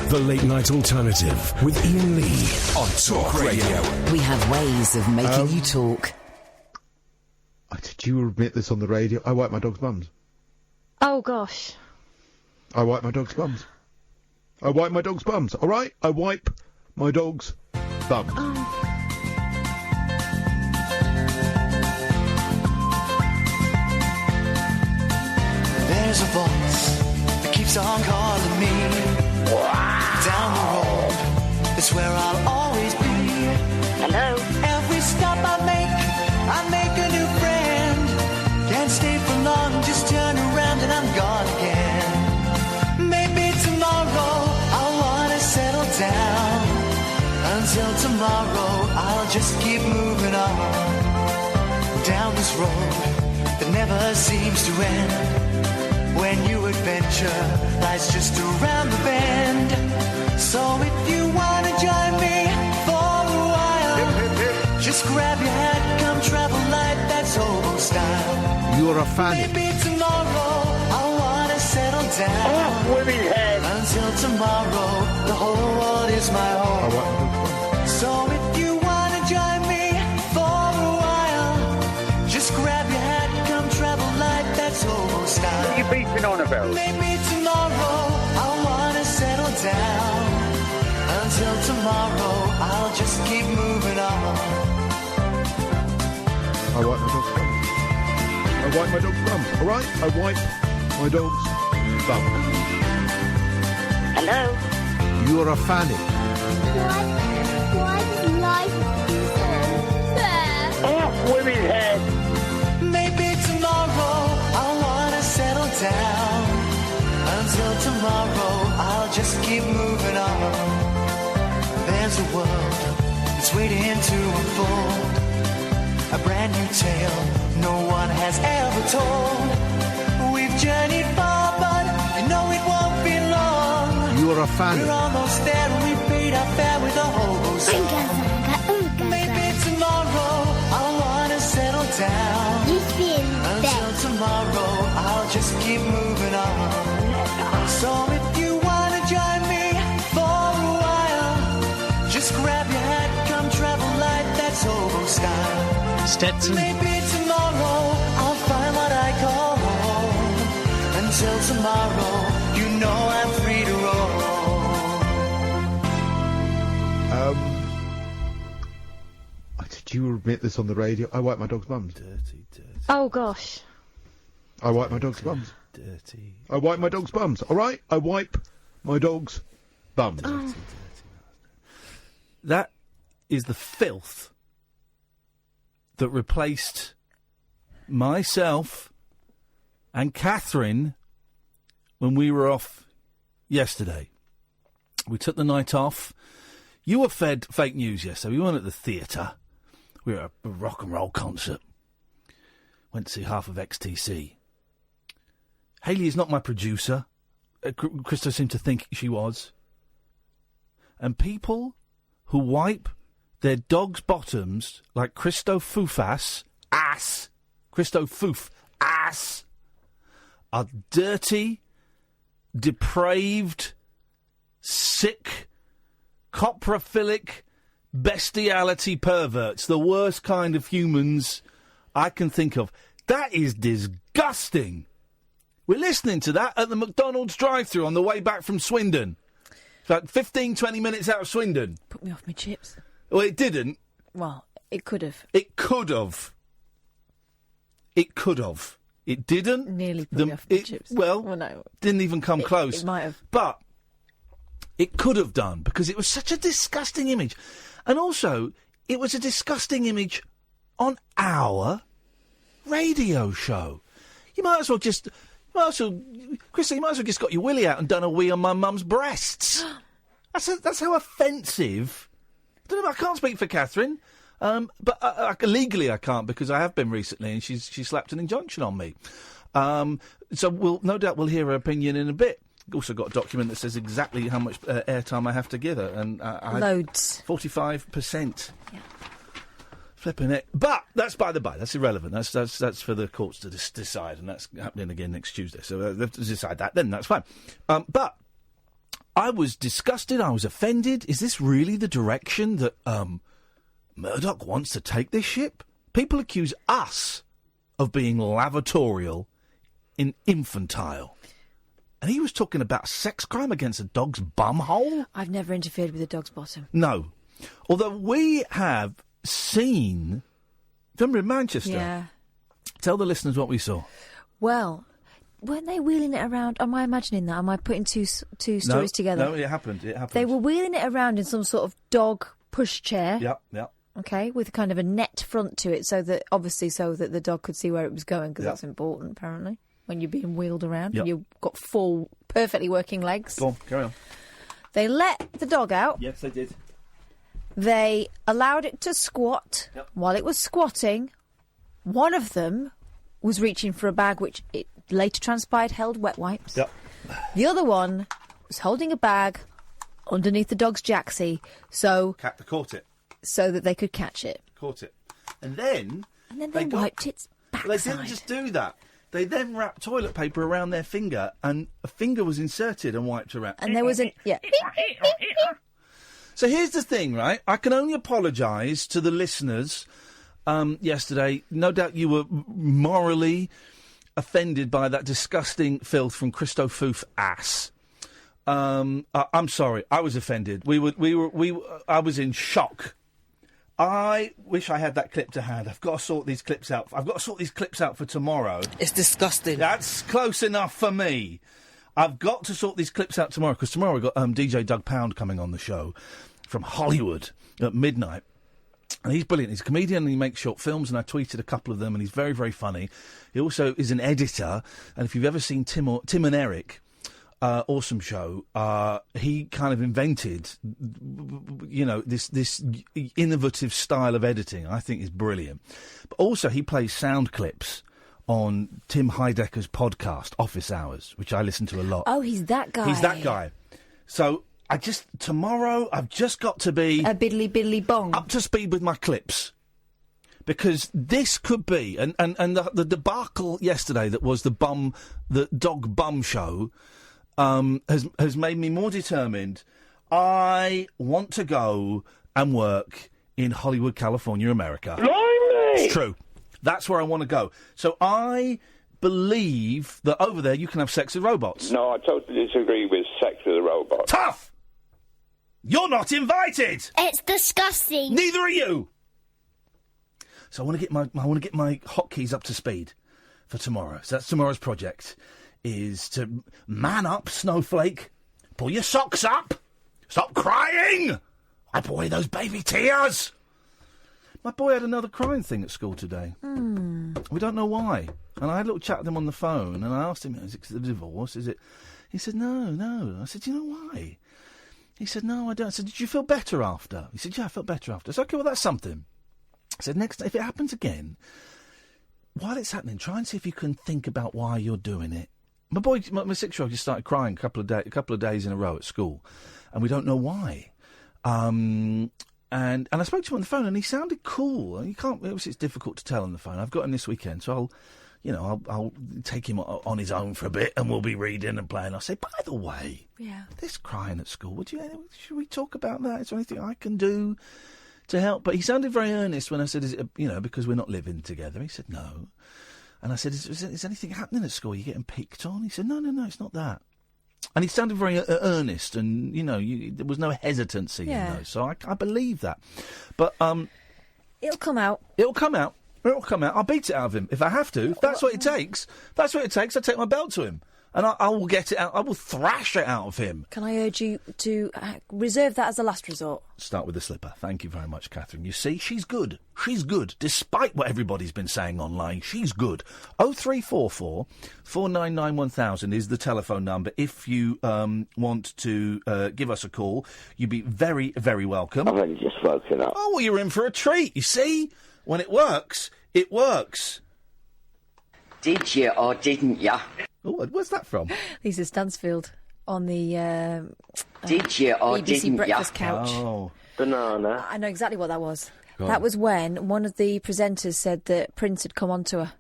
The Late Night Alternative with Iain Lee on Talk Radio. We have ways of making you talk. Did you admit this on the radio? I wipe my dog's bums. Oh, gosh. I wipe my dog's bums. I wipe my dog's bums, alright? I wipe my dog's bums. There's a voice that keeps on calling me. Down the road, it's where I'll always be. Hello? Every stop I make a new friend. Can't stay for long, just turn around and I'm gone again. Maybe tomorrow I'll wanna settle down. Until tomorrow I'll just keep moving on. Down this road that never seems to end. When new adventure lies just around the bend. So if you wanna join me for a while, just grab your hat, come travel light, that's hobo style. You're a fan. Maybe tomorrow I wanna settle down. Until tomorrow, the whole world is my home. So if you wanna join me for a while, just grab your hat, come travel light, that's hobo style. What are you beating on about? Maybe tomorrow I wanna settle down. Until tomorrow, I'll just keep moving on. I wipe my dog's bums. I wipe my dog's bums, alright? I wipe my dog's bums. Hello? You're a fanny. Why does life be so unfair? Off with his head! Maybe tomorrow I wanna settle down. Until tomorrow, I'll just keep moving on. There's a world that's waiting to unfold. A brand new tale no one has ever told. We've journeyed far, but you know it won't be long. You're a fan. We're almost there and we paid our fare with a hobo song. Maybe tomorrow I'll wanna settle down. Until tomorrow I'll just keep moving on. So if you wanna join me for a while, just grab your hat, come travel light, that's hobo style. Stetson. Maybe tomorrow I'll find what I call home. Until tomorrow, you know I'm free to roam. Did you admit this on the radio? I wipe my dog's bums. Dirty. Oh, gosh. I wipe my dog's bums. Dirty. I wipe my dog's bums, alright? I wipe my dog's bums. Dirty. That is the filth that replaced myself and Catherine when we were off yesterday. We took the night off. You were fed fake news yesterday. We weren't at the theatre. We were at a rock and roll concert. Went to see half of XTC. Hayley is not my producer. Cristo seemed to think she was. And people who wipe their dog's bottoms like Cristo Foofas, Cristo Foof, are dirty, depraved, sick, coprophilic, bestiality perverts. The worst kind of humans I can think of. That is disgusting. We're listening to that at the McDonald's drive-thru on the way back from Swindon. It's like 15, 20 minutes out of Swindon. Put me off my chips. Well, it didn't. Well, it could have. It could have. It could have. It didn't. Nearly put me off my chips. Well, no. Didn't even come close. It might have. But it could have done, because it was such a disgusting image. And also, it was a disgusting image on our radio show. You might as well just... Chrissy, you might as well just got your willy out and done a wee on my mum's breasts. That's how offensive. I can't speak for Catherine, but legally I can't, because I have been recently, and she slapped an injunction on me. So no doubt we'll hear her opinion in a bit. Also got a document that says exactly how much airtime I have to give her, and loads. 45%. Yeah. Flipping it, but that's by the by. That's irrelevant. That's for the courts to decide, and that's happening again next Tuesday. So they have to decide that. Then that's fine. But I was disgusted. I was offended. Is this really the direction that Murdoch wants to take this ship? People accuse us of being lavatorial and infantile. And he was talking about sex crime against a dog's bumhole? I've never interfered with a dog's bottom. No. Although we have seen... Remember in Manchester? Yeah. Tell the listeners what we saw. Well, weren't they wheeling it around? Am I imagining that? Am I putting two stories together? No, it happened. They were wheeling it around in some sort of dog pushchair. Yep. Okay, with kind of a net front to it, so that the dog could see where it was going, because Yep. that's important, apparently, when you're being wheeled around. Yep. And you've got full, perfectly working legs. Go on, carry on. They let the dog out. Yes, they did. They allowed it to squat. Yep. While it was squatting, one of them was reaching for a bag which it later transpired held wet wipes. Yep. The other one was holding a bag underneath the dog's jacksie, so Caught it. so that they could catch it. Caught it. And then they wiped its backside. They didn't just do that. They then wrapped toilet paper around their finger, and a finger was inserted and wiped around. And there was So here's the thing, right? I can only apologise to the listeners yesterday. No doubt you were morally offended by that disgusting filth from Cristo Foof ass. I'm sorry, I was offended. I was in shock. I wish I had that clip to hand. I've got to sort these clips out. I've got to sort these clips out for tomorrow. It's disgusting. That's close enough for me. I've got to sort these clips out tomorrow, because tomorrow we've got DJ Doug Pound coming on the show from Hollywood at midnight. And he's brilliant. He's a comedian and he makes short films, and I tweeted a couple of them, and he's very, very funny. He also is an editor, and if you've ever seen Tim and Eric, awesome show, he kind of invented, this innovative style of editing. I think is brilliant. But also he plays sound clips on Tim Heidecker's podcast, Office Hours, which I listen to a lot. Oh, he's that guy. He's that guy. So tomorrow I've just got to be... a biddly bong. Up to speed with my clips. Because this could be, and the debacle yesterday that was the dog bum show, has made me more determined. I want to go and work in Hollywood, California, America. Blimey! It's true. That's where I want to go. So I believe that over there you can have sex with robots. No, I totally disagree with sex with a robot. Tough! You're not invited! It's disgusting. Neither are you! So I want to get my hotkeys up to speed for tomorrow. So that's tomorrow's project, is to man up, Snowflake. Pull your socks up. Stop crying. Wipe away those baby tears. My boy had another crying thing at school today. We don't know why. And I had a little chat with him on the phone, and I asked him, is it the divorce? Is it? He said, no. I said, do you know why? He said, no, I don't. I said, did you feel better after? He said, yeah, I felt better after. I said, okay, well, that's something. I said, next, if it happens again, while it's happening, try and see if you can think about why you're doing it. My boy, my 6-year-old, just started crying a couple of days in a row at school, and we don't know why. And I spoke to him on the phone, and he sounded cool. You can't. Obviously, it's difficult to tell on the phone. I've got him this weekend, so I'll take him on his own for a bit, and we'll be reading and playing. I'll say, by the way, this crying at school. Should we talk about that? Is there anything I can do to help? But he sounded very earnest when I said, is it, because we're not living together. He said, no. And I said, is anything happening at school? Are you getting picked on? He said, no, it's not that. And he sounded very earnest, and, there was no hesitancy in those. So I believe that. But It'll come out. It'll come out. I'll beat it out of him if I have to. If that's what it takes. I'll take my belt to him. And I will get it out. I will thrash it out of him. Can I urge you to reserve that as a last resort? Start with the slipper. Thank you very much, Catherine. You see, she's good. She's good. Despite what everybody's been saying online, she's good. 0344 499 1000 is the telephone number. If you want to give us a call, you'd be very, very welcome. I've only just woken up. Oh, well, you're in for a treat. You see, when it works, it works. Did you or didn't you? Oh, where's that from? Lisa Stansfield on the Did you or BBC didn't Breakfast you? Couch. Oh. Banana. I know exactly what that was. Go That on. was when one of the presenters said that Prince had come on to her.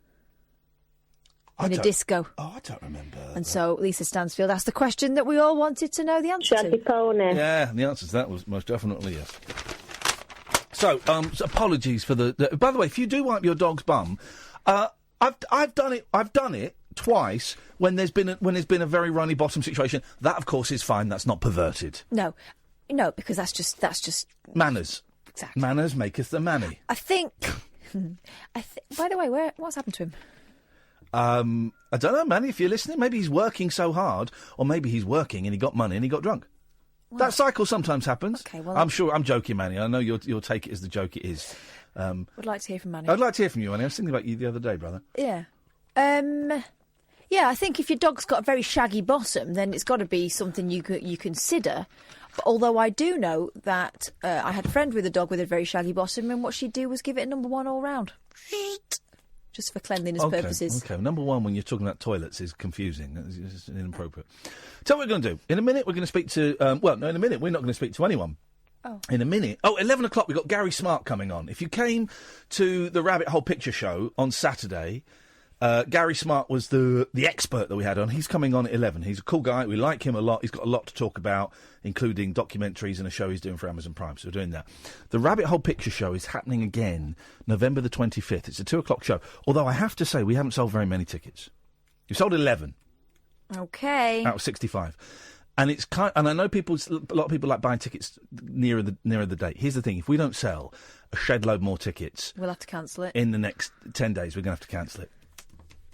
in a disco. Oh, I don't remember. And so Lisa Stansfield asked the question that we all wanted to know the answer to. Pony. Yeah, and the answer to that was most definitely yes. So, apologies for the. By the way, if you do wipe your dog's bum, I've done it. I've done it twice when there's been a very runny bottom situation. That, of course, is fine. That's not perverted. No, because that's just manners. Exactly. Manners maketh the Manny. I think. By the way, what's happened to him? I don't know, Manny. If you're listening, maybe he's working so hard, or maybe he's working and he got money and he got drunk. Well, that cycle sometimes happens. Okay, well, I'm sure. I'm joking, Manny. I know you'll take it as the joke it is. Would like to hear from Manny. I'd like to hear from you, Manny. I was thinking about you the other day, brother. Yeah. Yeah, I think if your dog's got a very shaggy bottom, then it's got to be something you consider. But although I do know that I had a friend with a dog with a very shaggy bottom, and what she'd do was give it a number 1 all round. Just for cleanliness purposes. Okay, number 1 when you're talking about toilets is confusing. It's inappropriate. So what we're going to do. In a minute, we're going to speak to... in a minute, we're not going to speak to anyone. Oh. In a minute. 11 o'clock, we've got Gary Smart coming on. If you came to the Rabbit Hole Picture Show on Saturday, Gary Smart was the expert that we had on. He's coming on at 11. He's a cool guy. We like him a lot. He's got a lot to talk about, including documentaries and a show he's doing for Amazon Prime. So we're doing that. The Rabbit Hole Picture Show is happening again November the 25th. It's a 2 o'clock show. Although I have to say, we haven't sold very many tickets. We've sold 11. Okay. Out of 65. And it's and I know a lot of people like buying tickets nearer the date. Here's the thing: if we don't sell a shed load more tickets, we'll have to cancel it in the next 10 days. We're going to have to cancel it.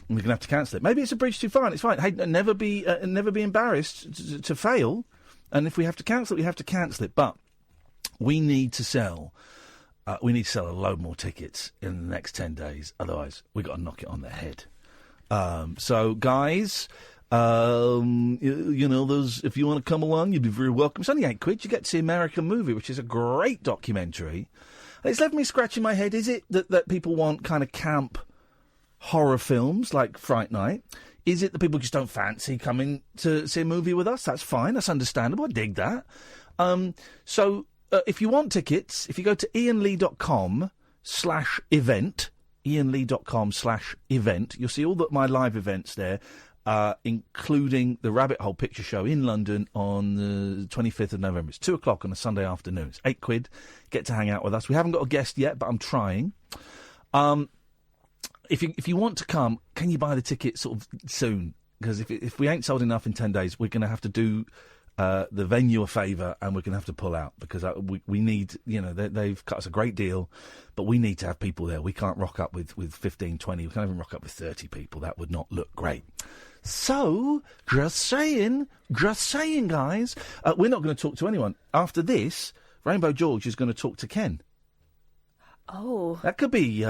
We're going to have to cancel it. Maybe it's a bridge too far. And it's fine. Hey, never be embarrassed to fail. And if we have to cancel it, we have to cancel it. But we need to sell. We need to sell a load more tickets in the next 10 days. Otherwise, we've got to knock it on the head. So, guys. Those, if you want to come along, you'd be very welcome. It's only £8. You get to see American Movie, which is a great documentary. And it's left me scratching my head. Is it that people want kind of camp horror films like Fright Night? Is it that people just don't fancy coming to see a movie with us? That's fine. That's understandable. I dig that. So if you want tickets, if you go to iainlee.com/event, iainlee.com/event, you'll see all my live events there. Including the Rabbit Hole Picture Show in London on the 25th of November. It's 2 o'clock on a Sunday afternoon. It's £8. Get to hang out with us. We haven't got a guest yet, but I'm trying. If you want to come, can you buy the ticket sort of soon? Because if we ain't sold enough in 10 days, we're going to have to do the venue a favour and we're going to have to pull out because we need, they've cut us a great deal, but we need to have people there. We can't rock up with 15, 20. We can't even rock up with 30 people. That would not look great. So, just saying, guys. We're not going to talk to anyone. After this, Rainbow George is going to talk to Ken. Oh. That could be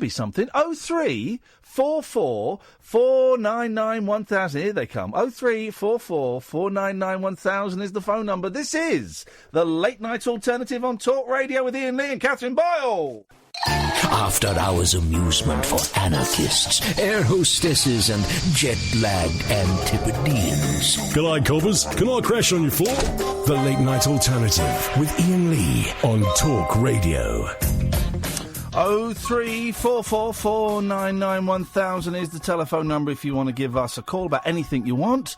something. 0344 499 1000. Here they come. 0344 499 1000 is the phone number. This is the Late Night Alternative on Talk Radio with Iain Lee and Catherine Boyle. After hours amusement for anarchists, air hostesses and jet-lagged Antipodeans. Can I, Cobbers? Can I crash on your floor? The Late Night Alternative with Iain Lee on Talk Radio. 0344 499 1000 is the telephone number if you want to give us a call about anything you want.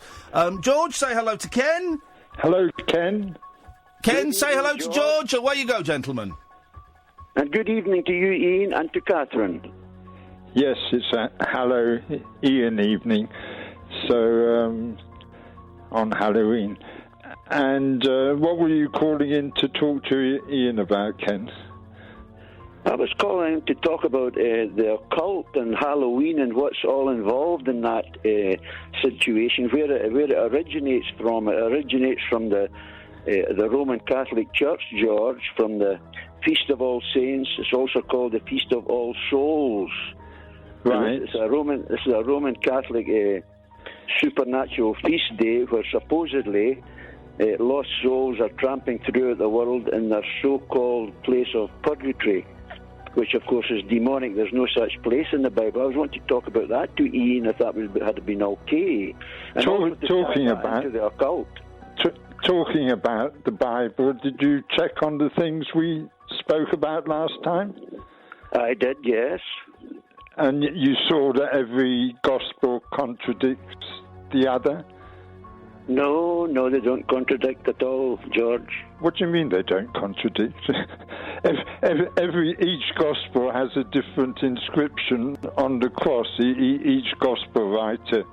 George, say hello to Ken. Hello, Ken. Ken, say hello to George. Away you go, gentlemen. And good evening to you, Ian, and to Catherine. Yes, it's a hello, Ian evening. So, on Halloween. And what were you calling in to talk to Ian about, Ken? I was calling to talk about the occult and Halloween and what's all involved in that situation, where it originates from. It originates from the Roman Catholic Church, George, from the Feast of All Saints. It's also called the Feast of All Souls. Right. This is a Roman Catholic supernatural feast day where supposedly lost souls are tramping throughout the world in their so-called place of purgatory, which of course is demonic. There's no such place in the Bible. I was wanting to talk about that to Ian if that had been okay. And talking about into the occult. Talking about the Bible, did you check on the things we spoke about last time? I did, yes. And you saw that every gospel contradicts the other? No, they don't contradict at all, George. What do you mean they don't contradict? Each gospel has a different inscription on the cross. Each gospel writer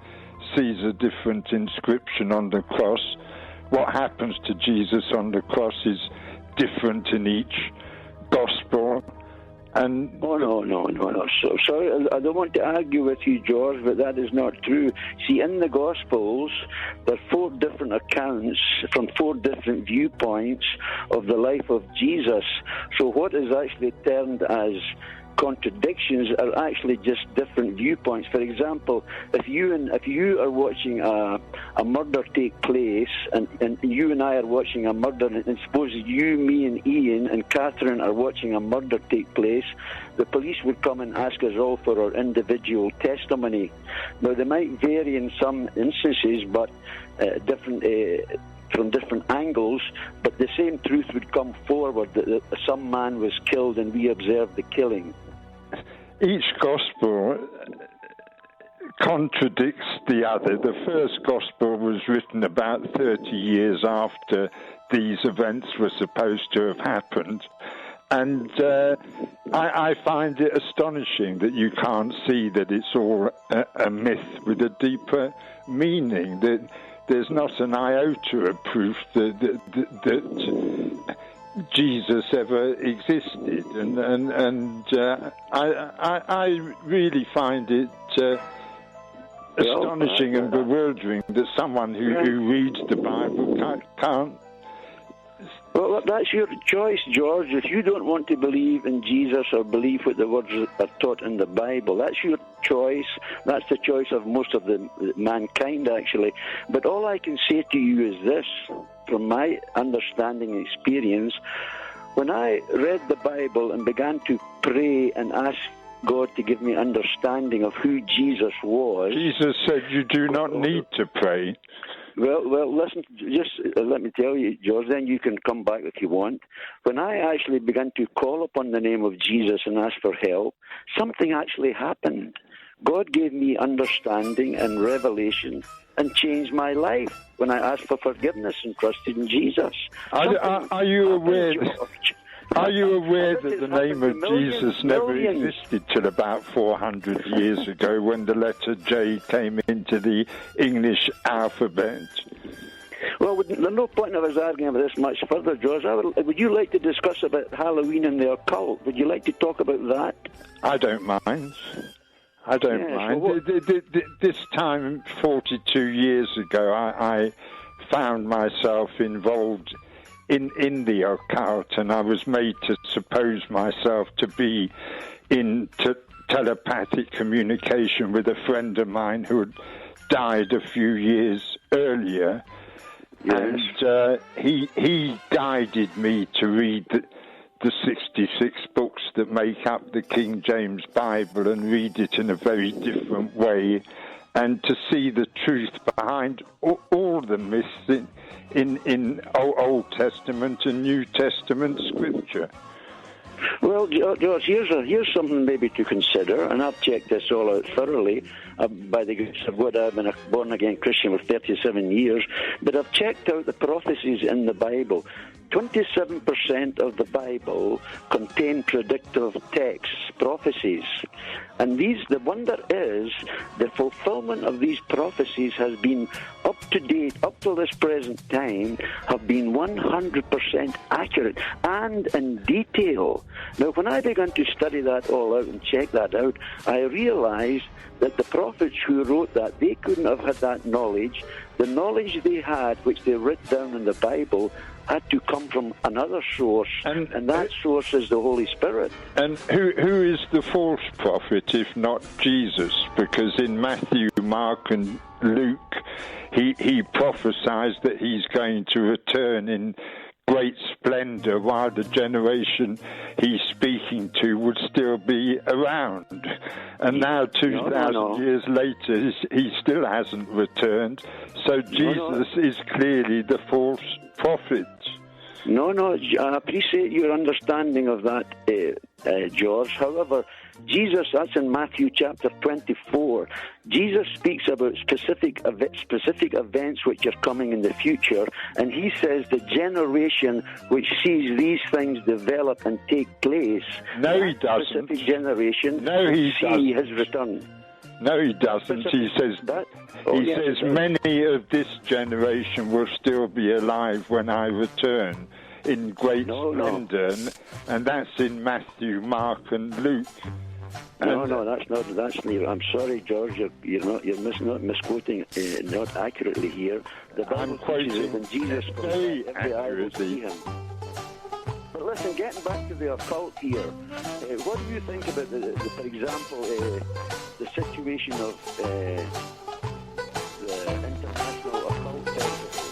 sees a different inscription on the cross. What happens to Jesus on the cross is different in each gospel. And no. So, sorry, I don't want to argue with you, George, but that is not true. See, in the Gospels, there are 4 different accounts from 4 different viewpoints of the life of Jesus. So what is actually termed as contradictions are actually just different viewpoints. For example, if you are watching a murder take place, and you and I are watching a murder, and suppose you, me, and Iain and Catherine are watching a murder take place, the police would come and ask us all for our individual testimony. Now, they might vary in some instances, but from different angles, but the same truth would come forward that some man was killed and we observed the killing. Each gospel contradicts the other. The first gospel was written about 30 years after these events were supposed to have happened. And I find it astonishing that you can't see that it's all a myth with a deeper meaning, that there's not an iota of proof that Jesus ever existed, and I really find it astonishing and bewildering that someone who reads the Bible can't. Well, that's your choice, George. If you don't want to believe in Jesus or believe what the words are taught in the Bible, that's your choice. That's the choice of most of the mankind, actually. But all I can say to you is this, from my understanding and experience, when I read the Bible and began to pray and ask God to give me understanding of who Jesus was... Jesus said you do not need to pray. Well, listen, just let me tell you, George, then you can come back if you want. When I actually began to call upon the name of Jesus and ask for help, something actually happened. God gave me understanding and revelation and changed my life when I asked for forgiveness and trusted in Jesus. Are you aware... Are you aware that the name of Jesus never existed till about 400 years ago when the letter J came into the English alphabet? Well, there's no point of us arguing about this much further, George. Would you like to discuss about Halloween and the occult? Would you like to talk about that? I don't mind. I don't mind. This time, 42 years ago, I found myself involved in the occult, and I was made to suppose myself to be in telepathic communication with a friend of mine who had died a few years earlier. Yes. And he guided me to read the 66 books that make up the King James Bible and read it in a very different way, and to see the truth behind all the myths in Old Testament and New Testament scripture. Well, George, here's something maybe to consider, and I've checked this all out thoroughly. By the grace of God, I've been a born-again Christian for 37 years, but I've checked out the prophecies in the Bible. 27% of the Bible contain predictive texts, prophecies. And the wonder is, the fulfillment of these prophecies has been up to date, up till this present time, have been 100% accurate and in detail. Now, when I began to study that all out and check that out, I realized that the prophets who wrote that, they couldn't have had that knowledge. The knowledge they had, which they wrote down in the Bible, had to come from another source, and that source is the Holy Spirit. And who is the false prophet, if not Jesus? Because in Matthew, Mark, and Luke, he prophesies that he's going to return in great splendor while the generation he's speaking to would still be around. And now, 2,000 years later, he still hasn't returned. So Jesus is clearly the false prophet. No, I appreciate your understanding of that, George. However, Jesus, that's in Matthew chapter 24. Jesus speaks about specific events which are coming in the future, and he says the generation which sees these things develop and take place, No, he doesn't. specific generation, No, he see doesn't. his return. No, he doesn't. He says yes, says he does. many of this generation will still be alive when I return in great splendour, and that's in Matthew, Mark, and Luke. No, that's near. I'm sorry, George. You're misquoting not accurately here. The Bible teaches that when Jesus comes, every eye will see him. But listen, getting back to the occult here, what do you think about for example, the situation of the international occult terrorists?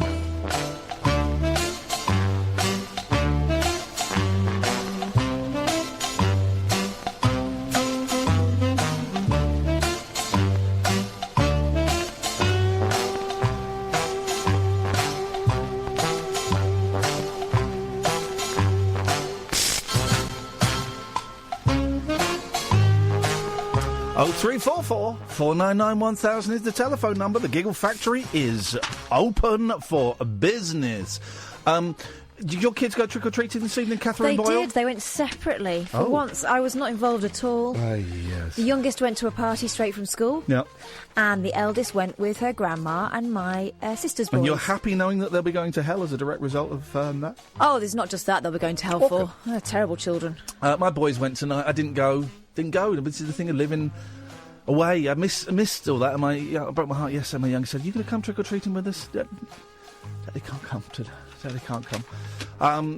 Oh, 0344 499 1000 is the telephone number. The Giggle Factory is open for business. Did your kids go trick-or-treating this evening, Catherine They Boyle? did. They went separately. For Oh. once, I was not involved at all. Yes. The youngest went to a party straight from school. Yeah. And the eldest went with her grandma and my sister's boys. And you're happy knowing that they'll be going to hell as a direct result of that? Oh, there's not just that they'll be going to hell for. They're terrible children. My boys went tonight. I didn't go. This is the thing of living away. I missed all that. And I broke my heart yesterday. My youngest said, "You going to come trick-or-treating with us?" Daddy can't come today. Daddy can't come.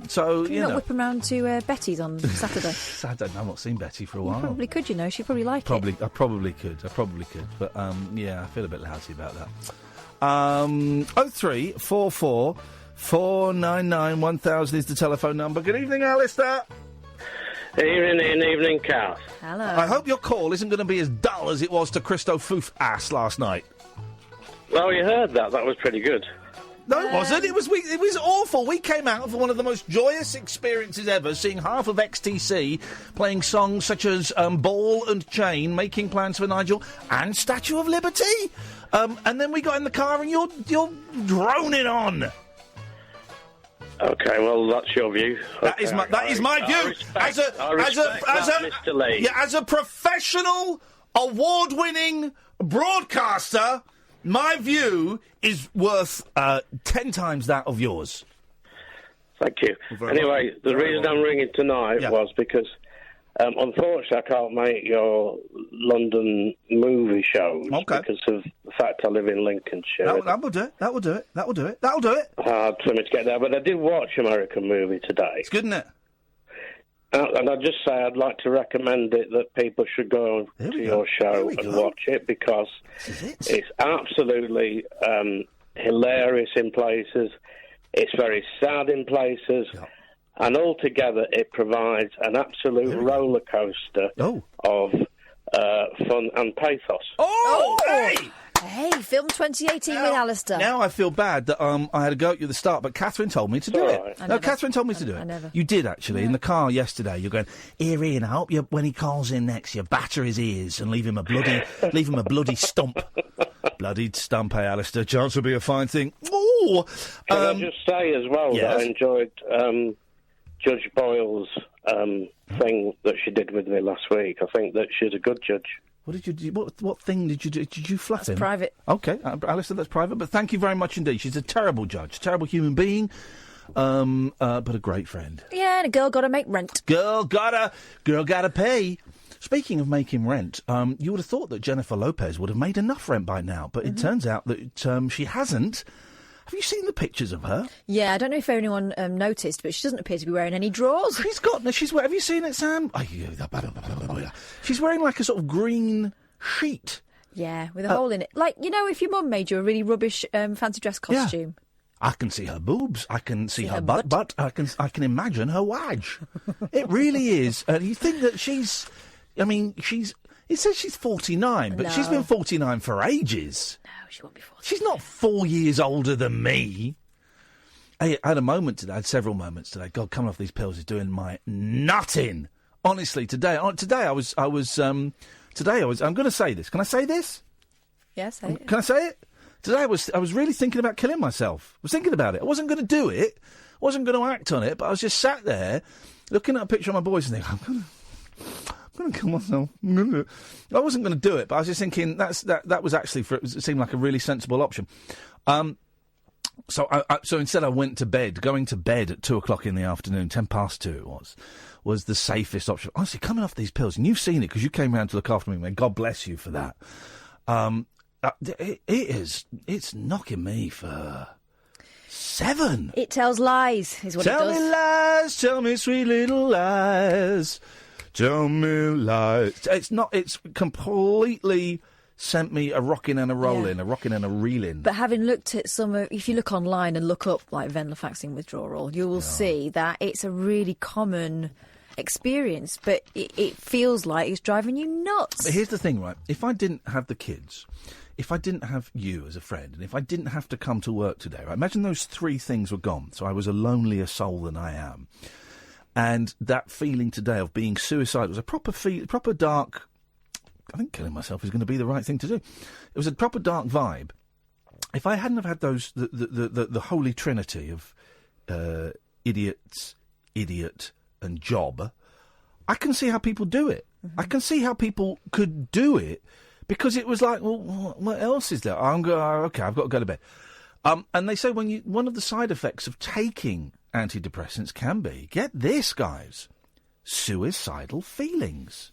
So, Can you not whip them round to Betty's on Saturday? I don't know. I've not seen Betty for a while. You probably could, She'd probably like I it. probably could. But, yeah, I feel a bit lousy about that. 0344 499 1000 is the telephone number. Good evening, Alistair. Evening, Kath. Hello. I hope your call isn't going to be as dull as it was to Cristo Foof ass last night. Well, you heard that. That was pretty good. No, it wasn't. It was awful. We came out of one of the most joyous experiences ever, seeing half of XTC playing songs such as Ball and Chain, Making Plans for Nigel, and Statue of Liberty. And then we got in the car and you're droning on. Okay, well, that's your view. That is my view. As a professional, award-winning broadcaster, my view is worth 10 times that of yours. Thank you. Anyway, the reason I'm ringing tonight was because, unfortunately, I can't make your London movie shows because of the fact I live in Lincolnshire. That will do it. That'll do it. Hard for me to get there, but I did watch American Movie today. It's good, isn't it? And I'd just say I'd like to recommend it that people should go to your show and watch it because it's absolutely hilarious in places. It's very sad in places. And altogether it provides an absolute roller coaster of fun and pathos. Oh, hey! Hey, film 2018 with Alistair. Now I feel bad that I had a go at you at the start, but Catherine told me to do it. I never. Catherine told me to do it. I never. You did, actually. In the car yesterday, you're going, "Here, Ian, I hope when he calls in next, you batter his ears and leave him a bloody stump." Bloodied stump, hey, Alistair. Chance will be a fine thing. Ooh! Can I just say as well that I enjoyed Judge Boyle's thing that she did with me last week. I think that she's a good judge. What did you do? What thing did you do? Did you flat him? Private. Okay, Alistair, that's private. But thank you very much indeed. She's a terrible judge, terrible human being, but a great friend. Yeah, and a girl got to make rent. Girl gotta pay. Speaking of making rent, you would have thought that Jennifer Lopez would have made enough rent by now, but it turns out that she hasn't. Have you seen the pictures of her? Yeah, I don't know if anyone noticed, but she doesn't appear to be wearing any drawers. Have you seen it, Sam? She's wearing like a sort of green sheet. Yeah, with a hole in it. Like, if your mum made you a really rubbish fancy dress costume. I can see her boobs. I can see her butt. I can imagine her wage. It really is. And you think that she's... It says she's 49, but she's been 49 for ages. No, she won't be 49. She's not 4 years older than me. I had a moment today. I had several moments today. God, coming off these pills is doing my nut in. Honestly, today I was. I'm going to say this. Can I say this? Yes. Yeah, Can I say it? Today I was really thinking about killing myself. I was thinking about it. I wasn't going to do it. I wasn't going to act on it. But I was just sat there, looking at a picture of my boys and thinking, I'm going to kill myself. I wasn't going to do it, but I was just thinking that was actually it seemed like a really sensible option. So instead I went to bed. Going to bed at 2:00 in the afternoon, 2:10 it was the safest option. Honestly, coming off these pills, and you've seen it because you came round to look after me, man. God bless you for that. It's knocking me for 7. It tells lies, is what it does. Tell me lies, tell me sweet little lies. Tell me lies. It's completely sent me a rocking and a rolling, a rocking and a reeling. But having looked at if you look online and look up like venlafaxine withdrawal, you will see that it's a really common experience, but it feels like it's driving you nuts. But here's the thing, right? If I didn't have the kids, if I didn't have you as a friend, and if I didn't have to come to work today, right? Imagine those 3 things were gone. So I was a lonelier soul than I am. And that feeling today of being suicidal was a proper dark. I think killing myself is going to be the right thing to do. It was a proper dark vibe. If I hadn't have had the holy trinity of idiots, idiot, and job, I can see how people do it. Mm-hmm. I can see how people could do it because it was like, well, what else is there? Okay, I've got to go to bed. And they say one of the side effects of taking antidepressants can be, get this, guys, suicidal feelings.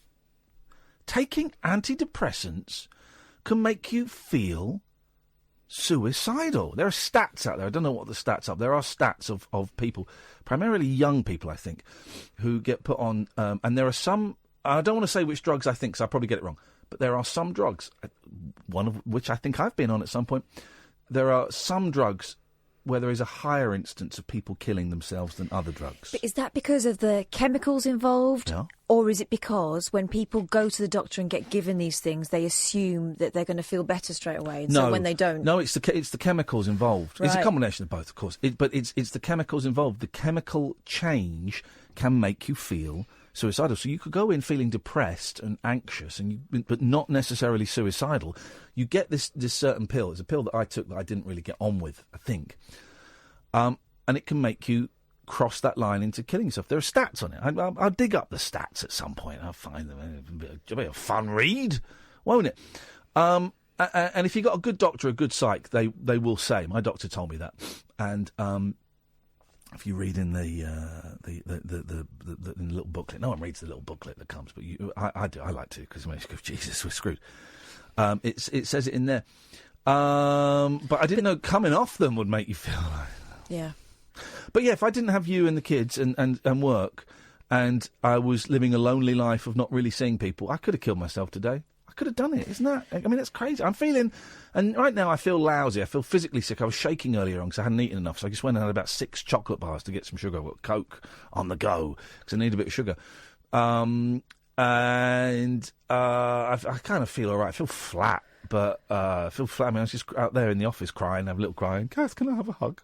Taking antidepressants can make you feel suicidal. There are stats out there. I don't know what the stats are. There are stats of people, primarily young people, I think, who get put on, and there are some, I don't want to say which drugs I think, so I'll probably get it wrong, but there are some drugs, one of which I think I've been on at some point. There are some drugs where there is a higher instance of people killing themselves than other drugs. But is that because of the chemicals involved? Yeah. Or is it because when people go to the doctor and get given these things, they assume that they're going to feel better straight away, and so when they don't... No, it's the chemicals involved. Right. It's a combination of both, of course. But it's the chemicals involved. The chemical change can make you feel suicidal. So you could go in feeling depressed and anxious, but not necessarily suicidal. You get this certain pill. It's a pill that I took that I didn't really get on with, I think. And it can make you cross that line into killing yourself. There are stats on it. I'll dig up the stats at some point. I'll find them. It'll be a fun read, won't it? And if you've got a good doctor, a good psych, they will say. My doctor told me that. And if you read in the little booklet, no one reads the little booklet that comes, but I do. I like to because Jesus, we're screwed. It says it in there. But I didn't know coming off them would make you feel like. Yeah. But yeah, if I didn't have you and the kids and work, and I was living a lonely life of not really seeing people, I could have killed myself today. I could have done it. Isn't that? I mean, that's crazy. I'm feeling, and right now I feel lousy. I feel physically sick. I was shaking earlier on because I hadn't eaten enough, so I just went and had about 6 chocolate bars to get some sugar. I've got Coke on the go because I need a bit of sugar. And I kind of feel all right. I feel flat, but I feel flat. I mean, I was just out there in the office crying, have a little crying. Cass, can I have a hug?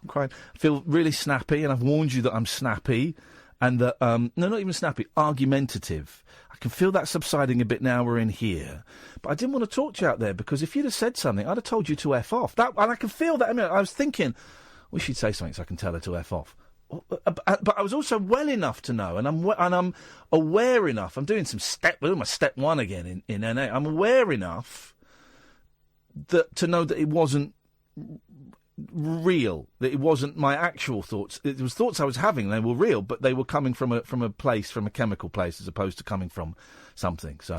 I'm crying. I feel really snappy, and I've warned you that I'm snappy, and that, no, not even snappy, argumentative. I can feel that subsiding a bit now we're in here. But I didn't want to talk to you out there, because if you'd have said something, I'd have told you to F off. And I can feel that. I mean, I was thinking, we should say something so I can tell her to F off. But I was also well enough to know, and I'm aware enough. I'm doing my step 1 again in NA. I'm aware enough to know that it wasn't real, that it wasn't my actual thoughts. It was thoughts I was having. They were real, but they were coming from a chemical place, as opposed to coming from something. So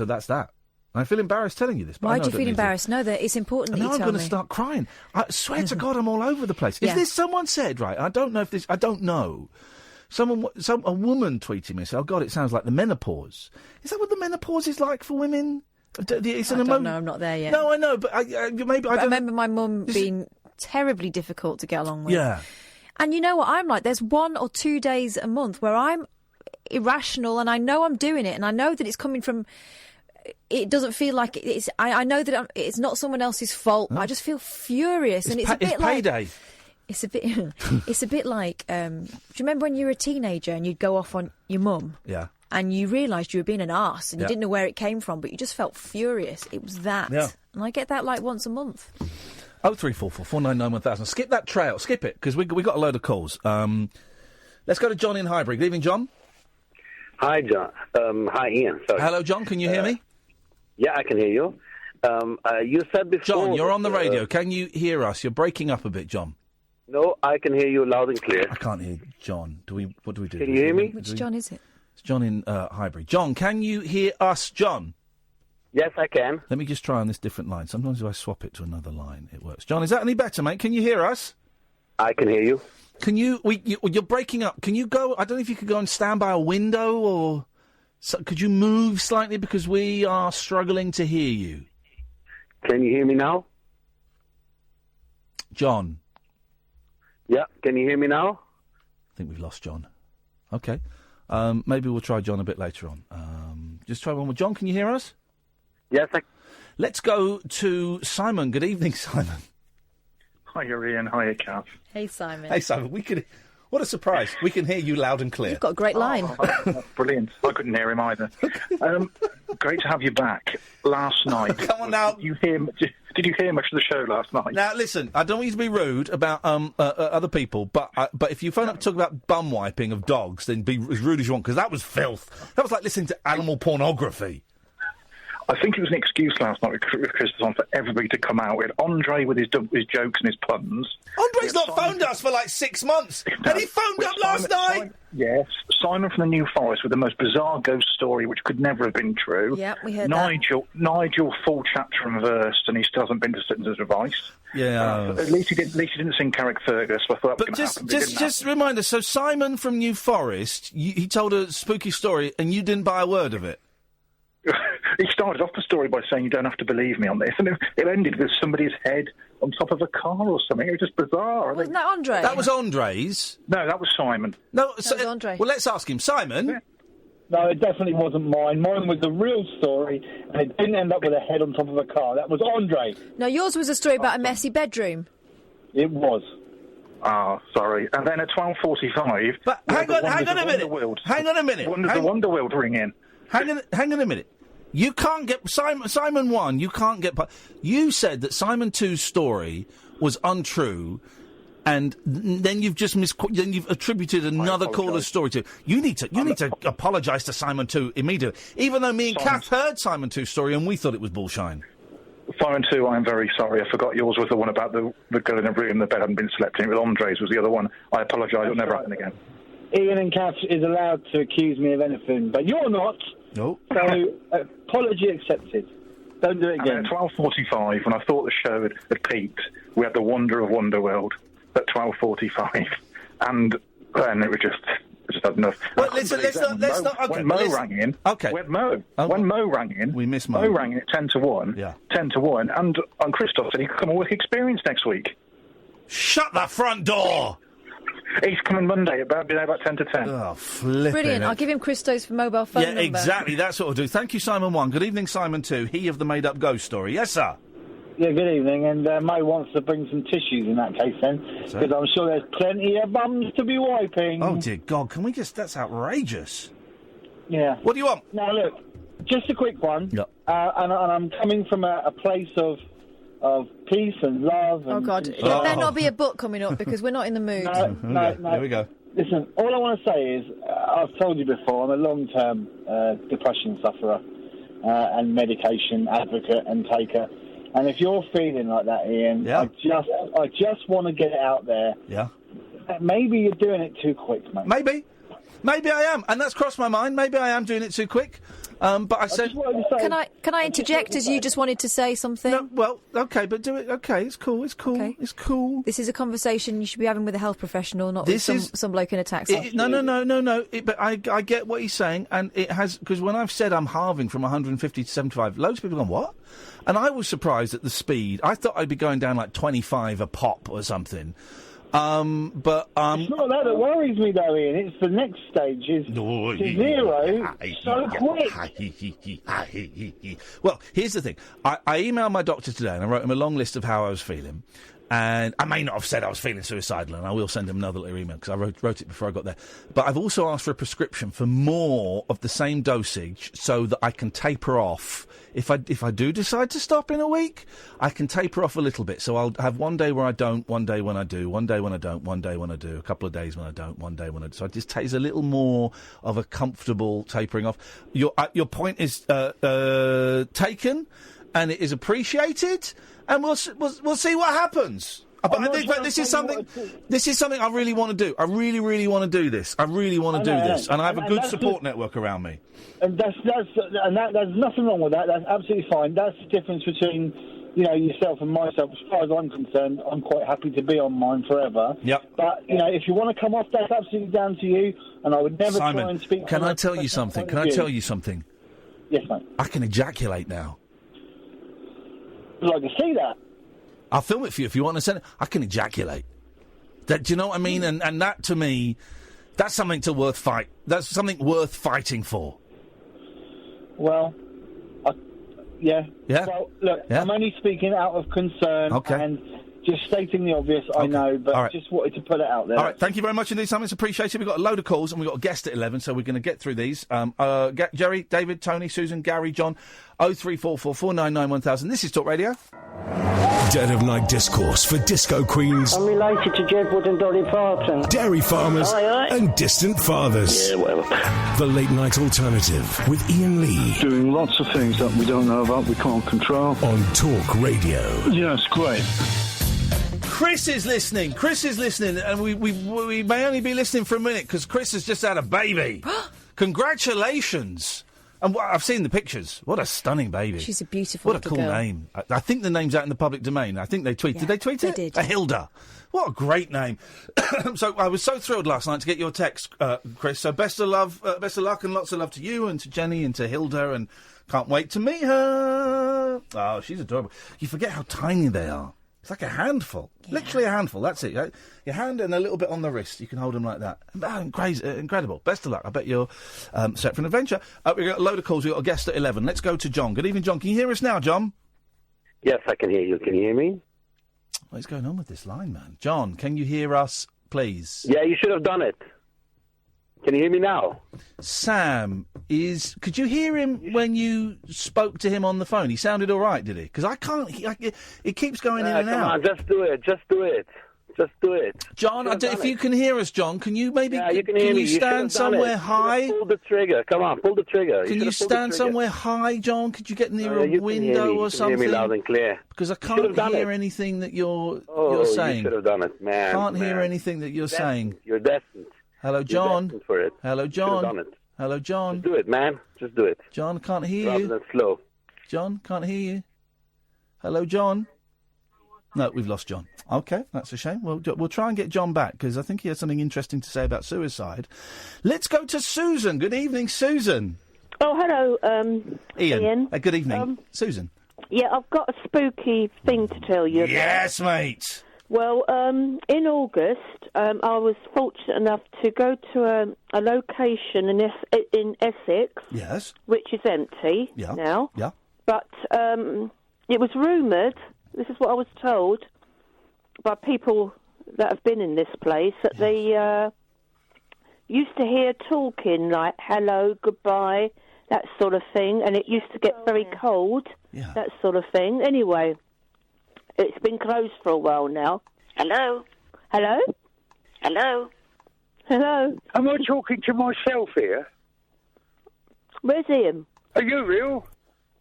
that's that. I feel embarrassed telling you this. But why do you feel embarrassed? No, that it's important that you tell me. I'm going to start crying. I swear to God, I'm all over the place. Is this someone said, right? I don't know if this... I don't know. A woman tweeted me and said, oh, God, it sounds like the menopause. Is that what the menopause is like for women? It's an I don't know, I'm not there yet. No, I know, but I remember my mum being terribly difficult to get along with. Yeah. And you know what I'm like? There's 1 or 2 days a month where I'm irrational, and I know I'm doing it, and I know that it's coming from... It doesn't feel like it's... I know that it's not someone else's fault. I just feel furious, and it's a bit like... payday. It's a bit. It's a bit like. Do you remember when you were a teenager and you'd go off on your mum? Yeah. And you realised you were being an arse and you Yeah. didn't know where it came from, but you just felt furious. It was that. Yeah. And I get that like once a month. 0344 499 1000. Skip that trail. Skip it, because we got a load of calls. Let's go to John in Highbury. Good evening, John. Hi, John. Hi, Ian. Sorry. Hello, John. Can you hear me? Yeah, I can hear you. You said before... John, you're on the radio. Can you hear us? You're breaking up a bit, John. No, I can hear you loud and clear. I can't hear John. What do we do? Can you hear me? Which John is it? It's John in Highbury. John, can you hear us, John? Yes, I can. Let me just try on this different line. Sometimes if I swap it to another line, it works. John, is that any better, mate? Can you hear us? I can hear you. Can you... You're breaking up. Can you go... I don't know if you could go and stand by a window or... could you move slightly, because we are struggling to hear you? Can you hear me now? John. Yeah, can you hear me now? I think we've lost John. Okay. Maybe we'll try John a bit later on. Just try one more. John, can you hear us? Yes, Let's go to Simon. Good evening, Simon. Hiya, Ian. Hiya, Kath. Hey, Simon. Hey, Simon. What a surprise. We can hear you loud and clear. You've got a great line. Oh, brilliant. I couldn't hear him either. Great to have you back. Last night. Come on now. Did you hear much of the show last night? Now, listen, I don't want you to be rude about other people, but if you phone up to talk about bum wiping of dogs, then be as rude as you want, because that was filth. That was like listening to animal pornography. I think it was an excuse last night with Cristo on for everybody to come out. We had Andre with his jokes and his puns. Andre's not phoned us for like 6 months. No, and he phoned up last night. Yes, Simon from the New Forest with the most bizarre ghost story, which could never have been true. Yeah, we heard Nigel, full chapter and verse, and he still hasn't been to Citizens' Advice. Yeah. At least he didn't sing Carrickfergus. So I thought that was going to happen. Just remind us. So Simon from New Forest, he told a spooky story, and you didn't buy a word of it. He started off the story by saying, "You don't have to believe me on this," and it ended with somebody's head on top of a car or something. It was just bizarre. Wasn't that Andre? That was Andre's. No, that was Simon. No, that was Andre. Well, let's ask him. Simon? Yeah. No, it definitely wasn't mine. Mine was the real story, and it didn't end up with a head on top of a car. That was Andre. No, yours was a story about a messy bedroom. It was. Ah, sorry. And then at 12:45... But hang on a minute. Hang on a minute. The Wonderworld ring in. Hang on a minute. You can't get... Simon 1, you can't get... You said that Simon 2's story was untrue, and then you've just then you've attributed another caller's story to... You need to apologise to Simon 2 immediately, even though me and Kath heard Simon 2's story and we thought it was bullshine. Simon 2, I'm very sorry. I forgot yours was the one about the girl in the room, the bed hadn't been slept in. It was Andre's was the other one. I apologise. It'll never happen again. Ian and Kath is allowed to accuse me of anything, but you're not. No. So, apology accepted. Don't do it again. And at 12:45, when I thought the show had peaked, we had the Wonder of Wonderworld at 12:45, and then it was just had enough. Well, let's not. Okay, when Mo rang in, okay. When Mo rang in, we missed Mo. Mo rang in at 10-1. Yeah. 10-1, and Cristo said he could come and work experience next week. Shut the front door. He's coming Monday about 10 to 10. Oh, flipping Brilliant. it. I'll give him Christo's mobile phone number. Yeah, exactly. That's what I'll do. Thank you, Simon 1. Good evening, Simon 2. He of the made-up ghost story. Yes, sir. Yeah, good evening. And Mo wants to bring some tissues in that case then, because I'm sure there's plenty of bums to be wiping. Oh, dear God. Can we just... That's outrageous. Yeah. What do you want? Now, look, just a quick one. Yep. And I'm coming from a place of peace and love. And, oh, God. There better not be a book coming up, because we're not in the mood. No. Here we go. Listen, all I want to say is, I've told you before, I'm a long-term depression sufferer and medication advocate and taker. And if you're feeling like that, Ian, yeah. I just want to get it out there. Yeah. Maybe you're doing it too quick, mate. Maybe I am, and that's crossed my mind. Maybe I am doing it too quick. But I said... Can I interject, as you just wanted to say something? No, well, okay, but do it. Okay, it's cool. Okay. It's cool. This is a conversation you should be having with a health professional, not with some bloke in a taxi. No. But I get what he's saying, and it has... Because when I've said I'm halving from 150 to 75, loads of people have gone, what? And I was surprised at the speed. I thought I'd be going down like 25 a pop or something. But it's not that worries me though, Ian. It's the next stage is to zero so quick. Well, here's the thing. I emailed my doctor today and I wrote him a long list of how I was feeling. And I may not have said I was feeling suicidal, and I will send him another little email because I wrote it before I got there. But I've also asked for a prescription for more of the same dosage so that I can taper off. If I do decide to stop in a week, I can taper off a little bit. So I'll have one day where I don't, one day when I do, one day when I don't, one day when I do, a couple of days when I don't, one day when I do. So it just takes a little more of a comfortable tapering off. Your point is taken, and it is appreciated. And we'll see what happens. But I think this is something I really want to do. I really, really want to do this. I really want to do this, and I have a good support network around me. And there's nothing wrong with that. That's absolutely fine. That's the difference between yourself and myself. As far as I'm concerned, I'm quite happy to be on mine forever. Yep. But if you want to come off, that's absolutely down to you. And I would never Simon, try and speak. Can I tell you something? Can I tell you something? Yes, mate. I can ejaculate now. I'd like to see that. I'll film it for you if you want to send it. I can ejaculate. Do you know what I mean? And that, to me, that's something That's something worth fighting for. Well, yeah. Yeah? Well, look, Yeah? I'm only speaking out of concern and just stating the obvious, I know, but just wanted to put it out there. All right, thank you very much indeed, Simon. It's appreciated. We've got a load of calls and we've got a guest at 11, so we're going to get through these. Jerry, David, Tony, Susan, Gary, John, 0344 499 1000. This is Talk Radio. Dead of Night discourse for disco queens, I'm related to Jedward and Dolly Parton. dairy farmers, Aye. and distant fathers. Yeah, whatever. The Late Night Alternative with Iain Lee. Doing lots of things that we don't know about, we can't control. On Talk Radio. Yes, great. Chris is listening, and we may only be listening for a minute because Chris has just had a baby. Congratulations. And I've seen the pictures. What a stunning baby. She's a beautiful What a little cool girl. name. I think the name's out in the public domain. I think they tweeted. Yeah, Did they tweet it? they did. A Hilda. What a great name. So I was so thrilled last night to get your text, Chris. So best of luck and lots of love to you and to Jenny and to Hilda, and can't wait to meet her. Oh, she's adorable. You forget how tiny they are. It's like a handful. Yeah. Literally a handful. That's it. Your hand and a little bit on the wrist. You can hold them like that. Incredible. Best of luck. I bet you're set for an adventure. We've got a load of calls. We've got a guest at 11. Let's go to John. Good evening, John. Can you hear us now, John? Yes, I can hear you. Can you hear me? What is going on with this line, man? John, can you hear us, please? Yeah, you should have done it. Can you hear me now? Sam could you hear him when you spoke to him on the phone? He sounded all right, did he? Because I can't. It keeps going in and come out. on, just do it. John, if you can hear us, John, can you maybe? Yeah, you can hear me. You stand somewhere high? Pull the trigger. Come on, pull the trigger. Can you stand somewhere high, John? Could you get near a window or something? You can hear me loud and clear. Because I can't hear anything that you're saying. You should have done it, man. Can't hear anything that you're saying. You're destined. Hello, John. You're destined for it. Hello, You should have John. done it. Hello, John. Just do it, man. Just do it. John, can't hear Rather you. than slow. John, can't hear you. Hello, John. No, we've lost John. Okay, that's a shame. We'll try and get John back because I think he has something interesting to say about suicide. Let's go to Susan. Good evening, Susan. Oh, hello, Iain. Good evening, Susan. Yeah, I've got a spooky thing to tell you about. Yes, mate. Well, in August, I was fortunate enough to go to a location in Essex. Yes. Which is empty now. Yeah. But it was rumoured, this is what I was told, by people that have been in this place, that they used to hear talking like hello, goodbye, that sort of thing, and it used to get very cold, that sort of thing. Anyway, it's been closed for a while now. Hello? Hello? Hello? Hello? Am I talking to myself here? Where's Ian? Are you real?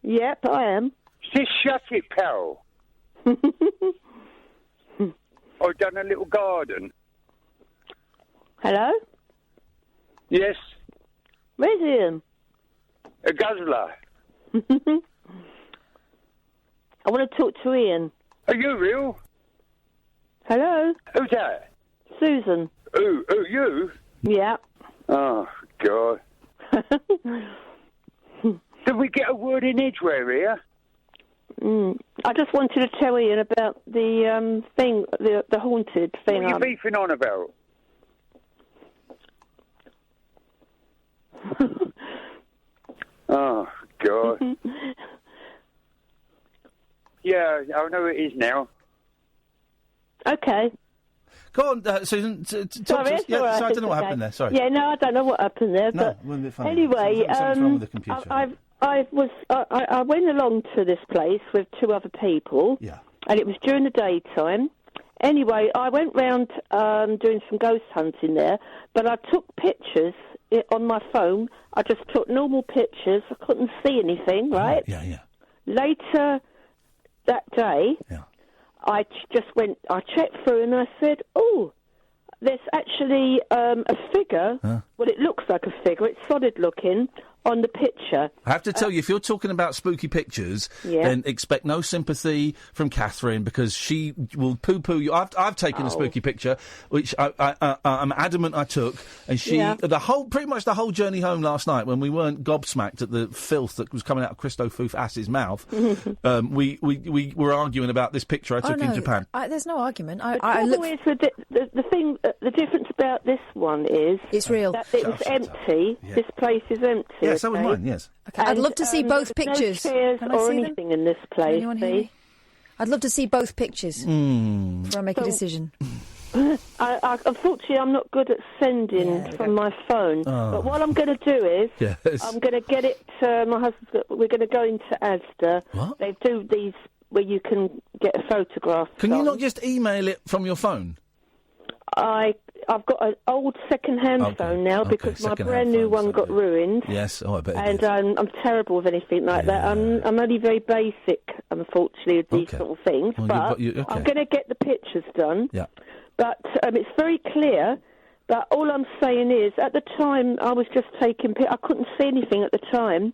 Yep, I am. Just shut it, pal. I've done a little garden. Hello? Yes? Where's Ian? A guzzler. I want to talk to Ian. Are you real? Hello? Who's that? Susan. Who, you? Yeah. Oh, God. Did we get a word in Edgware here? I just wanted to tell Ian about the thing, the haunted thing. What are you beefing on about? Oh, God. Yeah, I know it is now. Okay. Go on, Susan. Talk Sorry, to us. it's Yeah, all right, so I don't know it's what okay. happened there. Sorry. Yeah, no, I don't know what happened there. No, but it wasn't a bit funny. anyway, Something's wrong with the computer. I went along to this place with 2 other people. Yeah. And it was during the daytime. Anyway, I went round doing some ghost hunting there, but I took pictures on my phone. I just took normal pictures. I couldn't see anything, right? Yeah. Later that day, I checked through and I said, oh, there's actually a figure. Well, it looks like a figure. It's solid looking on the picture. I have to tell you, if you're talking about spooky pictures, then expect no sympathy from Catherine, because she will poo-poo you. I've taken a spooky picture, which I'm adamant I took, and she pretty much the whole journey home last night, when we weren't gobsmacked at the filth that was coming out of Cristo Foof Ass's mouth, we were arguing about this picture I took in Japan. There's no argument. The difference about this one is it's real. That it was empty. Yeah. This place is empty. Yeah, so was mine. Yes. Okay, I'd love to see both pictures. No chairs Can I or see anything in this place. Anyone hear me? I'd love to see both pictures before I make a decision. Unfortunately, I'm not good at sending from my phone. Oh. But what I'm going to do is, Yes. I'm going to get it. My husband's. We're going to go into Asda. What? They do these where you can get a photograph. Can you not just email it from your phone? I've got an old second-hand phone now because my brand new one got ruined. Yes, I bet. And I'm terrible with anything like that. I'm only very basic, unfortunately, with these sort of things. Well, but I'm going to get the pictures done. Yeah. But it's very clear. But all I'm saying is, at the time, I was just taking pictures. I couldn't see anything at the time.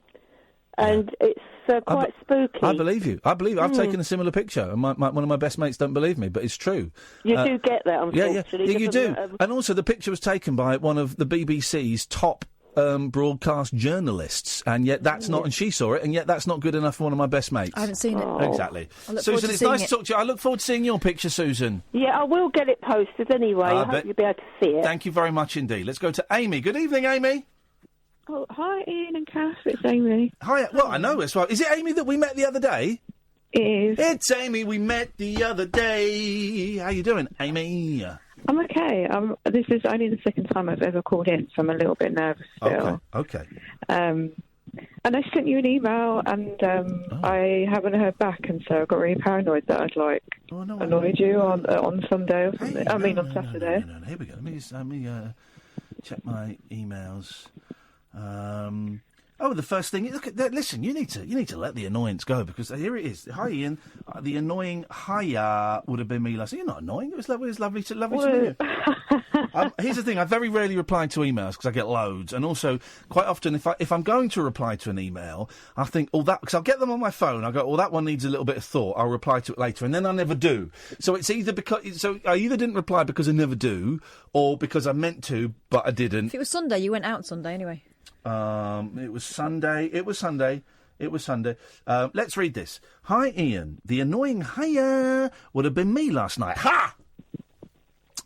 And it's quite spooky. I believe you. I've taken a similar picture, and one of my best mates don't believe me, but it's true. You do get that, unfortunately. Yeah, you do. And also, the picture was taken by one of the BBC's top broadcast journalists, and yet that's not. And she saw it, and yet that's not good enough for one of my best mates. I haven't seen it. Exactly. Susan, it's nice to talk to you. I look forward to seeing your picture, Susan. Yeah, I will get it posted anyway. I hope you'll be able to see it. Thank you very much indeed. Let's go to Amy. Good evening, Amy. Oh, hi, Ian and Kath. It's Amy. Hi. Well, I know it's right. Is it Amy that we met the other day? It is. It's Amy we met the other day. How you doing, Amy? I'm okay. This is only the second time I've ever called in, so I'm a little bit nervous still. Okay. And I sent you an email, and I haven't heard back, and so I got really paranoid that I'd annoyed you on Sunday or something. On Saturday. No. Here we go. Let me check my emails. The first thing. Look at that. Listen, you need to let the annoyance go, because here it is. Hi, Ian. The annoying hiya would have been me last. You're not annoying. It was lovely. It was lovely to meet you. Here's the thing. I very rarely reply to emails because I get loads, and also quite often if I'm going to reply to an email, I think because I'll get them on my phone. I go, that one needs a little bit of thought. I'll reply to it later, and then I never do. So it's either I either didn't reply because I never do, or because I meant to but I didn't. If it was Sunday, you went out Sunday anyway. It was Sunday. Let's read this. Hi, Ian. The annoying hiya would have been me last night. Ha!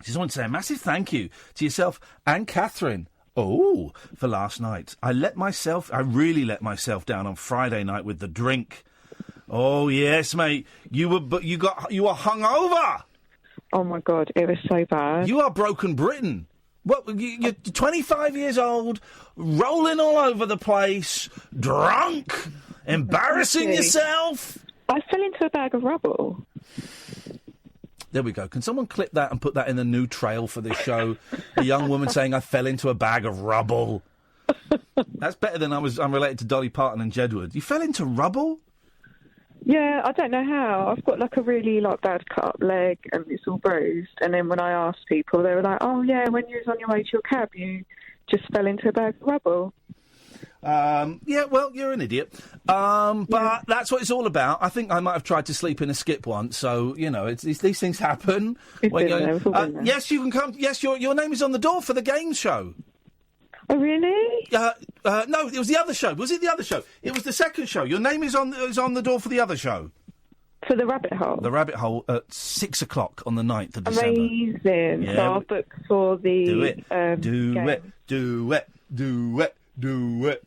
Just want to say a massive thank you to yourself and Catherine. For last night. I really let myself down on Friday night with the drink. Oh yes, mate. You were hungover. Oh my God, it was so bad. You are broken Britain. What, you're 25 years old, rolling all over the place, drunk, embarrassing yourself. I fell into a bag of rubble. There we go. Can someone clip that and put that in the new trail for this show? A young woman saying, I fell into a bag of rubble. That's better than I'm related to Dolly Parton and Jedward. You fell into rubble? Yeah, I don't know how. I've got a really bad cut up leg and it's all bruised. And then when I asked people, they were like, "Oh yeah, when you was on your way to your cab, you just fell into a bag of rubble." Yeah, well, you're an idiot. But that's what it's all about. I think I might have tried to sleep in a skip once, so these things happen. Yes, you can come. Yes, your name is on the door for the game show. Oh, really? No, it was the other show. Was it the other show? It was the second show. Your name is on the door for the other show. For the Rabbit Hole? The Rabbit Hole at 6 o'clock on the 9th of December. Amazing. Yeah. So I'll book for the Do it. game. Do it.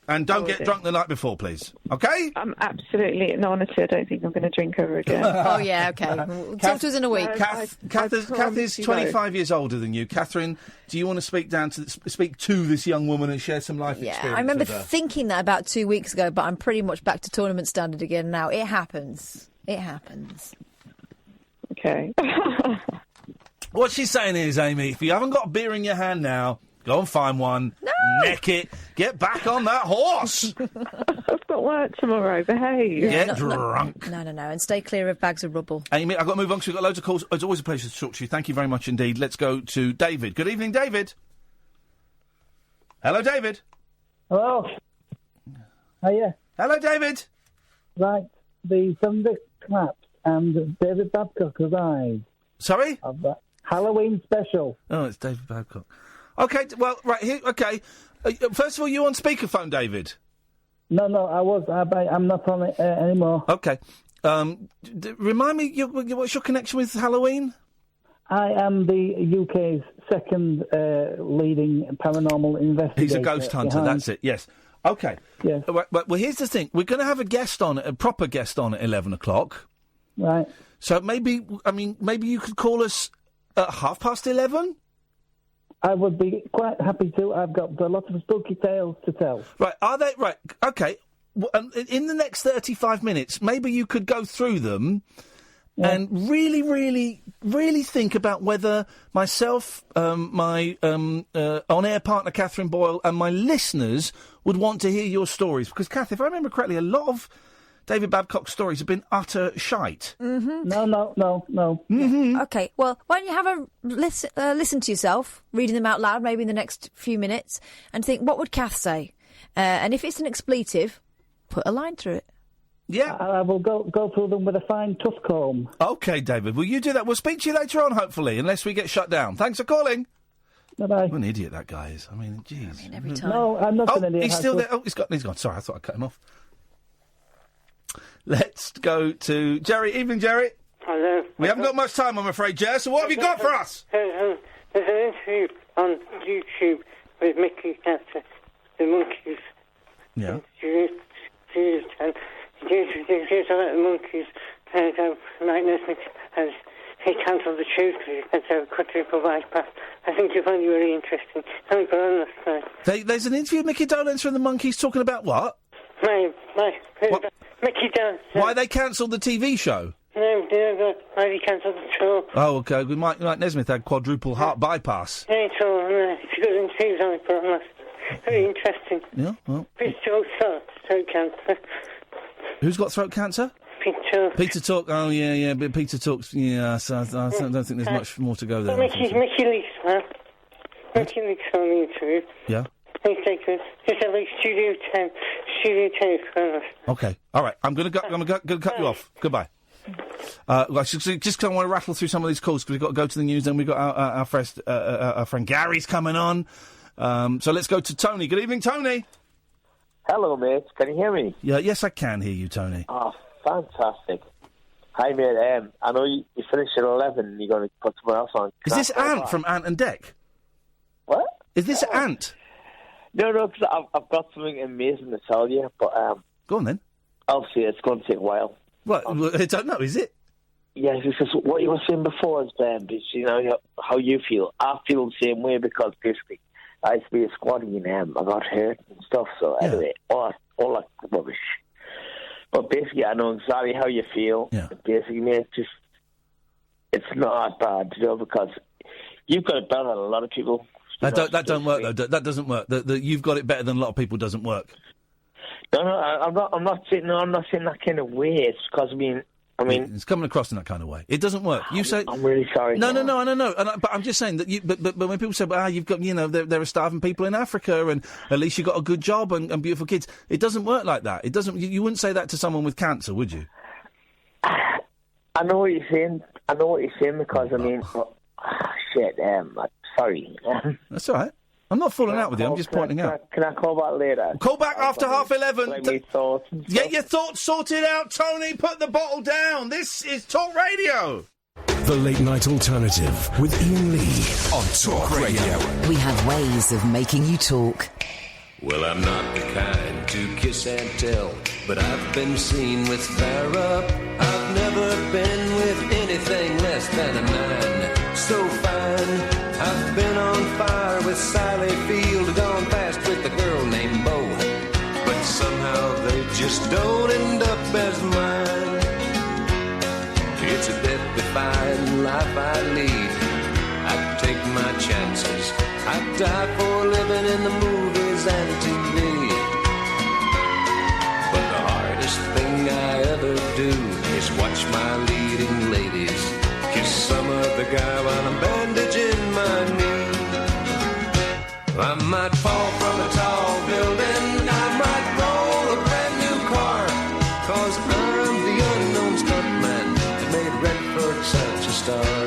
And don't get drunk the night before, please. Okay? I'm absolutely, no, honestly, I don't think I'm going to drink ever again. Oh, yeah, okay. Talk to us in a week. Kath is 25 years older than you. Catherine, do you want to speak to this young woman and share some life experience? I remember with her? thinking that about 2 weeks ago, but I'm pretty much back to tournament standard again now. It happens. It happens. Okay. What she's saying is, Amy, if you haven't got a beer in your hand now, go and find one, neck it, get back on that horse. I've got work tomorrow, behave. Get drunk. No, and stay clear of bags of rubble. Amy, I've got to move on because we've got loads of calls. It's always a pleasure to talk to you. Thank you very much indeed. Let's go to David. Good evening, David. Hello, David. Hello. Hiya. Hello, David. Right, the Thunderclaps and David Babcock arrived. Sorry? Of that Halloween special. Oh, it's David Babcock. Okay, well, right here. Okay, first of all, you on speakerphone, David? No, I was. I'm not on it anymore. Okay. Remind me, what's your connection with Halloween? I am the UK's second leading paranormal investigator. He's a ghost hunter. That's it. Yes. Okay. Yes. Well, here's the thing. We're going to have a proper guest on at 11 o'clock. Right. So maybe you could call us at 11:30. I would be quite happy to. I've got a lot of spooky tales to tell. Right, are they? Right, okay. In the next 35 minutes, maybe you could go through them and really, really, really think about whether myself, my on-air partner, Catherine Boyle, and my listeners would want to hear your stories. Because, Kath, if I remember correctly, a lot of David Babcock's stories have been utter shite. Mm-hmm. No. Mm-hmm. Okay, well, why don't you have a listen to yourself, reading them out loud, maybe in the next few minutes, and think, what would Kath say? And if it's an expletive, put a line through it. Yeah. I will go through them with a fine tooth comb. OK, David, will you do that? We'll speak to you later on, hopefully, unless we get shut down. Thanks for calling. Bye-bye. What an idiot that guy is. I mean, jeez. Every time. No, I'm not an idiot. He's still there. Oh, he's gone. Sorry, I thought I cut him off. Let's go to Jerry. Evening, Jerry. Hello. We haven't got much time, I'm afraid, Jerry, so what have you got for us? There's an interview on YouTube with Mickey Cancer, the monkeys. Yeah. The monkeys, Mike Nesmith has he cancelled the tube because he had to have a quadruple bypass. I think you'll find it really interesting. Something for on last night. There's an interview with Mickey Dolenz from the Monkeys talking about what? Mickey Dolenz. Why they cancelled the TV show? No, why he cancelled the tour. Oh, OK. Mike Nesmith had quadruple heart bypass. Yeah, it's all if you got them things on it for last. Very interesting. Yeah, well. Throat cancer. Who's got throat cancer? Peter Talk. Oh, yeah, but Peter Talk's. Yeah, so I don't think there's much more to go there. Mickey Leaks, man. Mickey Leaks on the interview. Yeah. He's taken just have like Studio 10 for us. Okay, all right. I'm gonna cut you off. Goodbye. Just I want to rattle through some of these calls because we've got to go to the news. Then we've got our friend Gary's coming on. So let's go to Tony. Good evening, Tony. Hello, mate. Can you hear me? Yeah, yes, I can hear you, Tony. Oh, fantastic. Hi, mate. I know you finish at 11 and you're going to put someone else on. Is this Ant from Ant and Dec? What? Is this Ant? No, because I've got something amazing to tell you, but... Go on, then. Obviously, it's going to take a while. What? I don't know, is it? Yes, because what you were saying before is, you know, how you feel. I feel the same way because, basically, I used to be a squaddy and I got hurt and stuff, so anyway, all that rubbish. But basically, I know exactly how you feel. Yeah. Basically, mate, it's not that bad, you know, because you've got it better than a lot of people. That don't work, though. That doesn't work. You've got it better than a lot of people doesn't work. No, I'm not saying that kind of way. It's because, I mean... It's coming across in that kind of way. It doesn't work. You say... I'm really sorry. No. But I'm just saying that But when people say, you've got, you know, there are starving people in Africa and at least you've got a good job and beautiful kids. It doesn't work like that. It doesn't... You wouldn't say that to someone with cancer, would you? I know what you're saying. Because, I mean... sorry. That's all right. I'm not falling out with you. I'm just pointing out. Can I call back later? Call back after 11:30. Like my thoughts and Get your thoughts sorted out, Tony. Put the bottle down. This is Talk Radio. The Late Night Alternative with Iain Lee on Talk Radio. We have ways of making you talk. Well, I'm not the kind to kiss and tell, but I've been seen with Farrah. I've never been with anything less than a 9. So fine, I've been on fire with Sally Field, gone fast with a girl named Bo, but somehow they just don't end up as mine. It's a death-defying life I lead. I take my chances. I die for living in the movies and TV. But the hardest thing I ever do is watch my leading ladies kiss some other guy while I'm bandaging my knee. I might fall from a tall building, I might roll a brand new car, 'cause I'm the unknown stuntman that made Redford such a star.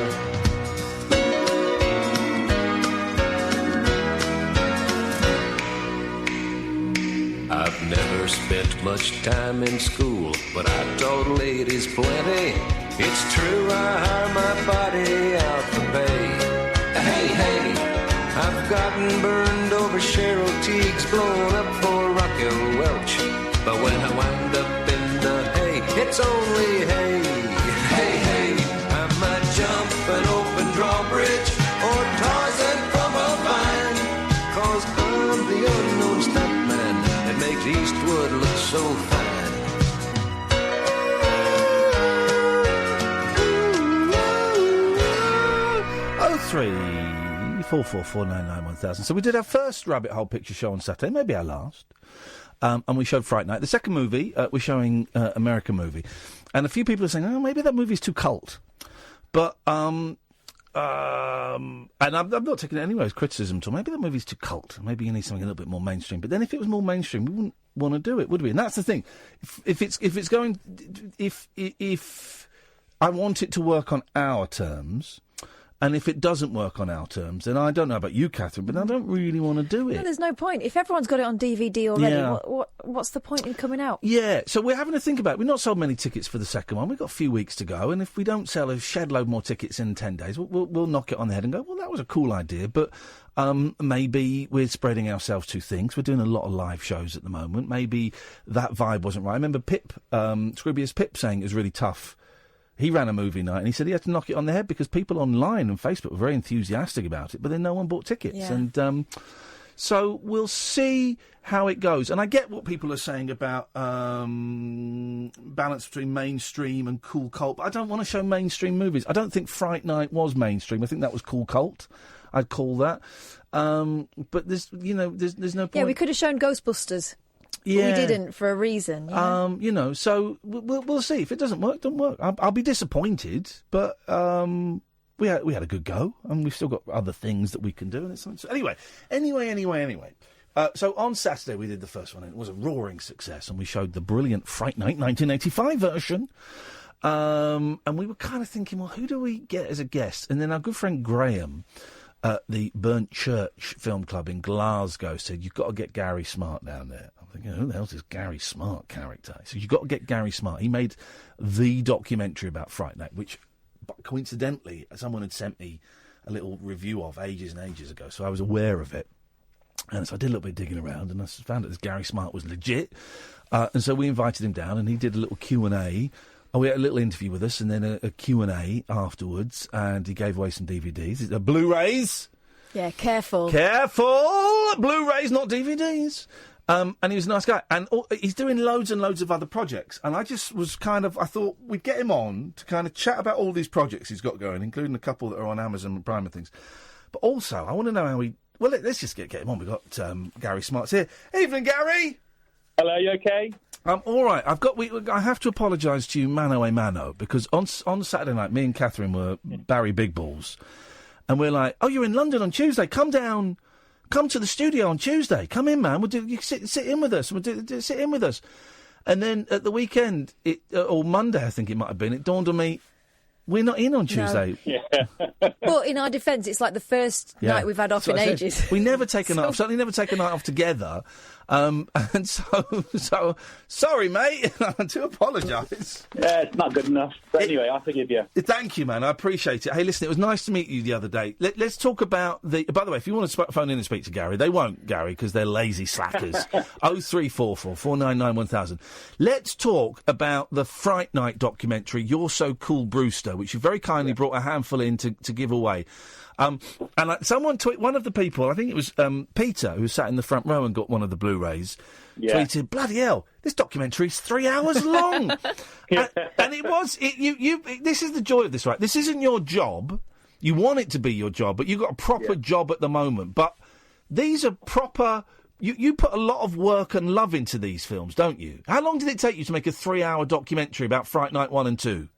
I've never spent much time in school, but I taught ladies plenty. It's true, I hire my body out for pay. Hey, hey, I've gotten burned over Cheryl Teague's, blown up for Raquel Welch. But when I wind up in the hay, it's only hay. Hey, hey, I might jump an open drawbridge or Tarzan from a vine, 'cause I'm the unknown stuntman that makes Eastwood look so fine. 03444991000. So we did our first Rabbit Hole Picture Show on Saturday, maybe our last. And we showed Fright Night. The second movie, we're showing American Movie. And a few people are saying, oh, maybe that movie's too cult. But, and I'm not taking it anyway as criticism at all. Maybe that movie's too cult. Maybe you need something a little bit more mainstream. But then if it was more mainstream, we wouldn't want to do it, would we? And that's the thing. If I want it to work on our terms, and if it doesn't work on our terms, then I don't know about you, Catherine, but I don't really want to do it. No, there's no point. If everyone's got it on DVD already, Yeah. what's the point in coming out? Yeah, so we're having to think about it. We've not sold many tickets for the second one. We've got a few weeks to go, and if we don't sell a shed load more tickets in 10 days, we'll knock it on the head and go, well, that was a cool idea, but maybe we're spreading ourselves too thin. We're doing a lot of live shows at the moment. Maybe that vibe wasn't right. I remember Pip, Scribier's Pip, saying it was really tough. He ran a movie night and he said he had to knock it on the head because people online and Facebook were very enthusiastic about it, but then no one bought tickets. Yeah. And so we'll see how it goes. And I get what people are saying about balance between mainstream and cool cult, but I don't want to show mainstream movies. I don't think Fright Night was mainstream. I think that was cool cult. I'd call that. But there's no point. Yeah, we could have shown Ghostbusters. Yeah. But we didn't for a reason. So we'll see. If it doesn't work, don't work. I'll be disappointed, but we had a good go, and we've still got other things that we can do. And so anyway. So on Saturday we did the first one, and it was a roaring success, and we showed the brilliant Fright Night 1985 version. And we were kind of thinking, well, who do we get as a guest? And then our good friend Graham at the Burnt Church Film Club in Glasgow said, you've got to get Gary Smart down there. I'm thinking, who the hell's this Gary Smart character? So you've got to get Gary Smart. He made the documentary about Fright Night, which coincidentally someone had sent me a little review of ages and ages ago, so I was aware of it. And so I did a little bit of digging around, and I found that this Gary Smart was legit. And so we invited him down, and he did a little Q&A. We had a little interview with us, and then a Q&A afterwards, and he gave away some DVDs. Blu-rays. Yeah, careful. Careful! Blu-rays, not DVDs. And he was a nice guy. And he's doing loads and loads of other projects. And I just was I thought we'd get him on to kind of chat about all these projects he's got going, including a couple that are on Amazon Prime and things. But also, I want to know how he... Well, let's just get him on. We've got Gary Smarts here. Evening, Gary! Hello, you okay? All right. I have to apologise to you, mano a mano, because on Saturday night, me and Catherine were Barry Big Balls, and we're like, "Oh, you're in London on Tuesday? Come down, come to the studio on Tuesday. Come in, man. You sit in with us. Sit in with us." And then at the weekend, or Monday, I think it might have been, it dawned on me, We're not in on Tuesday. Well, in our defence, it's like the first night we've had off in ages. We never take a night off. Certainly never take a night off together. And so sorry, mate. I do apologise. Yeah, it's not good enough. But anyway, I forgive you. Thank you, man. I appreciate it. Hey, listen, it was nice to meet you the other day. Let's talk about the... By the way, if you want to phone in and speak to Gary, they won't, Gary, because they're lazy slackers. 0344 499 1000. Let's talk about the Fright Night documentary, You're So Cool, Brewster, which you very kindly brought a handful in to give away. Someone one of the people, I think it was Peter, who sat in the front row and got one of the Blu-rays, tweeted, "Bloody hell, this documentary's 3 hours long." and it was. This is the joy of this, right? This isn't your job. You want it to be your job, but you've got a proper job at the moment. But these are proper. You put a lot of work and love into these films, don't you? How long did it take you to make a 3-hour documentary about Fright Night 1 and 2?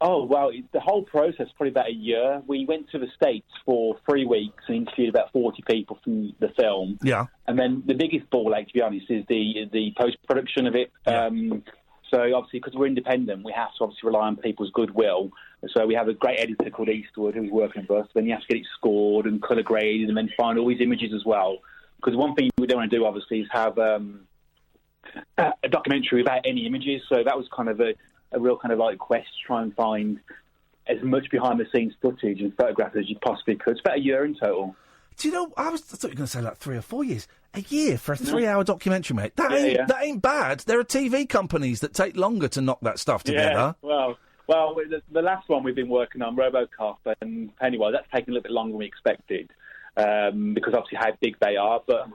Oh, well, the whole process, probably about a year. We went to the States for 3 weeks and interviewed about 40 people from the film. Yeah. And then the biggest ball ache, to be honest, is the post-production of it. So, obviously, because we're independent, we have to obviously rely on people's goodwill. So we have a great editor called Eastwood who's working for us. Then you have to get it scored and colour graded and then find all these images as well. Because one thing we don't want to do, obviously, is have a documentary without any images. So that was kind of a real kind of like quest to try and find as much behind-the-scenes footage and photographs as you possibly could. It's about a year in total. Do you know, I thought you were going to say like 3 or 4 years. A year for a 3-hour documentary, mate. That ain't bad. There are TV companies that take longer to knock that stuff together. Yeah, well, the last one we've been working on, RoboCop and Pennywise, that's taken a little bit longer than we expected because obviously how big they are. But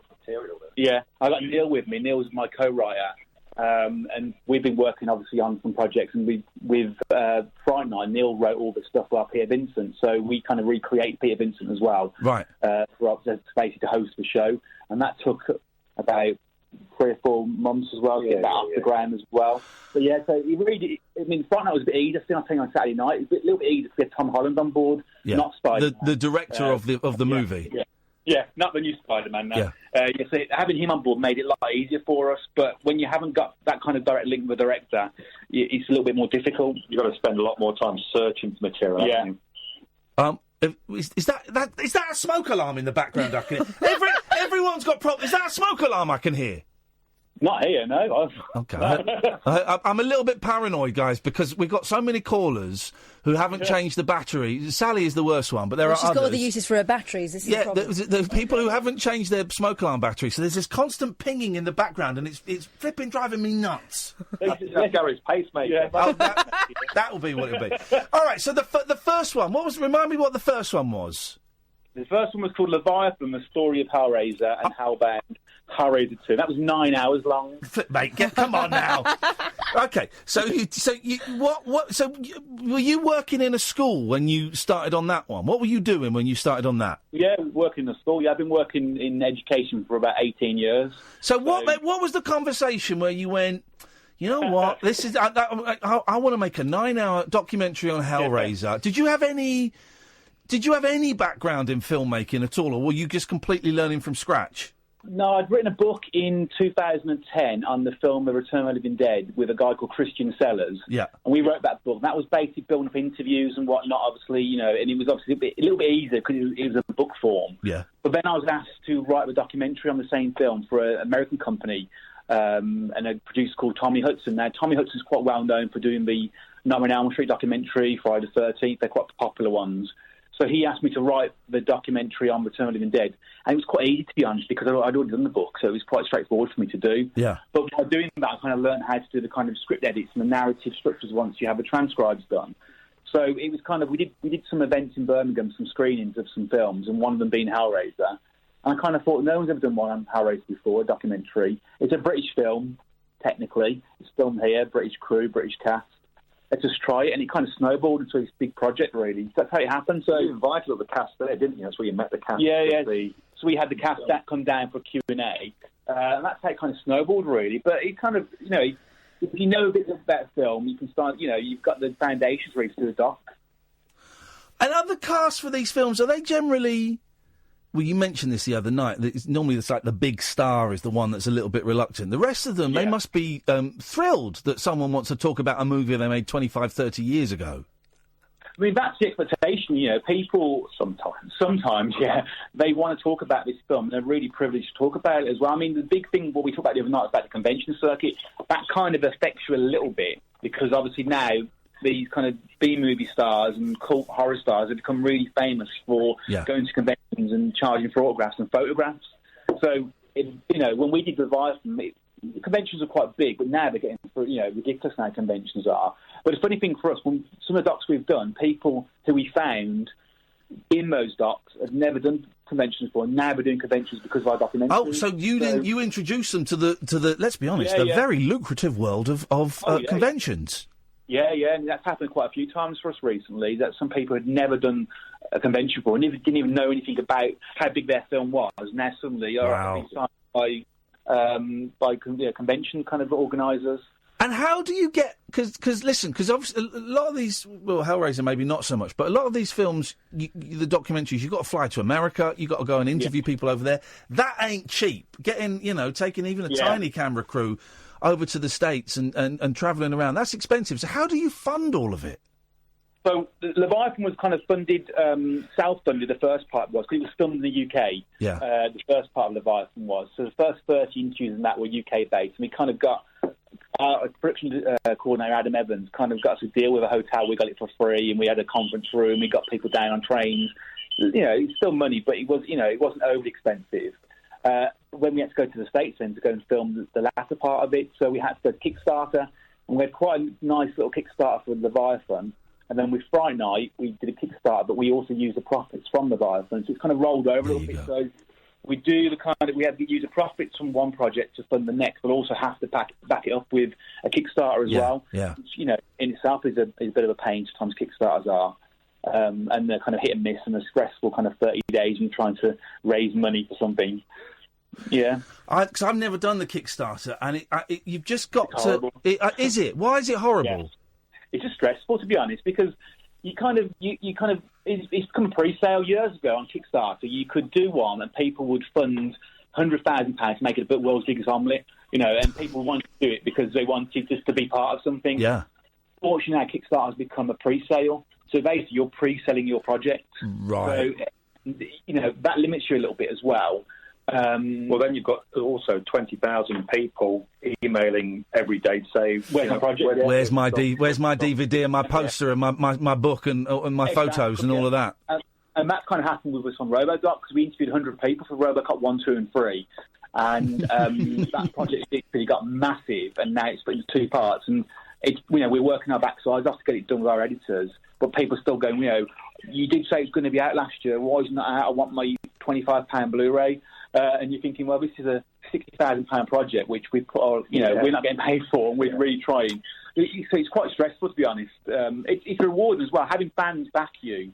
yeah, I got Neil with me. Neil's my co-writer. And we've been working, obviously, on some projects. And with Fright Night, Neil wrote all the stuff about Peter Vincent. So we kind of recreated Peter Vincent as well. Right. For us basically to host the show. And that took about 3 or 4 months as well to get that off the ground as well. But yeah, so it really, I mean, Fright Night was a bit easier. I think on Saturday night, it was a little bit easier to get Tom Holland on board, not Spider-Man. The director of the movie. Yeah, not the new Spider-Man. No. So having him on board made it a lot easier for us. But when you haven't got that kind of direct link with the director, it's a little bit more difficult. You've got to spend a lot more time searching for material. Yeah. Is that a smoke alarm in the background? I can hear? Everyone's got problems. Is that a smoke alarm I can hear? Not here, no. Okay. I'm a little bit paranoid, guys, because we've got so many callers who haven't changed the battery. Sally is the worst one, but there are others. She's got all the uses for her batteries. This is the problem. There's people who haven't changed their smoke alarm battery, so there's this constant pinging in the background, and it's flipping driving me nuts. That's Gary's pacemaker. Yeah. That will be what it'll be. All right, so the first one, remind me what the first one was. The first one was called Leviathan, The Story of Hellraiser and Hellbound. Hellraiser 2. That was 9 hours long. Mate, come on now. Okay, so were you working in a school when you started on that one? What were you doing when you started on that? Yeah, working in a school. Yeah, I've been working in education for about 18 years. So what was the conversation where you went, you know what, this is I want to make a 9-hour documentary on Hellraiser. Did you have any background in filmmaking at all, or were you just completely learning from scratch? No, I'd written a book in 2010 on the film The Return of the Living Dead with a guy called Christian Sellers. Yeah. And we wrote that book. That was basically building up interviews and whatnot, obviously, and it was obviously a little bit easier because it was a book form. Yeah. But then I was asked to write a documentary on the same film for an American company and a producer called Tommy Hudson. Now, Tommy Hudson's quite well known for doing the Nightmare on Elm Street documentary, Friday the 13th. They're quite popular ones. So he asked me to write the documentary on Return of the Living Dead. And it was quite easy, to be honest, because I'd already done the book, so it was quite straightforward for me to do. Yeah. But by doing that, I kind of learned how to do the kind of script edits and the narrative structures once you have the transcribes done. So it was kind of, we did some events in Birmingham, some screenings of some films, and one of them being Hellraiser. And I kind of thought, no one's ever done one on Hellraiser before, a documentary. It's a British film, technically. It's filmed here, British crew, British cast. Let's just try it, and it kind of snowballed into this big project, really. That's how it happened. So you invited all the cast there, didn't you? That's where you met the cast. Yeah. So we had the cast that come down for Q&A, and that's how it kind of snowballed, really. But it kind of, if you know a bit about film, you can start, you've got the foundations ready to do a doc. And other casts for these films, are they generally... Well, you mentioned this the other night. Normally, it's like the big star is the one that's a little bit reluctant. The rest of them, they must be thrilled that someone wants to talk about a movie they made 25, 30 years ago. I mean, that's the expectation, people sometimes, they want to talk about this film, and they're really privileged to talk about it as well. I mean, the big thing, what we talked about the other night about the convention circuit, that kind of affects you a little bit, because obviously now these kind of B-movie stars and cult horror stars have become really famous for going to conventions and charging for autographs and photographs. So, when we did Leviathan, conventions are quite big, but now they're getting ridiculous now, conventions are. But the funny thing for us, when some of the docs we've done, people who we found in those docs have never done conventions before, and now we're doing conventions because of our documentaries. Oh, so you introduced them to the let's be honest, very lucrative world of conventions. Yeah, and that's happened quite a few times for us recently, that some people had never done a convention before and didn't even know anything about how big their film was. Now suddenly are signed by convention kind of organisers. And how do you get... Because obviously a lot of these... Well, Hellraiser maybe not so much, but a lot of these films, the documentaries, you've got to fly to America, you've got to go and interview people over there. That ain't cheap. Getting, taking even a tiny camera crew over to the States and travelling around, that's expensive. So how do you fund all of it? So Leviathan was kind of funded, self-funded, the first part was, because it was filmed in the UK. Yeah. The first part of Leviathan was. So the first 30 interviews in that were UK-based, and we kind of got... Our production coordinator, Adam Evans, kind of got us a deal with a hotel. We got it for free, and we had a conference room. We got people down on trains. It's still money, but it was, it wasn't overly expensive. When we had to go to the States then to go and film the latter part of it, so we had to go to Kickstarter, and we had quite a nice little Kickstarter for Leviathan. And then with Fright Night, we did a Kickstarter, but we also used the profits from Leviathan, so it's kind of rolled over a little bit. So we do we have to use the profits from one project to fund the next, but also have to back it up with a Kickstarter as well. Yeah. Which, in itself is a bit of a pain. Sometimes Kickstarters are, and they're kind of hit and miss, and a stressful kind of 30 days when you're trying to raise money for something. Yeah, because I've never done the Kickstarter, and you've just got to. Is it? Why is it horrible? Yeah. It's just stressful, to be honest, because you kind of it's become a pre-sale years ago on Kickstarter. You could do one, and people would fund £100,000 to make it the world's biggest omelette, and people wanted to do it because they wanted just to be part of something. Yeah. Fortunately, now Kickstarter has become a pre-sale, so basically you're pre-selling your project. Right. So, that limits you a little bit as well. Well, then you've got also 20,000 people emailing every day to say, "Where's my project? Where's my DVD and my poster and my book and my photos and all of that?" And that kind of happened with us on RoboDoc, because we interviewed 100 people for RoboCop 1, 2, and 3, and that project really got massive, and now it's split into two parts, and it's we're working our backsides off to get it done with our editors, but people are still going, you did say it's going to be out last year, why is it not out? I want my £25 Blu-ray. And you're thinking, well, this is a £60,000 project, which we put, we're not getting paid for, and we're really trying. So it's quite stressful, to be honest. It's rewarding as well. Having fans back you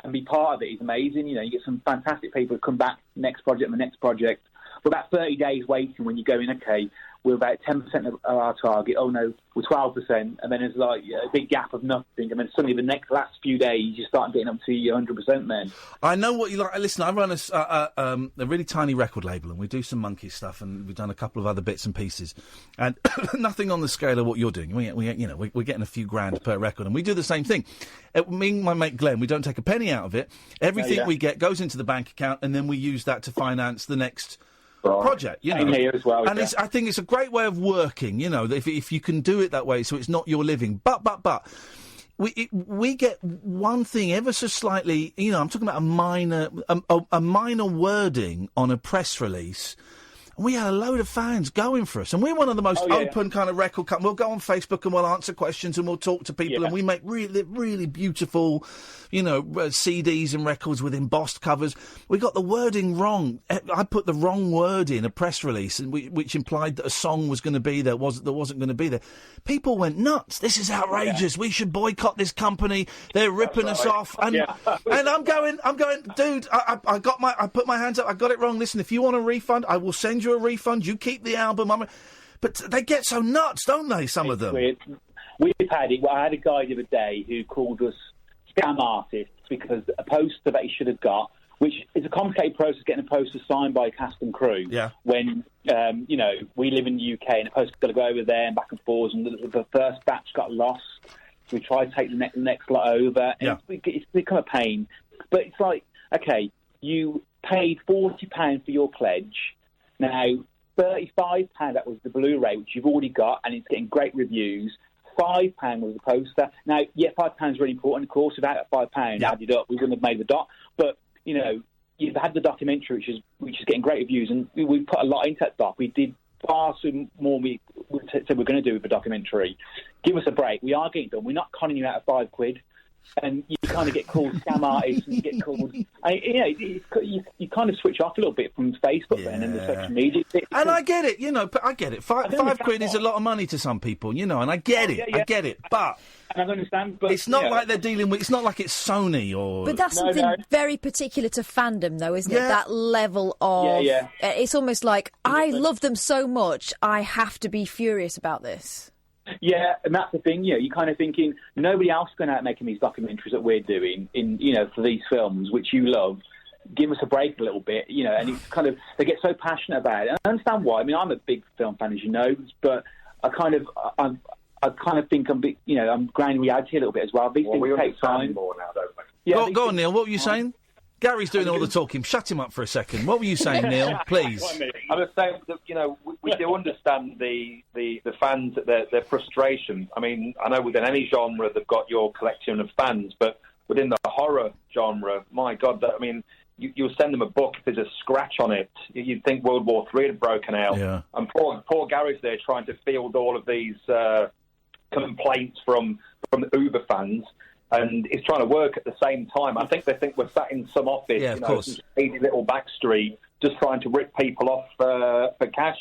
and be part of it is amazing. You get some fantastic people who come back next project and the next project. But about 30 days waiting when you're going, okay, we're about 10% of our target. Oh no, we're 12%, and then there's like a big gap of nothing, and then suddenly the last few days you start getting up to 100%. Then I know what you like. Listen, I run a really tiny record label, and we do some monkey stuff, and we've done a couple of other bits and pieces, and nothing on the scale of what you're doing. We're getting a few grand per record, and we do the same thing. Me and my mate Glenn, we don't take a penny out of it. Everything we get goes into the bank account, and then we use that to finance the next project, Here as well, and I think it's a great way of working. If you can do it that way, so it's not your living. But we get one thing ever so slightly. I'm talking about a minor wording on a press release. And we had a load of fans going for us, and we're one of the most open kind of record companies. We'll go on Facebook and we'll answer questions and we'll talk to people, and we make really, really beautiful, CDs and records with embossed covers. We got the wording wrong. I put the wrong word in a press release, which implied that a song was going to be there, wasn't going to be there. People went nuts. This is outrageous. We should boycott this company. They're ripping us off. And and I'm going, dude. I put my hands up. I got it wrong. Listen, if you want a refund, I will send you a refund. You keep the album. But they get so nuts, don't they? Some of them. We've had it. Well, I had a guy the other day who called us scam artists because a poster that he should have got, which is a complicated process, getting a poster signed by a cast and crew. Yeah. When we live in the UK, and the poster's got to go over there and back and forth, and the first batch got lost. We try to take the next lot over. And it's become a pain. But it's like, okay, you paid £40 for your pledge. Now, £35, that was the Blu-ray, which you've already got, and it's getting great reviews. £5 was the poster. Now, yeah, £5 is really important, of course. Without that £5 added up, we wouldn't have made the dot. But, you know, you've had the documentary, which is getting great reviews, and we put a lot into that doc. We did far more we said we're going to do with the documentary. Give us a break. We are getting done. We're not conning you out of £5. And you kind of get called scam artists, and you get called. You kind of switch off a little bit from Facebook then and the social media. And I get it, you know. But I get it. £5 is a lot of money to some people, you know. And I get it. I get it. But and I understand. But it's not like they're dealing with. It's not like it's Sony or. But that's something very particular to fandom, though, isn't it? That level of. It's almost like I love them so much, I have to be furious about this. Yeah, and that's the thing, you know, you're kind of thinking, nobody else is going out making these documentaries that we're doing, for these films, which you love. Give us a break a little bit, you know, and it's kind of, they get so passionate about it. And I understand why. I mean, I'm a big film fan, as you know, but I kind of think I'm grounding reality a little bit as well. These things take time. More now, don't we? Yeah, go on, Neil, what were you saying? Gary's doing all the talking. Shut him up for a second. What were you saying, Neil? Please. I was saying that, you know, we do understand the fans, their frustration. I mean, I know within any genre they've got your collection of fans, but within the horror genre, my God, you'll send them a book if there's a scratch on it. You'd think World War III had broken out. Yeah. And poor Gary's there trying to field all of these complaints from the Uber fans. And he's trying to work at the same time. I think they think we're sat in some office, some shady little back street, just trying to rip people off for cash.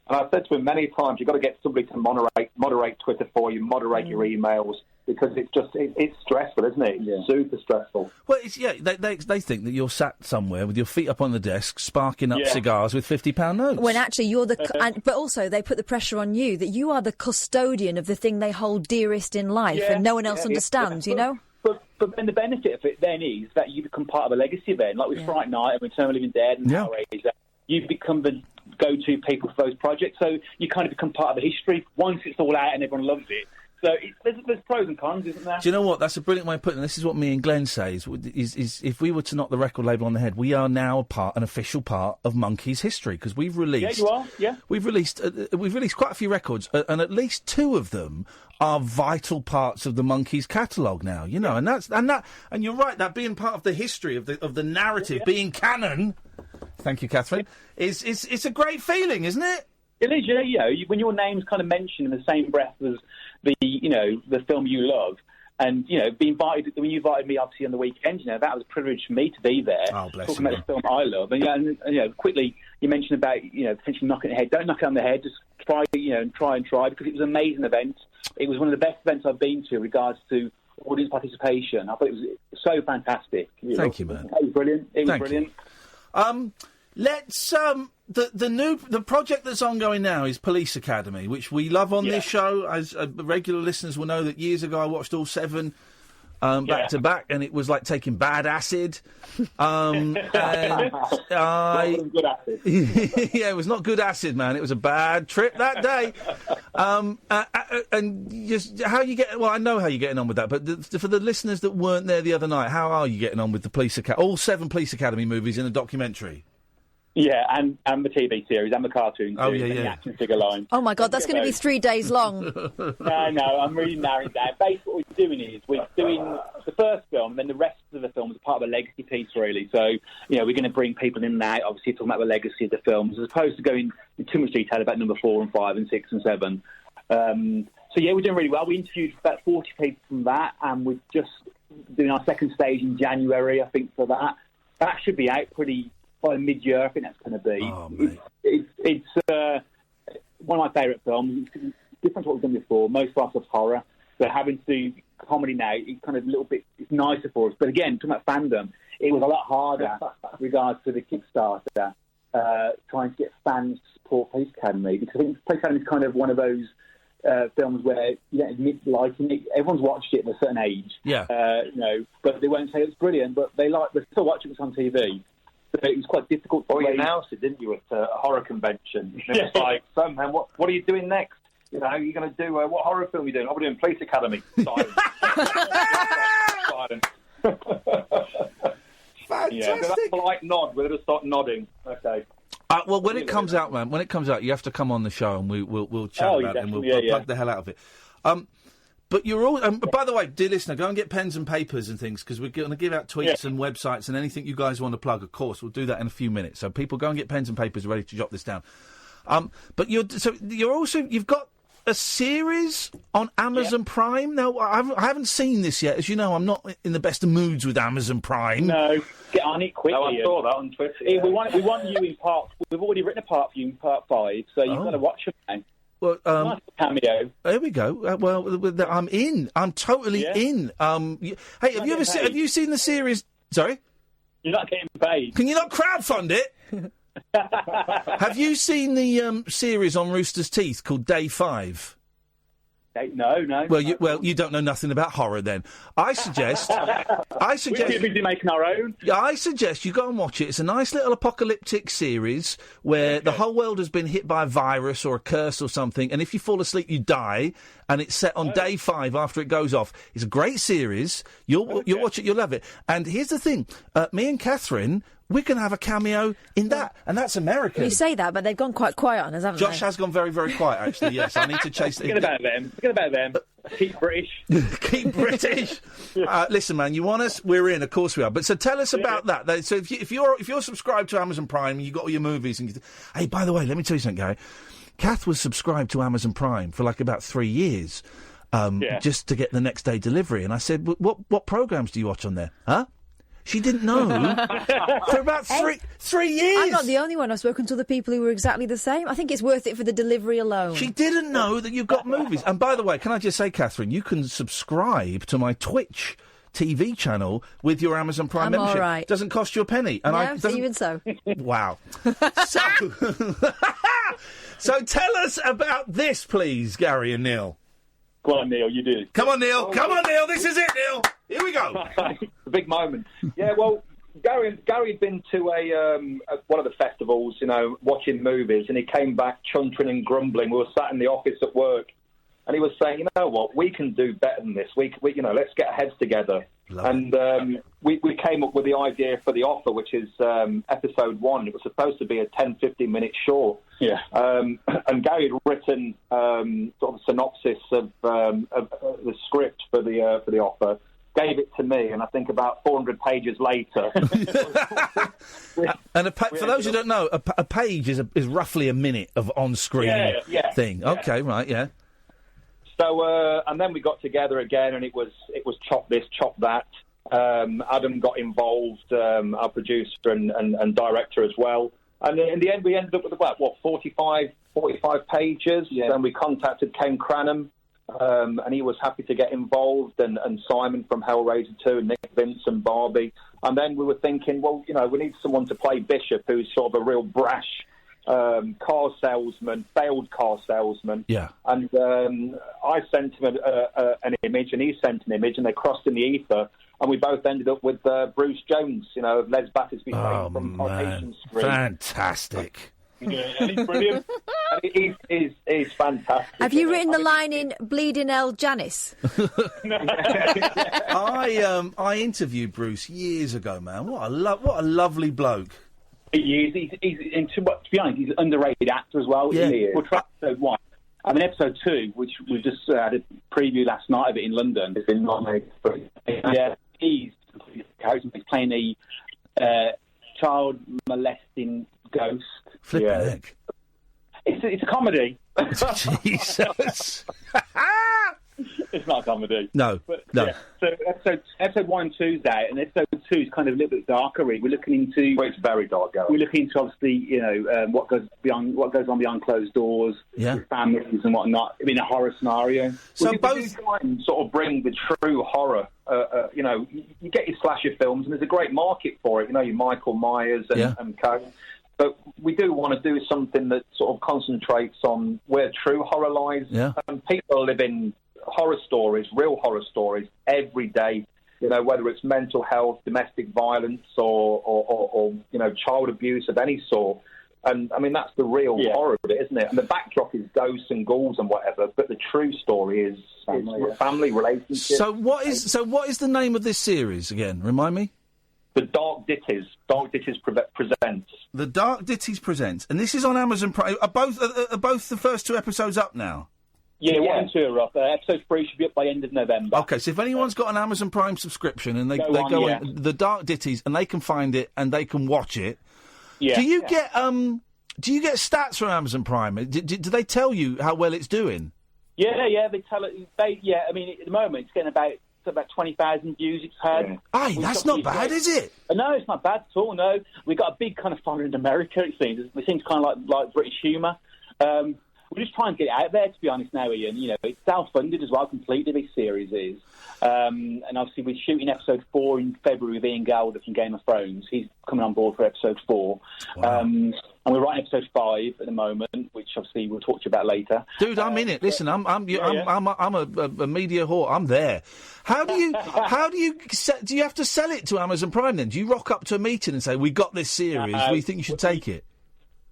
And I've said to him many times, you've got to get somebody to moderate Twitter for you, moderate your emails, because it's stressful, isn't it? It's super stressful. Well, they think that you're sat somewhere with your feet up on the desk, sparking up cigars with £50 notes. When actually you're but also they put the pressure on you that you are the custodian of the thing they hold dearest in life, and no one else understands, you know? But then the benefit of it then is that you become part of a legacy event, like with Fright Night and Return of the Living Dead and Hellraiser. You become the go-to people for those projects, so you kind of become part of the history once it's all out and everyone loves it. So there's pros and cons, isn't there? Do you know what? That's a brilliant way of putting it. This is what me and Glenn says, is if we were to knock the record label on the head, we are now an official part of Monkey's history, because we've released... Yeah, you are, yeah. We've released quite a few records, and at least 2 of them are vital parts of the Monkeys catalogue now, you know, and you're right, that being part of the history of the narrative, being canon, thank you, Catherine, it's a great feeling, isn't it? It is, yeah. When your name's kind of mentioned in the same breath as the film you love, and being invited when you invited me obviously on the weekend, that was a privilege for me to be there. Oh, bless talking about the film I love, and quickly you mentioned about potentially knocking it head. Don't knock it on the head. Just try, and try, because it was an amazing event. It was one of the best events I've been to in regards to audience participation. I thought it was so fantastic. Thank you, man. It was brilliant. It was brilliant. Let's the project that's ongoing now is Police Academy, which we love on this show. As regular listeners will know that years ago I watched all 7 back to back, and it was like taking bad acid. And good acid. Yeah, it was not good acid, man. It was a bad trip that day. And just how you get? Well, I know how you're getting on with that, but for the listeners that weren't there the other night, how are you getting on with the Police Academy? All 7 Police Academy movies in a documentary. Yeah, and the TV series and the cartoon series and the action figure line. Oh my God, that's going to be 3 days long. No, I'm really narrowing down. Basically, what we're doing is we're doing the first film, then the rest of the film is part of a legacy piece, really. So, we're going to bring people in and out, obviously talking about the legacy of the films, as opposed to going into too much detail about number 4 and 5 and 6 and 7. So we're doing really well. We interviewed about 40 people from that, and we're just doing our second stage in January, I think, for that. That should be out by mid-year, I think that's going to be. Oh, mate. It's one of my favourite films. It's different to what we've done before. Most of us love horror. So having to do comedy now, it's kind of a little bit nicer for us. But again, talking about fandom, it was a lot harder with regards to the Kickstarter, trying to get fans to support Police Academy. Because I think Police Academy is kind of one of those films where you don't admit liking it. Everyone's watched it at a certain age. Yeah. But they won't say it's brilliant, but they still watch it on TV. So it was quite difficult to you announced it, didn't you, at a horror convention? And it was like, so, man, what are you doing next? You know, you're going to do what horror film are you doing? Oh, we're doing Police Academy. Silence. Silence. Fantastic. Yeah, so that's a polite nod. We're going to start nodding. Okay. Well, when it comes out, man, you have to come on the show and we'll chat about it and we'll plug the hell out of it. But you're all. By the way, dear listener, go and get pens and papers and things because we're going to give out tweets and websites and anything you guys want to plug. Of course, we'll do that in a few minutes. So people, go and get pens and papers ready to jot this down. But you've got a series on Amazon Prime. Now, I haven't seen this yet. As you know, I'm not in the best of moods with Amazon Prime. No, get on it quickly. No, I saw that on Twitter. Yeah. We want you in part. We've already written a part for you in part 5, so you've got to watch it now. Well, nice cameo. There we go. I'm in. I'm totally in. Hey, have you seen the series? Sorry, you're not getting paid. Can you not crowdfund it? Have you seen the series on Rooster's Teeth called Day 5? No. Well, you don't know nothing about horror then. I suggest we're busy making our own. I suggest you go and watch it. It's a nice little apocalyptic series where the whole world has been hit by a virus or a curse or something, and if you fall asleep, you die. And it's set on day 5 after it goes off. It's a great series. You'll watch it. You'll love it. And here's the thing: me and Catherine, we're going to have a cameo in that, and that's American. You say that, but they've gone quite quiet on us, haven't Josh they? has gone very, very quiet, actually, yes. I need to chase... Forget about them. Keep British. Keep British. Listen, man, you want us? We're in, of course we are. But so tell us about that. So if you're subscribed to Amazon Prime and you've got all your movies... and hey, by the way, let me tell you something, Gary. Kath was subscribed to Amazon Prime for like about 3 years just to get the next day delivery. And I said, what programmes do you watch on there? Huh? She didn't know for about three years. I'm not the only one. I've spoken to other people who were exactly the same. I think it's worth it for the delivery alone. She didn't know that you've got movies. And by the way, can I just say, Catherine, you can subscribe to my Twitch TV channel with your Amazon Prime membership. All right. Doesn't cost you a penny. And even so. Wow. So tell us about this, please, Gary and Neil. Go on, Neil, you do. Come on, Neil. This is it, Neil. Here we go. A big moment. Yeah, well, Gary had been to one of the festivals, watching movies, and he came back chuntering and grumbling. We were sat in the office at work, and he was saying, you know what, we can do better than this. We let's get our heads together. We came up with the idea for the offer, which is episode 1. It was supposed to be a 10-15 minute short. Yeah. And Gary had written sort of a synopsis of the script for the offer, gave it to me, and I think about 400 pages later. And for those who don't know, a page is roughly a minute of on-screen thing. Okay, right, yeah. So, and then we got together again, and it was chop this, chop that. Adam got involved, our producer and director as well. And in the end, we ended up with about 45 pages. Yeah. Then we contacted Ken Cranham, and he was happy to get involved, and Simon from Hellraiser 2, and Nick Vince and Barbie. And then we were thinking, well, we need someone to play Bishop, who's sort of a real brash failed car salesman. Yeah. And I sent him an image, and he sent an image, and they crossed in the ether, and we both ended up with Bruce Jones, of Les Battersby fame from Coronation Street. Fantastic. Yeah, he's brilliant. He's fantastic. Have you written the line in Bleeding L. Janice? I interviewed Bruce years ago, man. What a lovely bloke. He's to be honest, he's an underrated actor as well. Yeah. We'll try episode 1. I mean, episode 2, which we just had a preview last night of it in London. It's been nominated for he's playing a child molesting ghost. Flipping heck. It's a comedy. Jesus. It's not a comedy. No. Yeah. So episode 1 and 2's out, and episode 2 is kind of a little bit darker. We're looking into. Well, it's very dark. We're looking into obviously, what goes on behind closed doors, with families and whatnot. I mean, a horror sscenario. So we do try and sort of bring the true horror. You get your slasher films, and there's a great market for it. Your Michael Myers and co. But we do want to do something that sort of concentrates on where true horror lies. Yeah. And people live in horror stories, real horror stories, every day. Whether it's mental health, domestic violence, or child abuse of any sort. And, I mean, that's the real horror of it, isn't it? And the backdrop is ghosts and ghouls and whatever, but the true story is family relationships. So what is the name of this series again? Remind me. The Dark Ditties. Dark Ditties presents. The Dark Ditties presents, and this is on Amazon Prime. Are both the first 2 episodes up now? Yeah, 1 and 2 are up. Episode 3 should be up by end of November. Okay, so if anyone's got an Amazon Prime subscription and they go on The Dark Ditties and they can find it and they can watch it. Yeah. Do you get stats from Amazon Prime? Do they tell you how well it's doing? Yeah, they tell it. I mean, at the moment it's getting about 20,000 views it's had. Aye, that's not bad, is it? No, it's not bad at all. No, we got a big kind of following in America. It seems kind of like British humour. We're just trying to get it out there, to be honest. Now, Ian, it's self-funded as well. Completely, this series is, and obviously we're shooting episode 4 in February with Iain from Game of Thrones. He's coming on board for episode 4. Wow. And we're writing episode 5 at the moment, which obviously we'll talk to you about later. Dude, I'm in it. Listen, I'm a media whore. I'm there. Do you have to sell it to Amazon Prime then? Do you rock up to a meeting and say, we got this series, we think you should take it?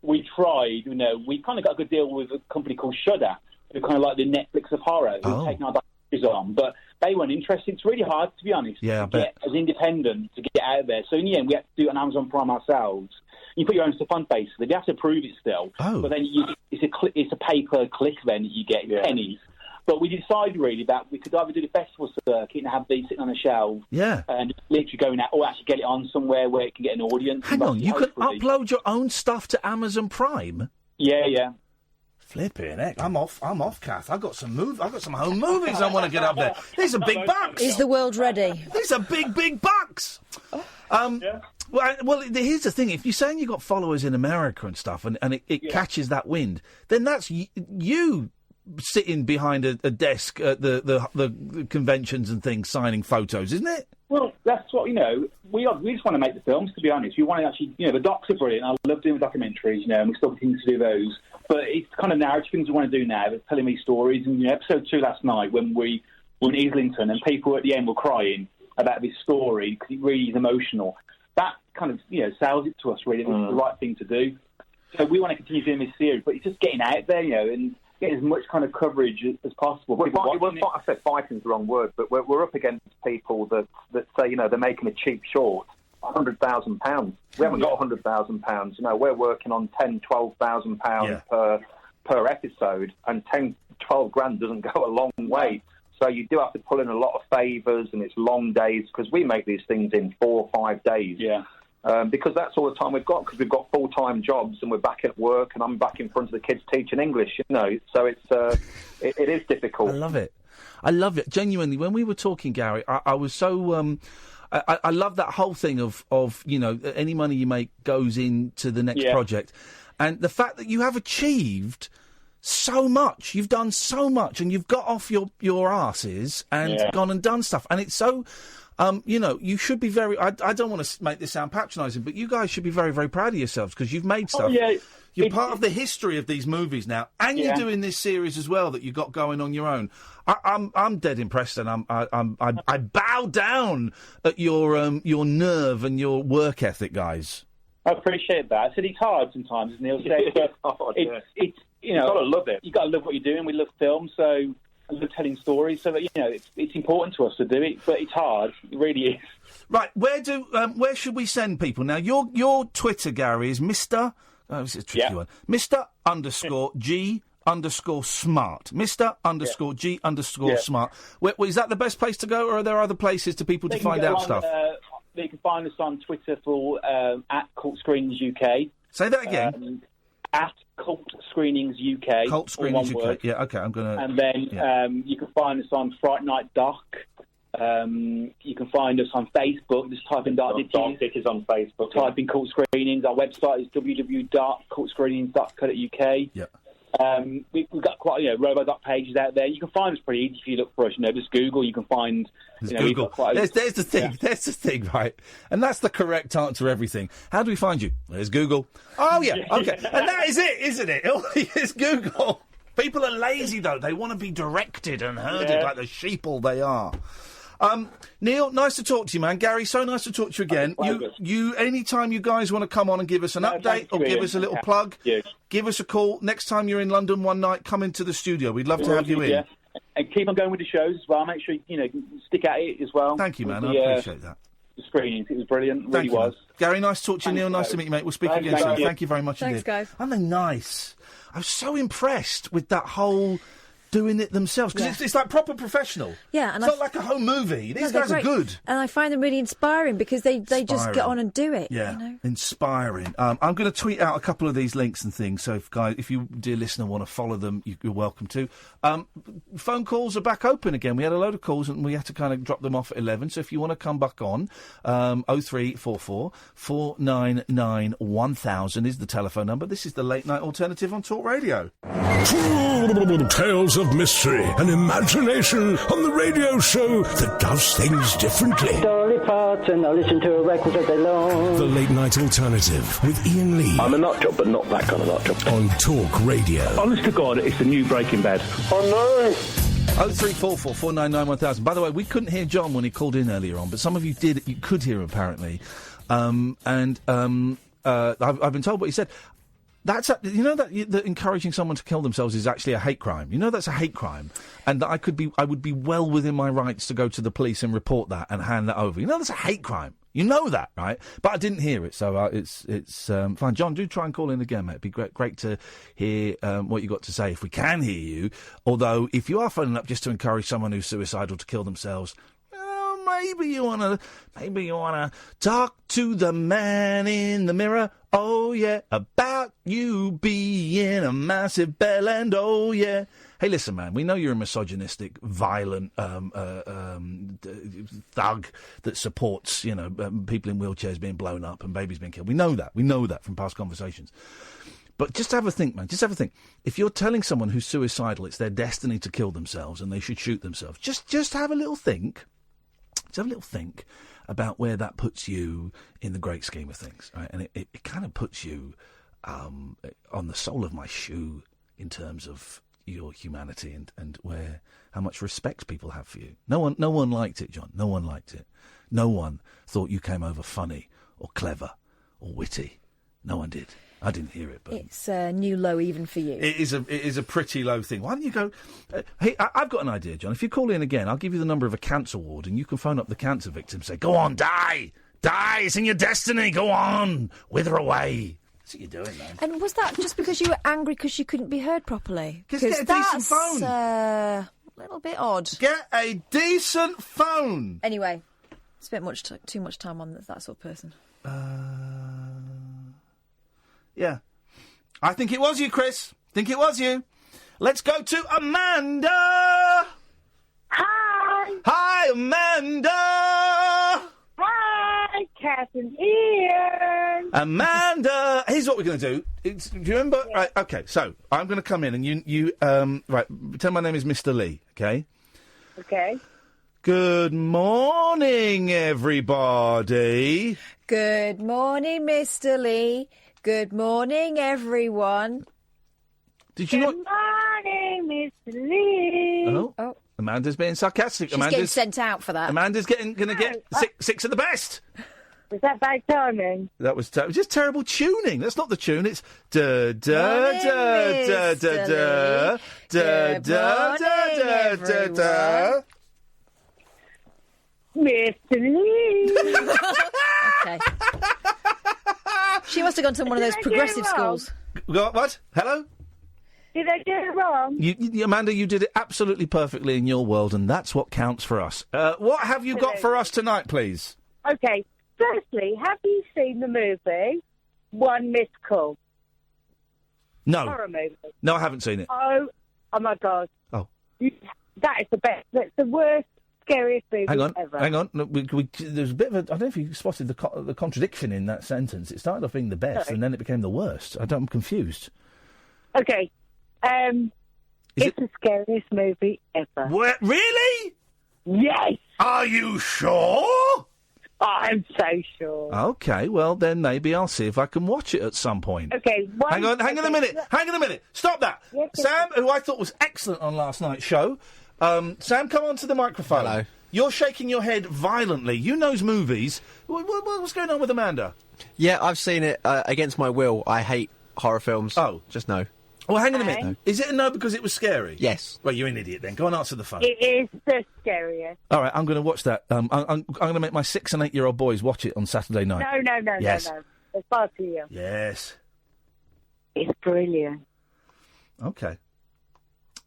We tried, we kind of got a good deal with a company called Shudder, who kind of like the Netflix of horror, who've taken our documentaries on, but they weren't interested. It's really hard, to be honest, to get as independent, to get out there. So in the end, we had to do it on Amazon Prime ourselves. You put your own stuff on, basically. You have to approve it still. But then it's a pay-per-click then that you get, pennies. But we decided really that we could either do the festival circuit and have these sitting on a shelf, and literally going out, or actually get it on somewhere where it can get an audience. Hang on, you can upload your own stuff to Amazon Prime? Yeah. Flipping heck, I'm off, Kath. I've got some home movies I want to get up there. These are big bucks. Is the world ready? These are big bucks. Well, here's the thing. If you're saying you've got followers in America and stuff, and it catches that wind, then that's you sitting behind a desk at the conventions and things, signing photos, isn't it? Well, that's what, we just want to make the films, to be honest. We want to actually, the docs are brilliant. I love doing documentaries, and we still continue to do those. But it's kind of narrative things we want to do now. It's telling me stories. And, episode 2 last night, when we were in Islington, and people at the end were crying about this story, because it really is emotional. That kind of, sells it to us, really. It was the right thing to do. So we want to continue doing this series, but it's just getting out there, and get as much kind of coverage as possible. I said fighting's the wrong word, but we're up against people that say, they're making a cheap short, £100,000. We haven't got £100,000. We're working on £10,000-12,000 per episode, and 10-12 grand doesn't go a long way. So you do have to pull in a lot of favours, and it's long days, because we make these things in 4 or 5 days. Because that's all the time we've got, because we've got full-time jobs and we're back at work, and I'm back in front of the kids teaching English, so it's it is difficult. I love it. Genuinely, when we were talking, Gary, I was so... I love that whole thing of any money you make goes into the next project. And the fact that you have achieved so much, you've done so much, and you've got off your arses and gone and done stuff. And it's so... you should be very... I don't want to make this sound patronising, but you guys should be very, very proud of yourselves, because you've made stuff. You're part of the history of these movies now, and you're doing this series as well that you've got going on your own. I'm dead impressed, and I bow down at your nerve and your work ethic, guys. I appreciate that. I said it's hard sometimes, as Neil said, but it's you've got to love it. You've got to love what you're doing. We love film, so I love telling stories, so that it's important to us to do it, but it's hard. It really is. Right, where should we send people now? Your Twitter, Gary, is Mr. Oh, this is a tricky one. Mr. _G _smart. Mr. _G _smart. Is that the best place to go, or are there other places to people to find out stuff? You can find us on Twitter for at Cult Screenings UK. Say that again. At Cult Screenings UK. Cult Screenings UK. Yeah, okay, I'm going to... And then you can find us on Fright Night Doc. You can find us on Facebook. Just type in Dark Ditties on Facebook. Type in Cult Screenings. Our website is www.cultscreenings.co.uk. Yeah. We've got quite RoboDoc pages out there. You can find us pretty easy if you look for us. Just Google. You can find. Google. There's the thing. Yeah. There's the thing, right? And that's the correct answer to everything. How do we find you? There's Google. Oh yeah. Okay. And that is it, isn't it? It's Google. People are lazy though. They want to be directed and herded like the sheeple they are. Neil, nice to talk to you, man. Gary, so nice to talk to you again. Anytime you guys want to come on and give us an update or give us a little plug, give us a call. Next time you're in London one night, come into the studio. We'd love to have you in. Yeah. And keep on going with the shows as well. Make sure you stick at it as well. Thank you, man. I appreciate that. The screenings, it was brilliant. Thank Really you, was. man. Gary, nice to talk to you. Neil, nice to meet you, mate. We'll speak again soon. Thank you very much Thanks, indeed. guys. Aren't they nice? I was so impressed with that whole doing it themselves because it's like proper professional. Yeah, and it's not like a home movie. These guys are good. And I find them really inspiring because they just get on and do it. Yeah, you know? Inspiring. I'm going to tweet out a couple of these links and things. So, if you, dear listener, want to follow them, you're welcome to. Phone calls are back open again. We had a load of calls and we had to kind of drop them off at 11. So if you want to come back on, 0344 499 1000 is the telephone number. This is the Late Night Alternative on Talk Radio. Tales of mystery and imagination on the radio show that does things differently. Dolly Parton, I listen to a record all day long. The Late Night Alternative with Iain Lee. I'm a nut job, but not that kind of nut job. On Talk Radio. Honest to God, it's the new Breaking Bad. Oh no! 0344 499 1000. By the way, we couldn't hear John when he called in earlier on, but some of you did. You could hear him, apparently. I've been told what he said. That encouraging someone to kill themselves is actually a hate crime. You know that's a hate crime, and that I would be well within my rights to go to the police and report that and hand that over. You know that's a hate crime. You know that, right? But I didn't hear it, so it's fine. John, do try and call in again, mate. It'd be great to hear what you got to say if we can hear you. Although, if you are phoning up just to encourage someone who's suicidal to kill themselves, maybe you wanna talk to the man in the mirror. Oh yeah, about you being a massive bellend. Oh yeah. Hey, listen, man. We know you're a misogynistic, violent thug that supports, people in wheelchairs being blown up and babies being killed. We know that. We know that from past conversations. But just have a think, man. Just have a think. If you're telling someone who's suicidal it's their destiny to kill themselves and they should shoot themselves, just have a little think. Just have a little think about where that puts you in the great scheme of things, right? And it kind of puts you on the sole of my shoe in terms of your humanity and how much respect people have for you. No one liked it, John. No one liked it. No one thought you came over funny or clever or witty. No one did. I didn't hear it, but it's a new low even for you. It is a pretty low thing. Why don't you go? Hey, I've got an idea, John. If you call in again, I'll give you the number of a cancer ward, and you can phone up the cancer victim. Say, "Go on, die, it's in your destiny. Go on, wither away." That's what you're doing, man. And was that just because you were angry because you couldn't be heard properly? Because get a decent phone. A little bit odd. Get a decent phone. Anyway, spent too much time on that sort of person. Yeah. I think it was you, Chris. Think it was you. Let's go to Amanda. Hi. Hi, Amanda. Hi, Catherine Ian. Amanda. Here's what we're going to do. Do you remember? Yeah. Right, okay, so I'm going to come in and you right, pretend my name is Mr. Lee, okay? Okay. Good morning, everybody. Good morning, Mr. Lee. Good morning, everyone. Did you Good morning, Mr. Lee. Oh. Amanda's being sarcastic. She's getting sent out for that. Amanda's going to get six of the best. Was that bad timing? That was just terrible tuning. That's not the tune. It's da da da da da da da da da da da. Mr. Lee. Okay. She must have gone to one of those progressive schools. What? Hello? Did I get it wrong? Amanda, you did it absolutely perfectly in your world, and that's what counts for us. What have you got for us tonight, please? Okay. Firstly, have you seen the movie One Missed Call? No. Horror movie. No, I haven't seen it. Oh my God. Oh. That is the best. That's the worst, scariest movie ever. Hang on. No, there's a bit of a... I don't know if you spotted the contradiction in that sentence. It started off being the best, and then it became the worst. I'm confused. Okay. It's the scariest movie ever. What? Really? Yes. Are you sure? I'm so sure. Okay, well, then maybe I'll see if I can watch it at some point. Okay. Hang on a minute. Stop that. Yes, Sam, who I thought was excellent on last night's show. Sam, come onto the microphone. Hello. you're shaking your head violently. You knows movies. What's going on with Amanda? Yeah, I've seen it against my will. I hate horror films. Oh. Just no. Well, hang on a minute. No. Is it a no because it was scary? Yes. Well, you're an idiot then. Go and answer the phone. It is the scariest. All right, I'm going to watch that. I'm going to make my 6 and 8 year old boys watch it on Saturday night. No. Yes. No. It's far too young. Yes. It's brilliant. Okay.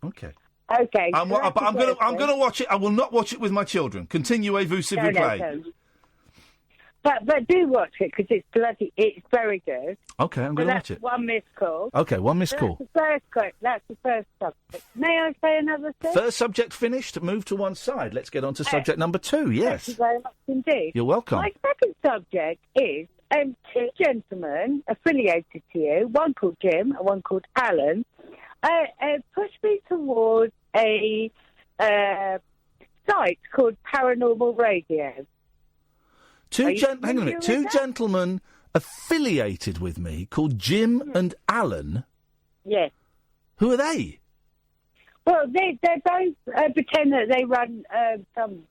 Okay. I'm going to watch it. I will not watch it with my children. Continuez-vous, s'il vous plaît. No. But do watch it because it's very good. Okay, I'm going to watch it. One missed call. Okay, one missed call. That's the first subject. May I say another thing? First subject finished. Move to one side. Let's get on to subject number 2. Yes. Thank you very much indeed. You're welcome. My second subject is 2 gentlemen affiliated to you, one called Jim and one called Alan, pushed me towards a site called Paranormal Radio. Hang on a minute. 2 gentlemen affiliated with me called Jim and Alan. Yes. Who are they? Well, they both pretend that they run some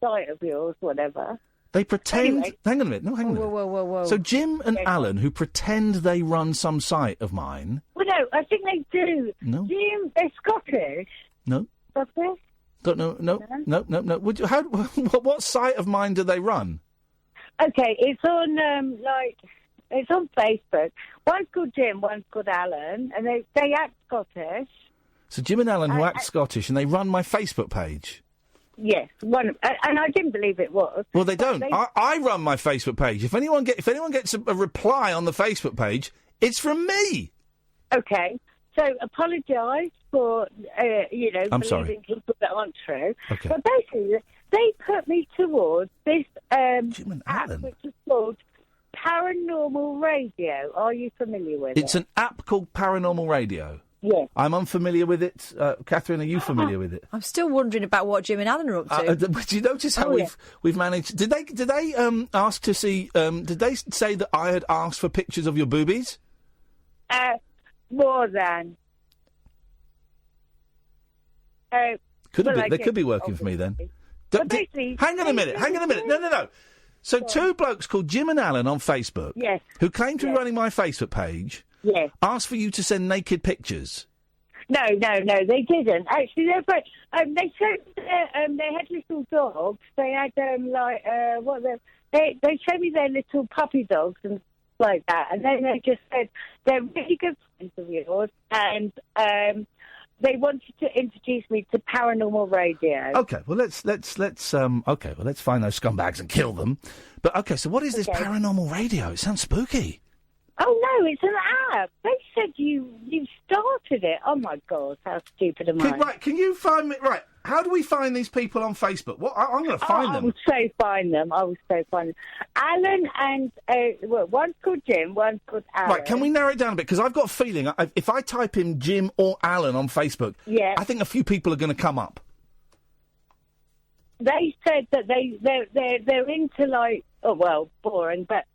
site of yours, whatever. They pretend... Anyway. Hang on a minute. No, hang on a minute. Whoa. So Jim and Alan, who pretend they run some site of mine... Well, no, I think they do. No. Jim, they're Scottish. No. Scottish? Don't know. No. What site of mine do they run? Okay, it's on it's on Facebook. One's called Jim, one's called Alan, and they act Scottish. So Jim and Alan, who act Scottish, and they run my Facebook page. Yes, and I didn't believe it was. Well, they don't. I run my Facebook page. If anyone gets a reply on the Facebook page, it's from me. Okay, so apologise for I'm sorry. believing people that aren't true. Okay. But basically, they put me towards this app which is called Paranormal Radio. Are you familiar with it? It's an app called Paranormal Radio. Yes. I'm unfamiliar with it. Catherine, are you familiar with it? I'm still wondering about what Jim and Alan are up to. Do you notice how we've managed? Did they ask to see? Did they say that I had asked for pictures of your boobies? More than. Could have been. They could be working for me then. Hang on a minute. No. So 2 blokes called Jim and Alan on Facebook, yes, who claim to be running my Facebook page, yes, asked for you to send naked pictures. No, they didn't. Actually, they're great. They showed they had little dogs. They had they showed me their little puppy dogs and stuff like that. And then they just said they're really good friends of yours, and they wanted to introduce me to Paranormal Radio. Okay, well let's find those scumbags and kill them. But okay, so what is this Paranormal Radio? It sounds spooky. Oh no, it's an app. They said you started it. Oh my God, how stupid am I? Right, can you find me? Right, how do we find these people on Facebook? I'm going to find them. I will so find them. Alan and one's called Jim, one's called Alan. Right, can we narrow it down a bit? Because I've got a feeling if I type in Jim or Alan on Facebook, I think a few people are going to come up. They said that they're into boring, but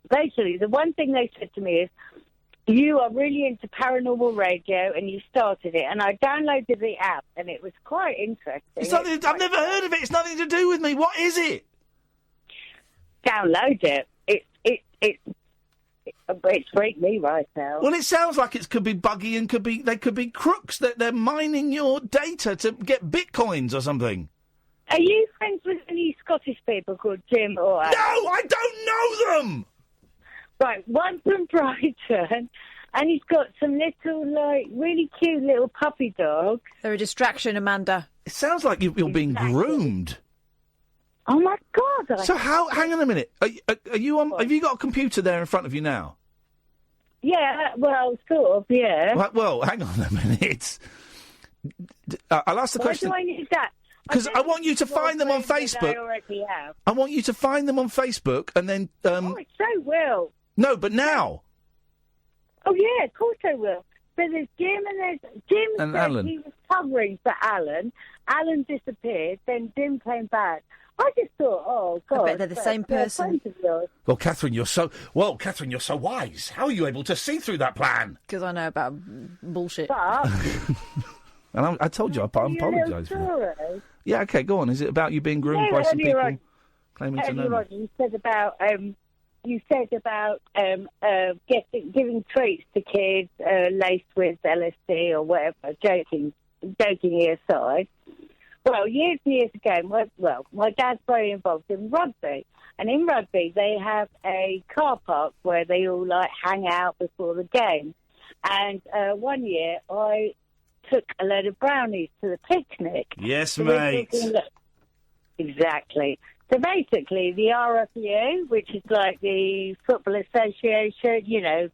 basically the one thing they said to me is, you are really into Paranormal Radio, and you started it. And I downloaded the app, and it was quite interesting. I've never heard of it. It's nothing to do with me. What is it? Download it. It's freaked me right now. Well, it sounds like it could be buggy and they could be crooks. They're mining your data to get bitcoins or something. Are you friends with any Scottish people called Jim or Alan? No, I don't know them! Right, one's from Brighton, and he's got some little, really cute little puppy dogs. They're a distraction, Amanda. It sounds like you're being groomed. Oh my God! So hang on a minute. Are you on? Have you got a computer there in front of you now? Yeah, well, sort of, yeah. Right, well, hang on a minute. I'll ask the question. Why do I need that? Because I want you to find them on Facebook. I already have. I want you to find them on Facebook and then... I so will. No, but now. Oh, yeah, of course I will. So there's Jim and Jim and said Alan. He was covering for Alan. Alan disappeared, then Jim came back. I just thought, oh, God. I bet they're the same person. Well, Catherine, you're so wise. How are you able to see through that plan? Because I know about bullshit. But And I told you, I apologise for that. Story. Yeah, okay, go on. Is it about you being groomed by some people claiming to know me? You said about giving treats to kids laced with LSD or whatever. Joking aside. Well, years and years ago, my dad's very involved in rugby, and in rugby they have a car park where they all hang out before the game. And one year I took a load of brownies to the picnic. Yes, So mate. Exactly. So basically, the RFU, which is like the Football Association,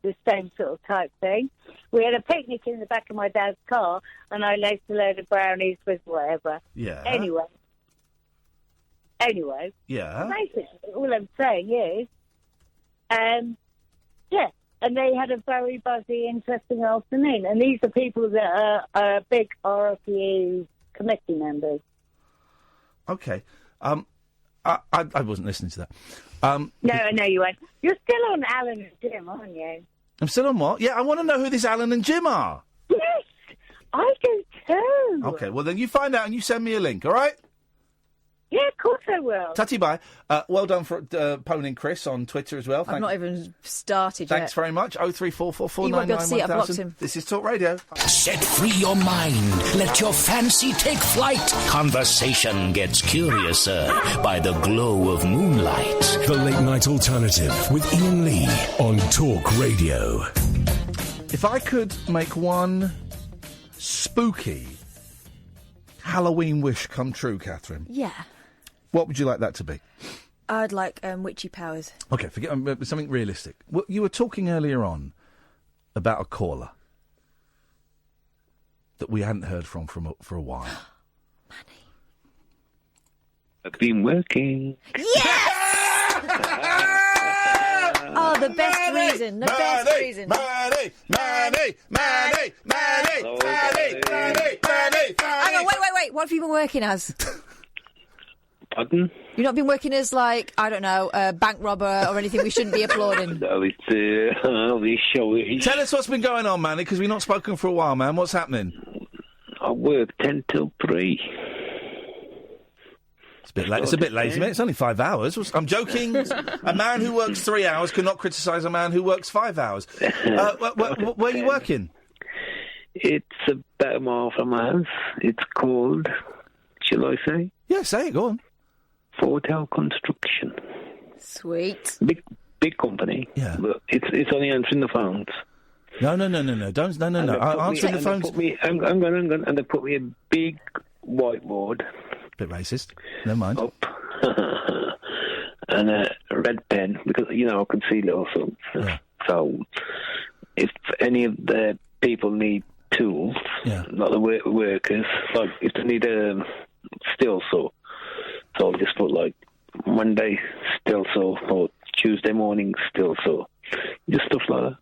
the same sort of type thing, we had a picnic in the back of my dad's car, and I laced a load of brownies with whatever. Yeah. Anyway. Yeah. Basically, all I'm saying is, and they had a very buzzy, interesting afternoon. And these are people that are big RFU committee members. Okay. I wasn't listening to that. No, I know you weren't. You're still on Alan and Jim, aren't you? I'm still on what? Yeah, I want to know who this Alan and Jim are. Yes, I do too. Okay, well then you find out and you send me a link, all right? Yeah, of course I will. Tatty bye. Well done for poning Chris on Twitter as well. I've not even started yet. Thanks very much. 03444 You won't be able to see it, I've blocked 991 him. This is Talk Radio. Set free your mind. Let your fancy take flight. Conversation gets curiouser by the glow of moonlight. The Late Night Alternative with Iain Lee on Talk Radio. If I could make one spooky Halloween wish come true, Catherine, Yeah. what would you like that to be? I'd like witchy powers. Okay, forget something realistic. Well, you were talking earlier on about a caller that we hadn't heard from for a while. Manny. I've been working. Yes! Oh, the best reason. The best reason. Manny! Hang on, wait. What have you been working as? Pardon? You've not been working as, I don't know, a bank robber or anything we shouldn't be applauding? No, it's showy. Tell us what's been going on, Manny, because we've not spoken for a while, man. What's happening? I work 10 till 3. It's a bit late. It's a bit lazy, mate. It's only 5 hours. I'm joking. A man who works 3 hours cannot criticise a man who works 5 hours. Where are you working? It's about a mile from my house. It's called, shall I say? Yeah, say it. Go on. Hotel Construction. Sweet. Big company. Yeah. But it's only answering the phones. No. Don't. No. Answering the phones. I'm going. And they put me a big whiteboard. Bit racist. Never mind. Up. And a red pen, because, I can see little things. Yeah. So, if any of the people need tools, not the workers, like if they need a steel saw, so I'll just put Monday steel saw or Tuesday morning steel saw, just stuff like that.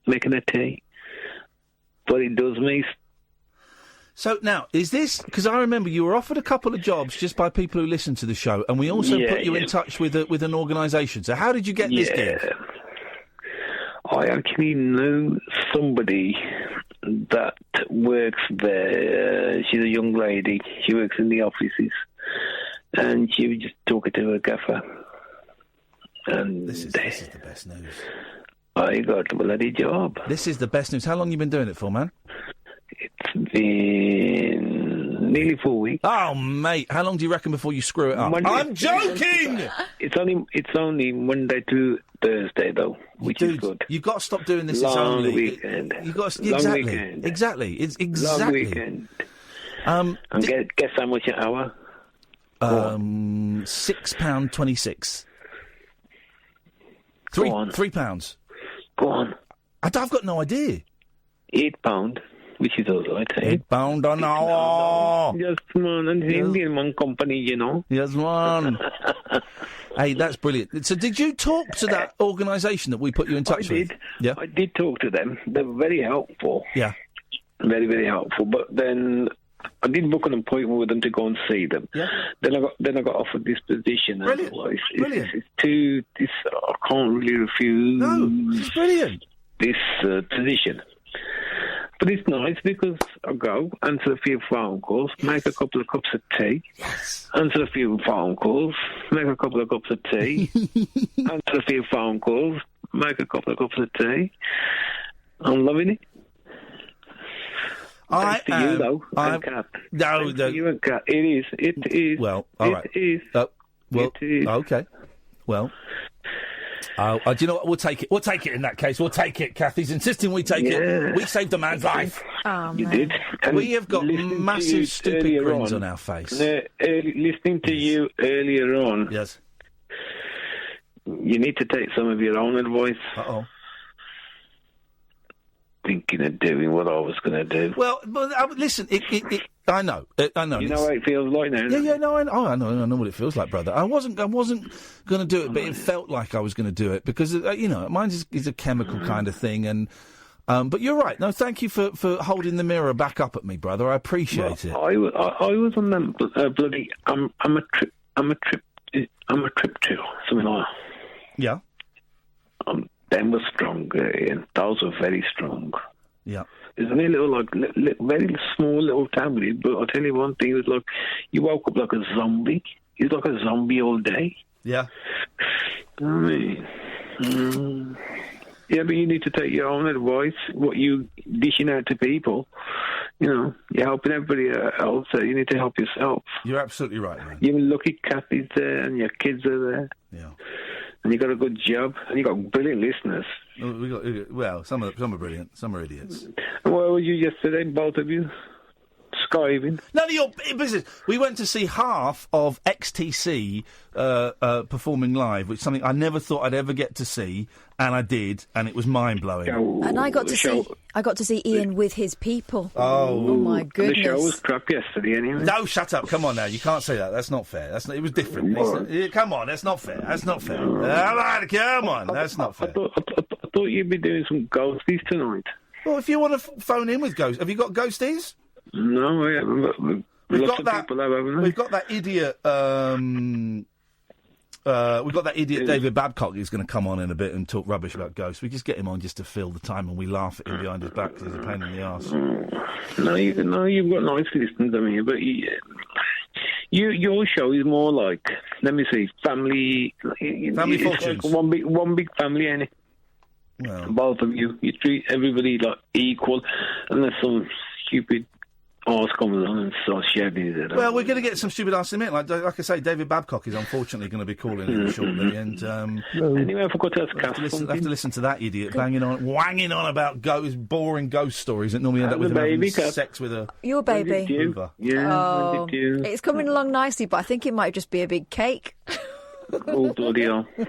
Making a tea. But it does me. So now, is this because I remember you were offered a couple of jobs just by people who listen to the show, and we also put you in touch with an organisation. So how did you get this gig? I actually know somebody that works there. She's a young lady. She works in the offices, and she was just talking to her gaffer. And this is the best news. I got a bloody job. This is the best news. How long you been doing it for, man? It's been nearly 4 weeks. Oh, mate, how long do you reckon before you screw it up? I'm joking! It's only Monday to Thursday, though, which is good. You've got to stop doing this. Long it's only weekend. You've got to, Long exactly, weekend. Exactly. It's exactly. Long weekend. And guess how much an hour? £6.26. £3. Go on. I've got no idea. £8, which is all right. £8 an hour. Yes, man. And the Indian one company, Yes, man. Hey, that's brilliant. So did you talk to that organisation that we put you in touch with? Yeah. I did talk to them. They were very helpful. Yeah. Very, very helpful. But then I did book an appointment with them to go and see them. Yeah. Then I got offered this position. Brilliant. Brilliant. I can't really refuse. No, it's brilliant. This position. But it's nice because I go, answer a few phone calls, make a couple of cups of tea, answer a few phone calls, make a couple of cups of tea, answer a few phone calls, make a couple of cups of tea. I'm loving it. Thanks to you, though, and Kat. No, you and Kat. It is. Well, all right. It is. Well, it is. Okay. Well, do you know what? We'll take it. We'll take it in that case. We'll take it. Kathy's insisting we take it. We saved a man's life. Oh, you did. And we have got massive stupid grins on our face. Listening to you earlier on. Yes. You need to take some of your own advice. Uh-oh. Thinking of doing what I was going to do. Well, but listen, I know. I know. You know how it feels like now. Yeah, no, I know what it feels like, brother. I wasn't going to do it, but it felt like I was going to do it because mine is a chemical kind of thing, and but you're right. No, thank you for holding the mirror back up at me, brother. I appreciate it. I was on them bloody. I'm a trip to something like that. Yeah. Them were strong, and those were very strong. Yeah. There's only a little, very small little tablet, but I'll tell you one thing, it was like, you woke up like a zombie. You're like a zombie all day. Yeah. I mean, yeah, but you need to take your own advice, what you dishing out to people. You're helping everybody else, so you need to help yourself. You're absolutely right, man. You're lucky Kathy's there, and your kids are there. Yeah. And you got a good job, and you got brilliant listeners. Some are brilliant, some are idiots. And where were you yesterday, both of you? Skiving? None of your business. We went to see half of XTC performing live, which is something I never thought I'd ever get to see, and I did, and it was mind blowing. And I got to see Iain with his people. Oh my goodness! The show was crap yesterday, anyway. No, shut up! Come on now, you can't say that. That's not fair. It was different. Come on, that's not fair. That's not fair. Come on, that's not fair. I thought you'd be doing some ghosties tonight. Well, if you want to phone in with ghosts, have you got ghosties? No, we haven't. We've got that idiot. We've got that idiot David Babcock who's going to come on in a bit and talk rubbish about ghosts. We just get him on just to fill the time, and we laugh at him behind his back because he's a pain in the arse. No, you've got nice listeners, I mean, but your show is more like, let me see, family fortunes. Like one big family, ain't it? Well, both of you treat everybody like equal, unless some stupid arse comes on and starts shouting it. Well, we're going to get some stupid arse in a minute. Like I say, David Babcock is unfortunately going to be calling in shortly, and anyway, I forgot to ask Cass. Have to listen to that idiot wanging on about boring ghost stories that normally end up with him having sex with a your baby. Yeah, it's coming along nicely, but I think it might just be a big cake. Oh, bloody hell. Are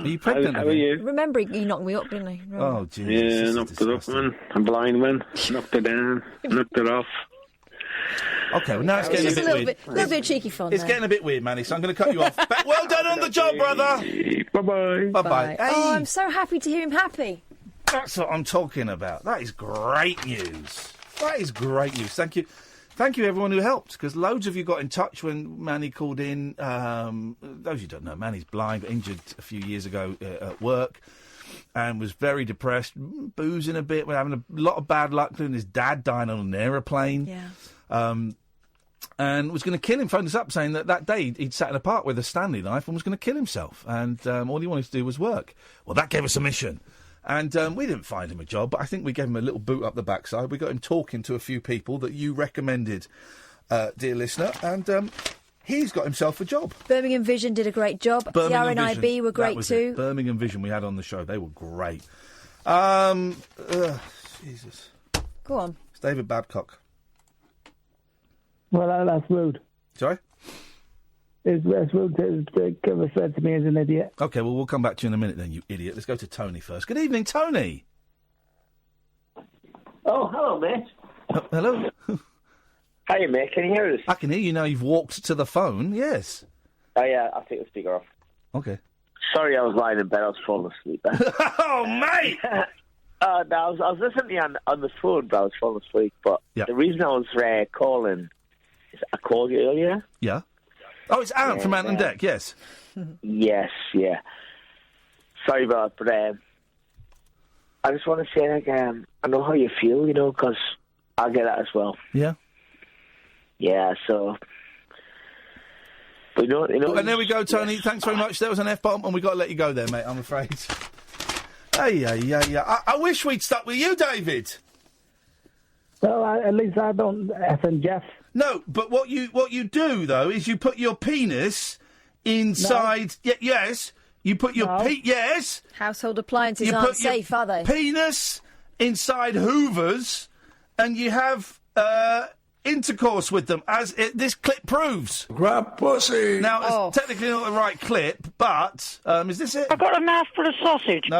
you pregnant? How are you? Remember, he knocked me up, didn't he? Oh, Jesus. Yeah, knocked it up, man. A blind man. Knocked it down. Knocked it off. Okay, well, now it's getting a bit weird. A little bit of cheeky fun. It's getting a bit weird, Manny, so I'm going to cut you off. Well done on the job, brother. Bye-bye. Bye-bye. Hey. Oh, I'm so happy to hear him happy. That's what I'm talking about. That is great news. That is great news. Thank you. Thank you, everyone who helped, because loads of you got in touch when Manny called in. Those who don't know, Manny's blind, got injured a few years ago at work, and was very depressed, boozing a bit, having a lot of bad luck, including his dad dying on an aeroplane. Yeah. And was going to kill him, phoned us up saying that day he'd sat in a park with a Stanley knife and was going to kill himself, and all he wanted to do was work. Well, that gave us a mission. And we didn't find him a job, but I think we gave him a little boot up the backside. We got him talking to a few people that you recommended, dear listener, and he's got himself a job. Birmingham Vision did a great job. The RNIB were great too. Birmingham Vision we had on the show. They were great. Jesus. Go on. It's David Babcock. Well, that's rude. Sorry? It's rude to refer to me as an idiot. OK, well, we'll come back to you in a minute then, you idiot. Let's go to Tony first. Good evening, Tony. Oh, hello, mate. Hello. Hiya, mate. Can you hear us? I can hear you now. You've walked to the phone, yes. Oh, yeah, I'll take the speaker off. OK. Sorry, I was lying in bed. I was falling asleep. Oh, mate! No, I was listening to you on the phone, but I was falling asleep. But the reason I was calling is I called you earlier. Yeah. Oh, it's Ant from Ant and Deck, yes. Yes, yeah. Sorry about that, but I just want to say, like, I know how you feel, you know, because I get that as well. Yeah. Yeah, so... But you know, And there we go, Tony. Thanks very much. There was an F-bomb, and we've got to let you go there, mate, I'm afraid. I wish we'd stuck with you, David. Well, at least I don't F and Jeff. No, but what you do, though, is you put your penis inside... No. Yes, you put your... Yes. Household appliances You aren't put your safe, are they? penis inside Hoovers, and you have intercourse with them, as this clip proves. Grab pussy. Now, it's technically not the right clip, but is this it? I've got a mouthful of sausage. No.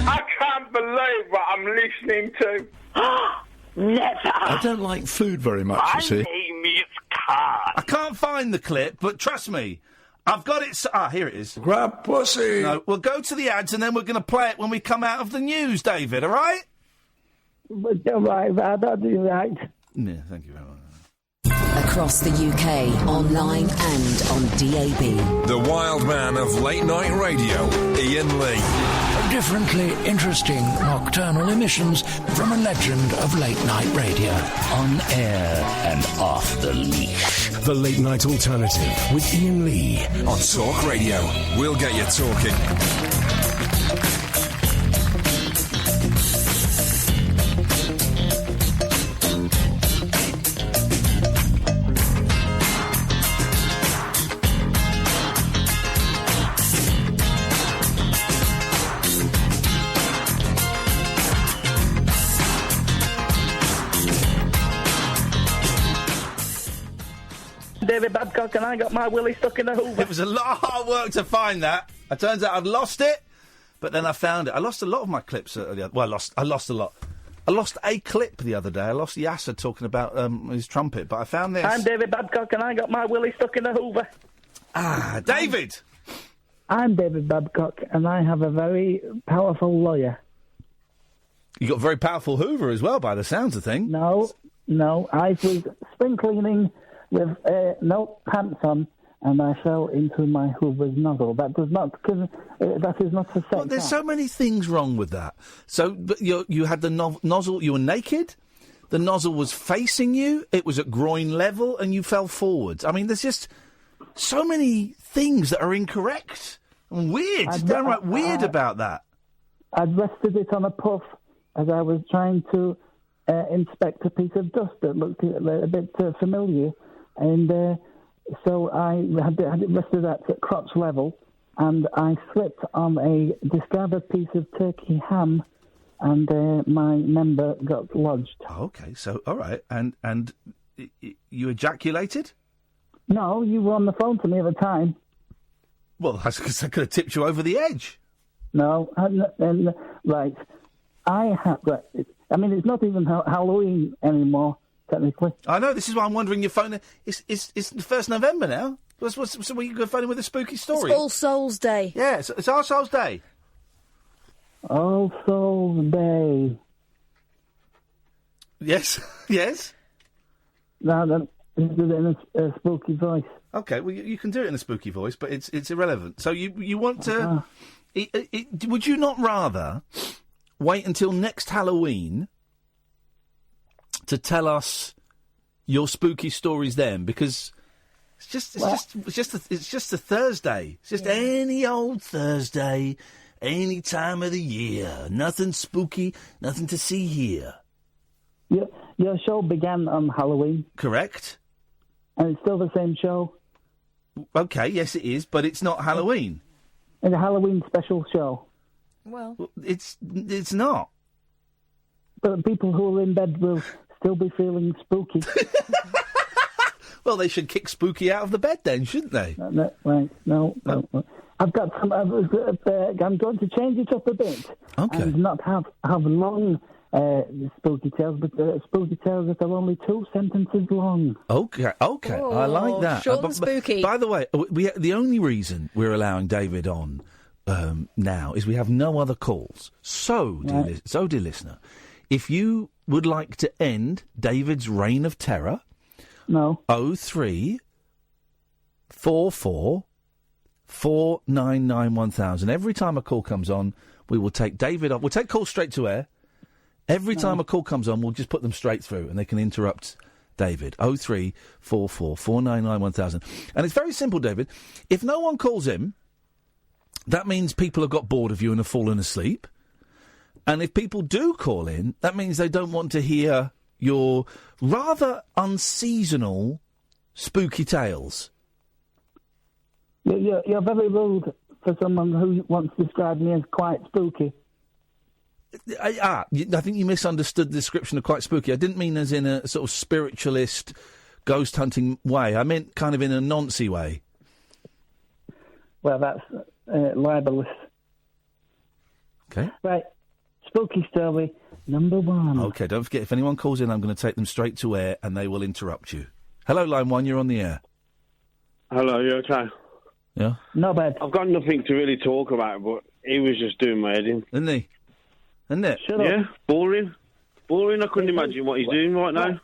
I can't believe what I'm listening to. Never. I don't like food very much, you see. name is Carl. I can't find the clip, but trust me, I've got it. Here it is. Grab pussy. No, we'll go to the ads and then we're going to play it when we come out of the news, David, all right? All right, that'll be right. Yeah, thank you very much. Across the UK, online and on DAB. The wild man of late night radio, Iain Lee. Differently interesting nocturnal emissions from a legend of late night radio. On air and off the leash. The Late Night Alternative with Iain Lee. On Talk Radio. We'll get you talking. David Babcock and I got my willy stuck in the Hoover. It was a lot of hard work to find that. It turns out I'd lost it, but then I found it. I lost a lot of my clips. I lost a lot. I lost a clip the other day. I lost Yasser talking about his trumpet, but I found this. I'm David Babcock and I got my willy stuck in the Hoover. David! I'm David Babcock and I have a very powerful lawyer. You got a very powerful Hoover as well, by the sounds of things. No, I was spring cleaning with no pants on, and I fell into my Hoover's nozzle. That is not for sex. Well, there's so many things wrong with that. So, but you had the nozzle. You were naked. The nozzle was facing you. It was at groin level, and you fell forwards. I mean, there's just so many things that are incorrect and weird. Downright weird about that. I'd rested it on a puff as I was trying to inspect a piece of dust that looked a bit familiar. And so I had it rested at crotch level, and I slipped on a discarded piece of turkey ham, and my member got lodged. Okay, so all right, and you ejaculated? No, you were on the phone to me at the time. Well, that's because I could have tipped you over the edge. No, right. I mean, it's not even Halloween anymore. Technically. I know, this is why I'm wondering your phone. It's the 1st November now. So you go phone with a spooky story? It's All Souls Day. Yeah, it's All Souls Day. All Souls Day. Yes, yes. No, then do it in a spooky voice. Okay, well, you can do it in a spooky voice, but it's irrelevant. So you want to... would you not rather wait until next Halloween to tell us your spooky stories then? Because it's just a Thursday. It's just any old Thursday, any time of the year. Nothing spooky, nothing to see here. Your show began on Halloween. Correct. And it's still the same show. Okay, yes it is, but it's not Halloween. It's a Halloween special show. Well, it's not. But people who are in bed will still be feeling spooky. Well, they should kick spooky out of the bed then, shouldn't they? No. I've got some. I'm going to change it up a bit. Okay. And not have long spooky tales, but spooky tales that are only 2 sentences long. Okay. I like that. Short and spooky. By the way, the only reason we're allowing David on now is we have no other calls. So, dear listener, if you would like to end David's reign of terror, no. 03 44 499 1000. Every time a call comes on, We will take David off. We'll take calls straight to air. Every time a call comes on, we'll just put them straight through, and they can interrupt David. 0344 499 1000. And it's very simple, David. If no one calls in, that means people have got bored of you and have fallen asleep. And if people do call in, that means they don't want to hear your rather unseasonal, spooky tales. You're very rude for someone who wants to describe me as quite spooky. I think you misunderstood the description of quite spooky. I didn't mean as in a sort of spiritualist, ghost hunting way. I meant kind of in a noncy way. Well, that's libelous. Okay. Right. Spooky story number 1. Okay, don't forget, if anyone calls in, I'm going to take them straight to air and they will interrupt you. Hello, line 1, you're on the air. Hello, you okay? Yeah? Not bad. I've got nothing to really talk about, but he was just doing my head in. Isn't he? Isn't it? Shut up. Yeah, boring. Boring, I couldn't imagine what he's doing right now.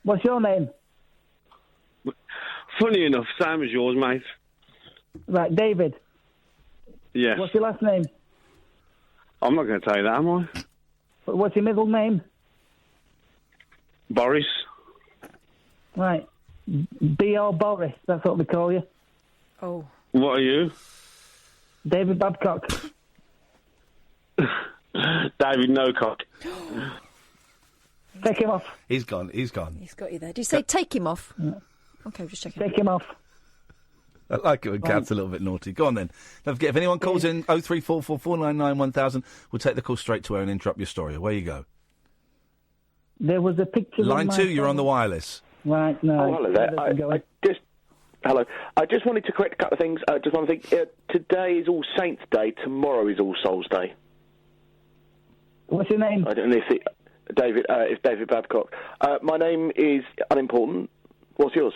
What's your name? Funny enough, same as yours, mate. Right, David. Yes. What's your last name? I'm not going to tell you that, am I? What's your middle name? Boris. Right. B.O. Boris, that's what we call you. Oh. What are you? David Babcock. David No-Cock. Take him off. He's gone. He's got you there. Did you say take him off? Yeah. Okay, just checking. Take him off. I like it when Cat's a little bit naughty. Go on then. Don't forget, if anyone calls in 0344 499 1000, we'll take the call straight to air and interrupt your story. Away you go. There was a picture. Line 2, you're on the wireless. Right, no. Oh, hello there. Hello. I just wanted to correct a couple of things. Just one thing. Today is All Saints' Day. Tomorrow is All Souls' Day. What's your name? I don't know if David. It's David Babcock. My name is unimportant. What's yours?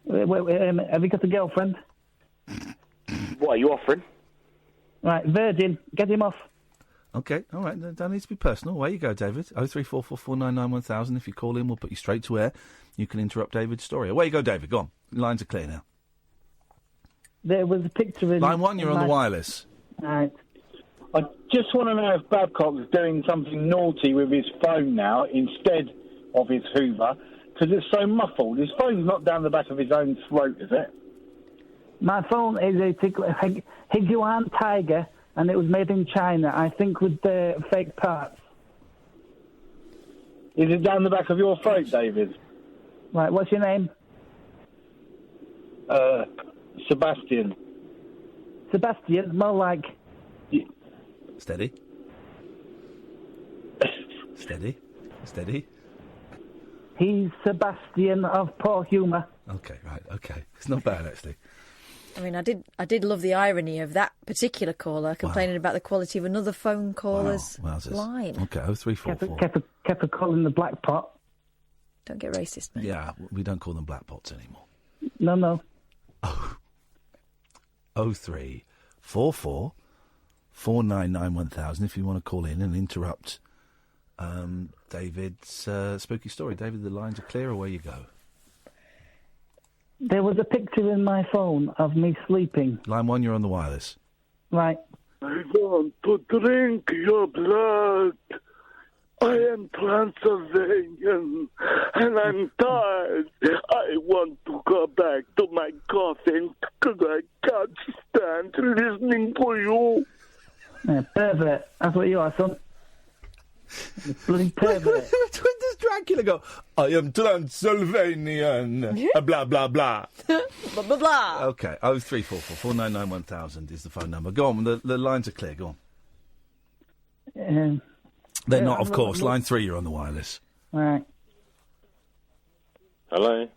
Have you got a girlfriend? What are you offering? Right, Virgin. Get him off. Okay, all right. Don't need to be personal. Away you go, David. 0344 499 1000. If you call in, we'll put you straight to air. You can interrupt David's story. Away you go, David. Go on. Lines are clear now. There was a picture in... Line 1, you're on the wireless. Right. I just want to know if Babcock's doing something naughty with his phone now instead of his Hoover, because it's so muffled. His phone's not down the back of his own throat, is it? My phone is a Higuan Tiger, and it was made in China, I think with the fake parts. Is it down the back of your throat, David? Right, what's your name? Sebastian. Sebastian? More like... Steady. Steady. Steady. He's Sebastian of poor humour. Okay, right, okay. It's not bad, actually. I mean, I did love the irony of that particular caller complaining about the quality of another phone caller's line. Okay, 0344. Kept calling the black pot. Don't get racist, mate. Yeah, we don't call them black pots anymore. No. 0344 499 1000 if you want to call in and interrupt David's spooky story. David, the lines are clear. Away you go. There was a picture in my phone of me sleeping. Line 1, you're on the wireless. Right. I want to drink your blood. I am Transylvanian, and I'm tired. I want to go back to my coffin because I can't stand listening to you. Pervert. That's what you are, son. Bloody pervert. When does Dracula go, I am Transylvanian, blah, blah, blah. Blah, blah, blah. Okay, 0344 499 1000 is the phone number. Go on, the lines are clear, go on. They're not, of course. Line 3, you're on the wireless. Right. Hello?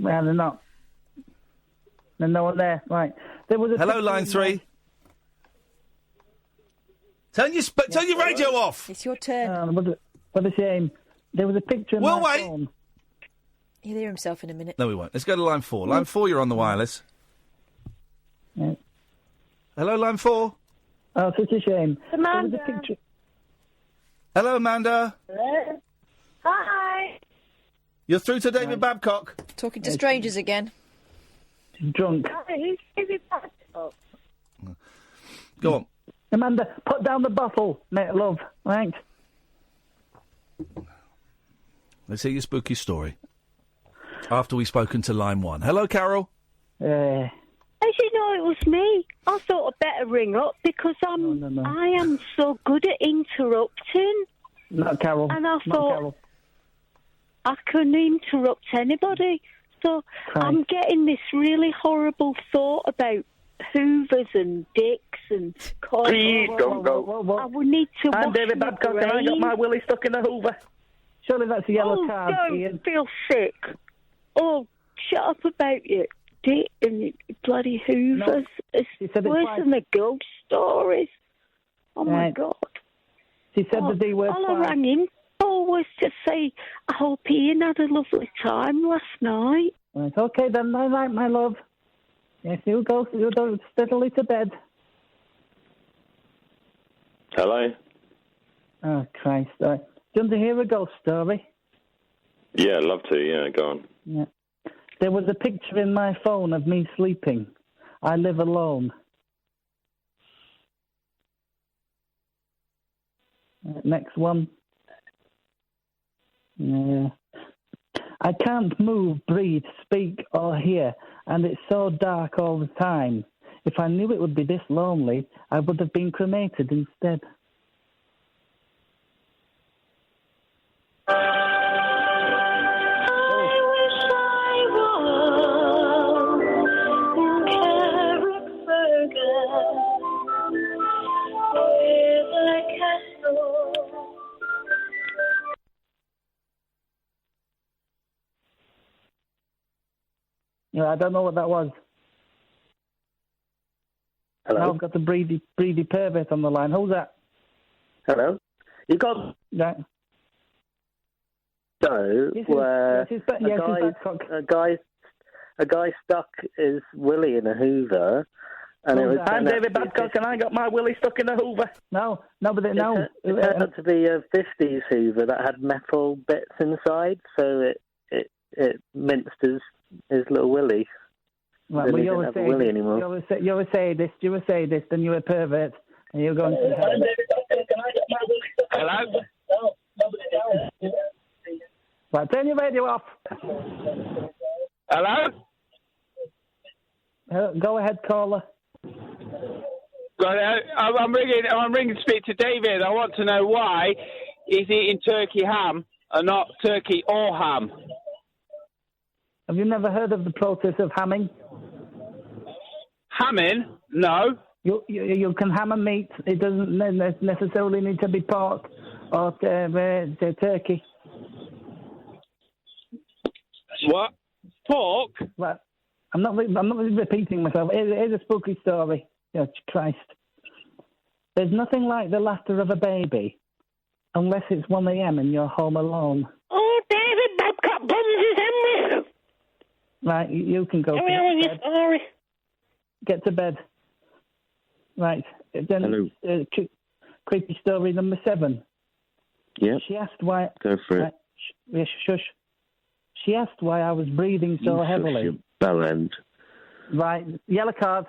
Well, they're not. There's no one there. Right. There was a Hello, line 3. Turn your radio off. It's your turn. What a shame. There was a picture in my phone. He'll hear himself in a minute. No, we won't. Let's go to line 4. Line 4, you're on the wireless. Yeah. Hello, line 4. Oh, such a shame. Amanda. There was a picture. Hello, Amanda. Hello. Hi. You're through to David Babcock. Talking to strangers again. Drunk. Hi, who's David Babcock? Go on. Amanda, put down the bottle, mate, love. Right. Let's hear your spooky story. After we've spoken to line 1. Hello, Carol. As you know, it was me. I thought I'd better ring up because I am so good at interrupting. Not Carol. And I Not thought Carol. I couldn't interrupt anybody. So I'm getting this really horrible thought about hoovers and dicks and... Please don't go. I would need to I'm wash David my Babcock and I got brain. my willy stuck in a hoover. Surely that's a yellow card, don't Ian. feel sick. Oh, shut up about your dick and your bloody hoovers. It's said it worse twice. than the ghost stories. Oh, my Right. God. She said the D word All I twice. rang in for was to say I hope Ian had a lovely time last night. Right, okay then, night, my love. Yes, you go steadily to bed. Hello? Oh, Christ. Do you want to hear a ghost story? Yeah, I'd love to. Yeah, go on. Yeah. There was a picture in my phone of me sleeping. I live alone. Next one. Yeah. I can't move, breathe, speak, or hear, and it's so dark all the time. If I knew it would be this lonely, I would have been cremated instead. Yeah, I don't know what that was. Hello? Now I've got the breedy pervert on the line. Who's that? Hello? You got... Right. So, where a guy stuck his willy in a hoover, and it was... I'm David Babcock, and I got my willy stuck in a hoover. No, but It turned out to be a 50s hoover that had metal bits inside, so it minced his little willy. Right, Then well, he didn't have a willy anymore. You're a sadist, and you're a pervert, and you're going to hell. Hello? Right, turn your radio off. Hello? Go ahead, caller. I'm ringing to speak to David. I want to know why he's eating turkey ham and not turkey or ham. Have you never heard of the process of hamming? Hamming? No. You can ham a meat. It doesn't necessarily need to be pork or turkey. What? Pork? Well, I'm not repeating myself. Here's a spooky story. Oh, Christ. There's nothing like the laughter of a baby, unless it's 1 a.m. and you're home alone. Oh, David Babcock bums his head. Right, you can go to bed. Sorry. Get to bed. Right. Then, Hello. Creepy story number 7. Yeah. She asked why... Go for it. Shush. She asked why I was breathing so heavily. Your bell end. Right. Yellow card.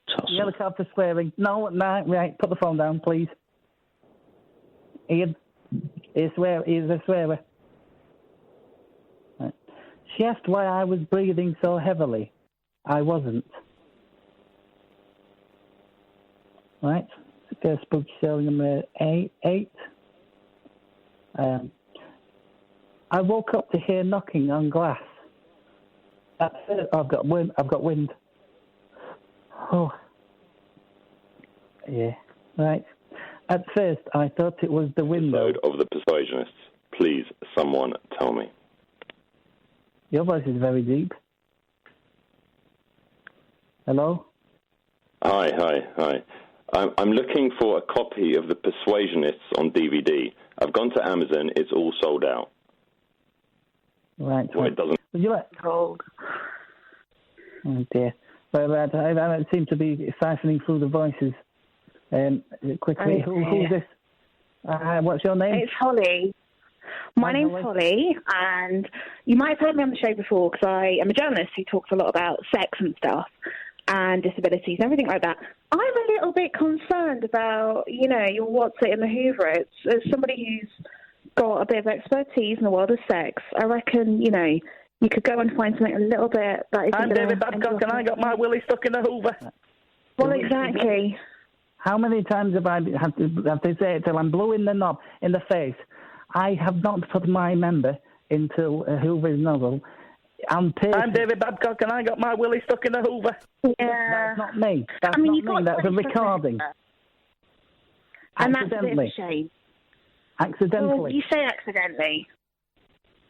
Tussle. Yellow card for swearing. No, right. Put the phone down, please. Ian. He's a swearer. Right. She asked why I was breathing so heavily. I wasn't. Right. Okay, spooky story number 8. I woke up to hear knocking on glass. I've got wind. Oh. Yeah. Right. At first, I thought it was the window. Episode of The Persuasionists. Please, someone tell me. Your voice is very deep. Hello? Hi. I'm looking for a copy of The Persuasionists on DVD. I've gone to Amazon. It's all sold out. Right. Well, it doesn't. Would you like... Cold. Oh, dear. Well, I seem to be siphoning through the voices. Quickly, who's this? What's your name? It's Holly. My name's Holly, and you might have heard me on the show before because I am a journalist who talks a lot about sex and stuff. and disabilities and everything like that. I'm a little bit concerned about, your what's it in the Hoover. As somebody who's got a bit of expertise in the world of sex, I reckon, you could go and find something a little bit that is... I'm David Babcock and I got my willy stuck in the Hoover. Well, exactly. How many times have they say it till I'm blue in the knob, in the face? I have not put my member into a Hoover's nozzle. I'm David Babcock and I got my willy stuck in the Hoover. Yeah. That's not me. That's not me. That's a recording. And that's a bit of a shame. Accidentally. Well, you say accidentally.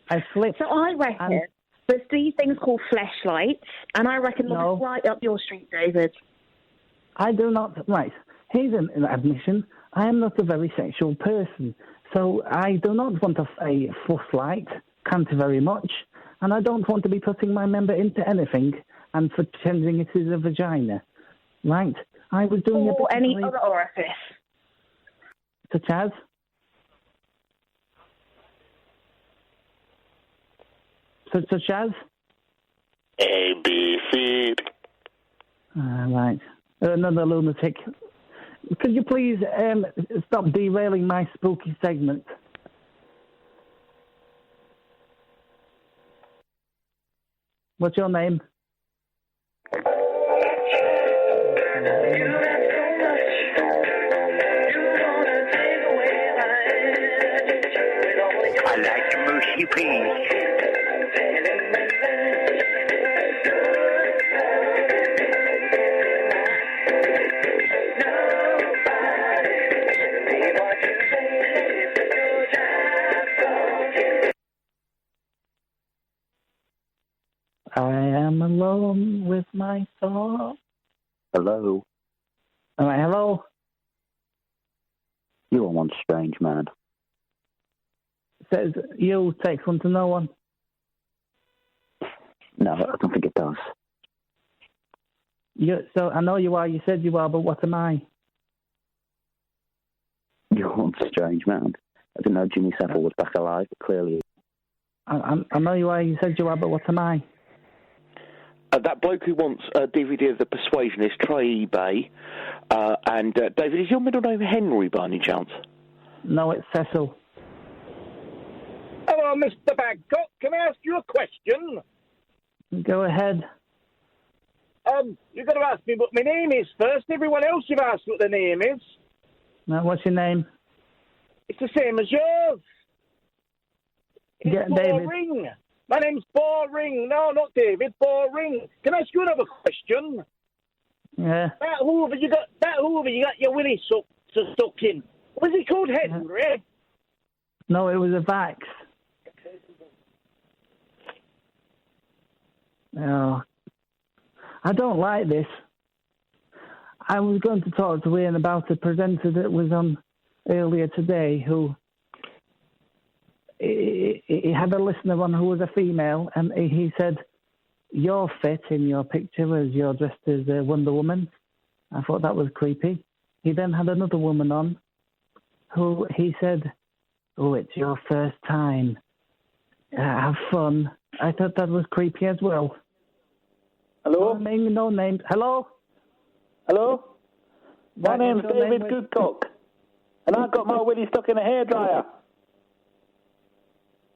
I slipped. So I reckon there's these things called fleshlights, and I reckon they're right up your street, David. I do not. Right. Here's an admission. I am not a very sexual person, so I do not want a fusslight. Can't very much. And I don't want to be putting my member into anything and for pretending it is a vagina. Right? I was doing or any other orifice. Such as? Such as? A, B, feed. Right. Another lunatic. Could you please stop derailing my spooky segment? What's your name? I like the mushy peas. I am alone with my thoughts. Hello. All right, hello. You are one strange man. Says you takes one to no one. No, I don't think it does. So I know you are. You said you are, but what am I? You're one strange man. I didn't know Jimmy Savile was back alive, but clearly. I know you are. You said you are, but what am I? That bloke who wants a DVD of The Persuasionist, try eBay. And David, is your middle name Henry by any chance? No, it's Cecil. Hello, Mr. Babcock. Can I ask you a question? Go ahead. You've got to ask me what my name is first. Everyone else you've asked what their name is. Now, what's your name? It's the same as yours. It's Boring. My name's Boring. No, not David. Boring. Can I ask you another question? Yeah. That Hoover you got your willy stuck in. Was he called Henry? No, it was a Vax. Oh, I don't like this. I was going to talk to Iain about a presenter that was on earlier today who he had a listener on who was a female, and he said, "You're fit in your picture as you're dressed as Wonder Woman." I thought that was creepy. He then had another woman on who he said, "Oh, it's your first time. Have fun." I thought that was creepy as well. Hello? No names. Hello? Hello? My name's David Goodcock, and I've got my willy stuck in a hairdryer.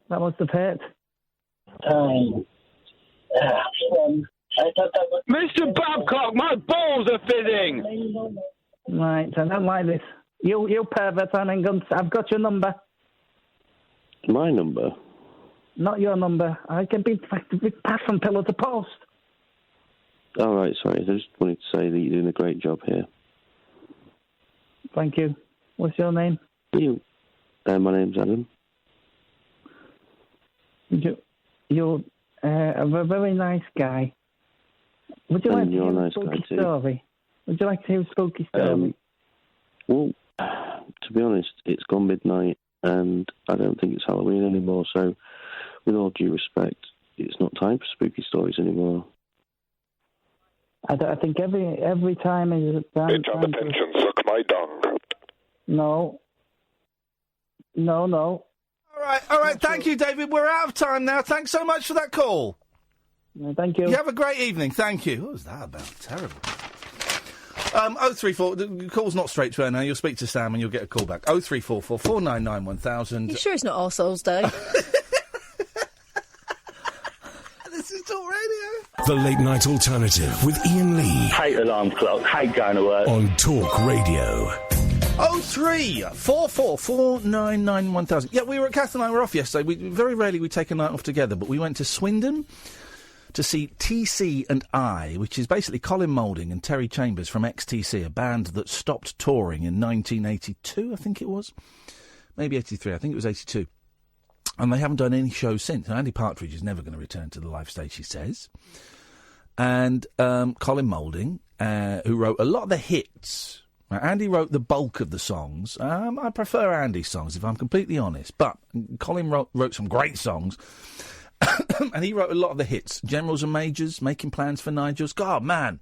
That must have hurt. Mr. Babcock, my balls are fizzing! Right, I don't like this. You pervert, I've got your number. My number? Not your number. I can be passed from pillar to post. All right, sorry. I just wanted to say that you're doing a great job here. Thank you. What's your name? You. My name's Adam. You're a very nice guy. Would you like to hear a spooky story? Would you like to hear a spooky story? Well, to be honest, it's gone midnight, and I don't think it's Halloween anymore, so with all due respect, it's not time for spooky stories anymore. I think every time is time. Bitch on the pension, suck my dung. No. All right. Thank you, David. We're out of time now. Thanks so much for that call. Thank you. You have a great evening. Thank you. What was that about? Terrible. 034. The call's not straight to air now. You'll speak to Sam and you'll get a call back. 0344 499 1000. You sure it's not All Souls Day? This is Talk Radio. The Late Night Alternative with Iain Lee. Hate alarm clock. Hate going to work. On Talk Radio. 0344 499 1000. Yeah, Kath and I were off yesterday. Very rarely we take a night off together, but we went to Swindon to see TC and I, which is basically Colin Moulding and Terry Chambers from XTC, a band that stopped touring in 1982, I think it was. Maybe 83, I think it was 82. And they haven't done any shows since. Now, Andy Partridge is never going to return to the live stage, he says. And Colin Moulding, who wrote a lot of the hits. Now, Andy wrote the bulk of the songs. I prefer Andy's songs, if I'm completely honest. But Colin wrote some great songs. And he wrote a lot of the hits. Generals and Majors, Making Plans for Nigels. God, man.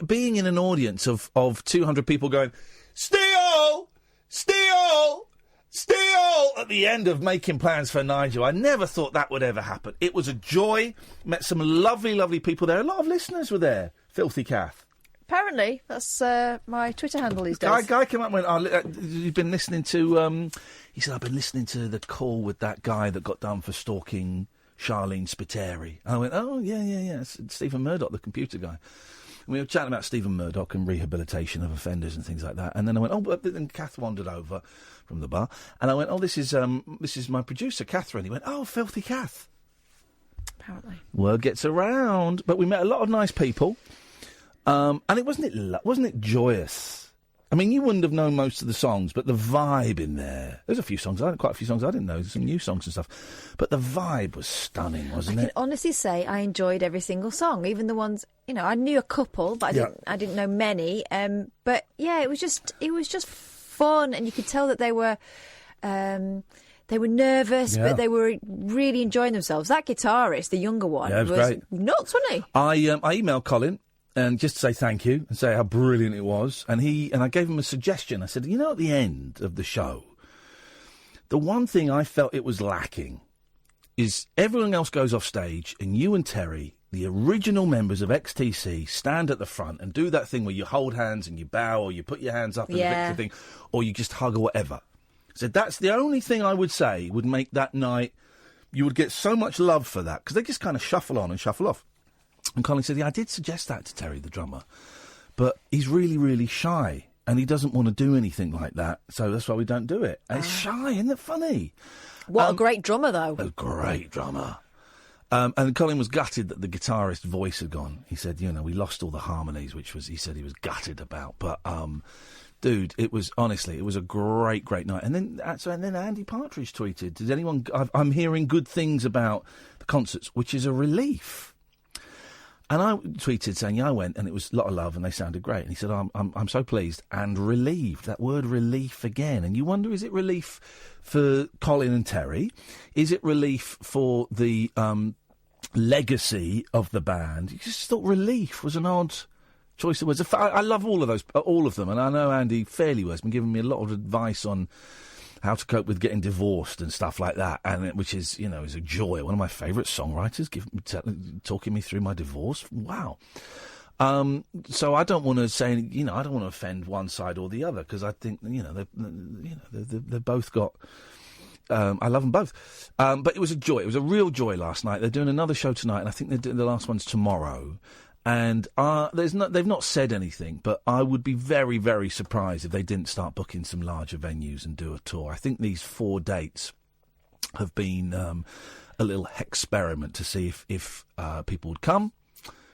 Being in an audience of 200 people going, Steele! Steele! Steele! At the end of Making Plans for Nigel. I never thought that would ever happen. It was a joy. Met some lovely, lovely people there. A lot of listeners were there. Filthy Kath. Apparently, that's my Twitter handle these days. Guy came up and went, you've been listening to... he said, I've been listening to the call with that guy that got done for stalking Charlene Spiteri. And I went, oh, yeah. It's Stephen Murdoch, the computer guy. And we were chatting about Stephen Murdoch and rehabilitation of offenders and things like that. And then I went, but then Kath wandered over from the bar. And I went, this is my producer, Catherine. He went, oh, Filthy Kath. Apparently. Word gets around. But we met a lot of nice people. And wasn't it joyous? I mean, you wouldn't have known most of the songs, but the vibe in there. There's quite a few songs I didn't know. There's some new songs and stuff. But the vibe was stunning, wasn't it? I can honestly say I enjoyed every single song, even the ones, I knew a couple, but I didn't know many. But yeah, it was just fun, and you could tell that they were nervous, but they were really enjoying themselves. That guitarist, the younger one, was great. Nuts, wasn't he? I emailed Colin. And just to say thank you and say how brilliant it was. And I gave him a suggestion. I said, at the end of the show, the one thing I felt it was lacking is everyone else goes off stage and you and Terry, the original members of XTC, stand at the front and do that thing where you hold hands and you bow or you put your hands up in the victory thing or you just hug or whatever. So that's the only thing I would say would make that night, you would get so much love for that because they just kind of shuffle on and shuffle off. And Colin said, I did suggest that to Terry, the drummer, but he's really, really shy and he doesn't want to do anything like that, so that's why we don't do it. And it's shy, isn't it funny? What a great drummer, though. A great drummer. And Colin was gutted that the guitarist's voice had gone. He said, we lost all the harmonies, he said he was gutted about. But, dude, it was a great, great night. And then Andy Partridge tweeted, did anyone... I'm hearing good things about the concerts, which is a relief. And I tweeted saying, I went, and it was a lot of love, and they sounded great. And he said, I'm so pleased and relieved. That word relief again. And you wonder, is it relief for Colin and Terry? Is it relief for the legacy of the band? You just thought relief was an odd choice of words. I love all of them. And I know Andy fairly well has been giving me a lot of advice on how to cope with getting divorced and stuff like that, and which is, is a joy. One of my favourite songwriters, talking me through my divorce. Wow. So I don't want to say, I don't want to offend one side or the other because I think, they've both got. I love them both. But it was a joy. It was a real joy last night. They're doing another show tonight, and I think the last one's tomorrow. And they've not said anything, but I would be very, very surprised if they didn't start booking some larger venues and do a tour. I think these 4 dates have been a little experiment to see if people would come,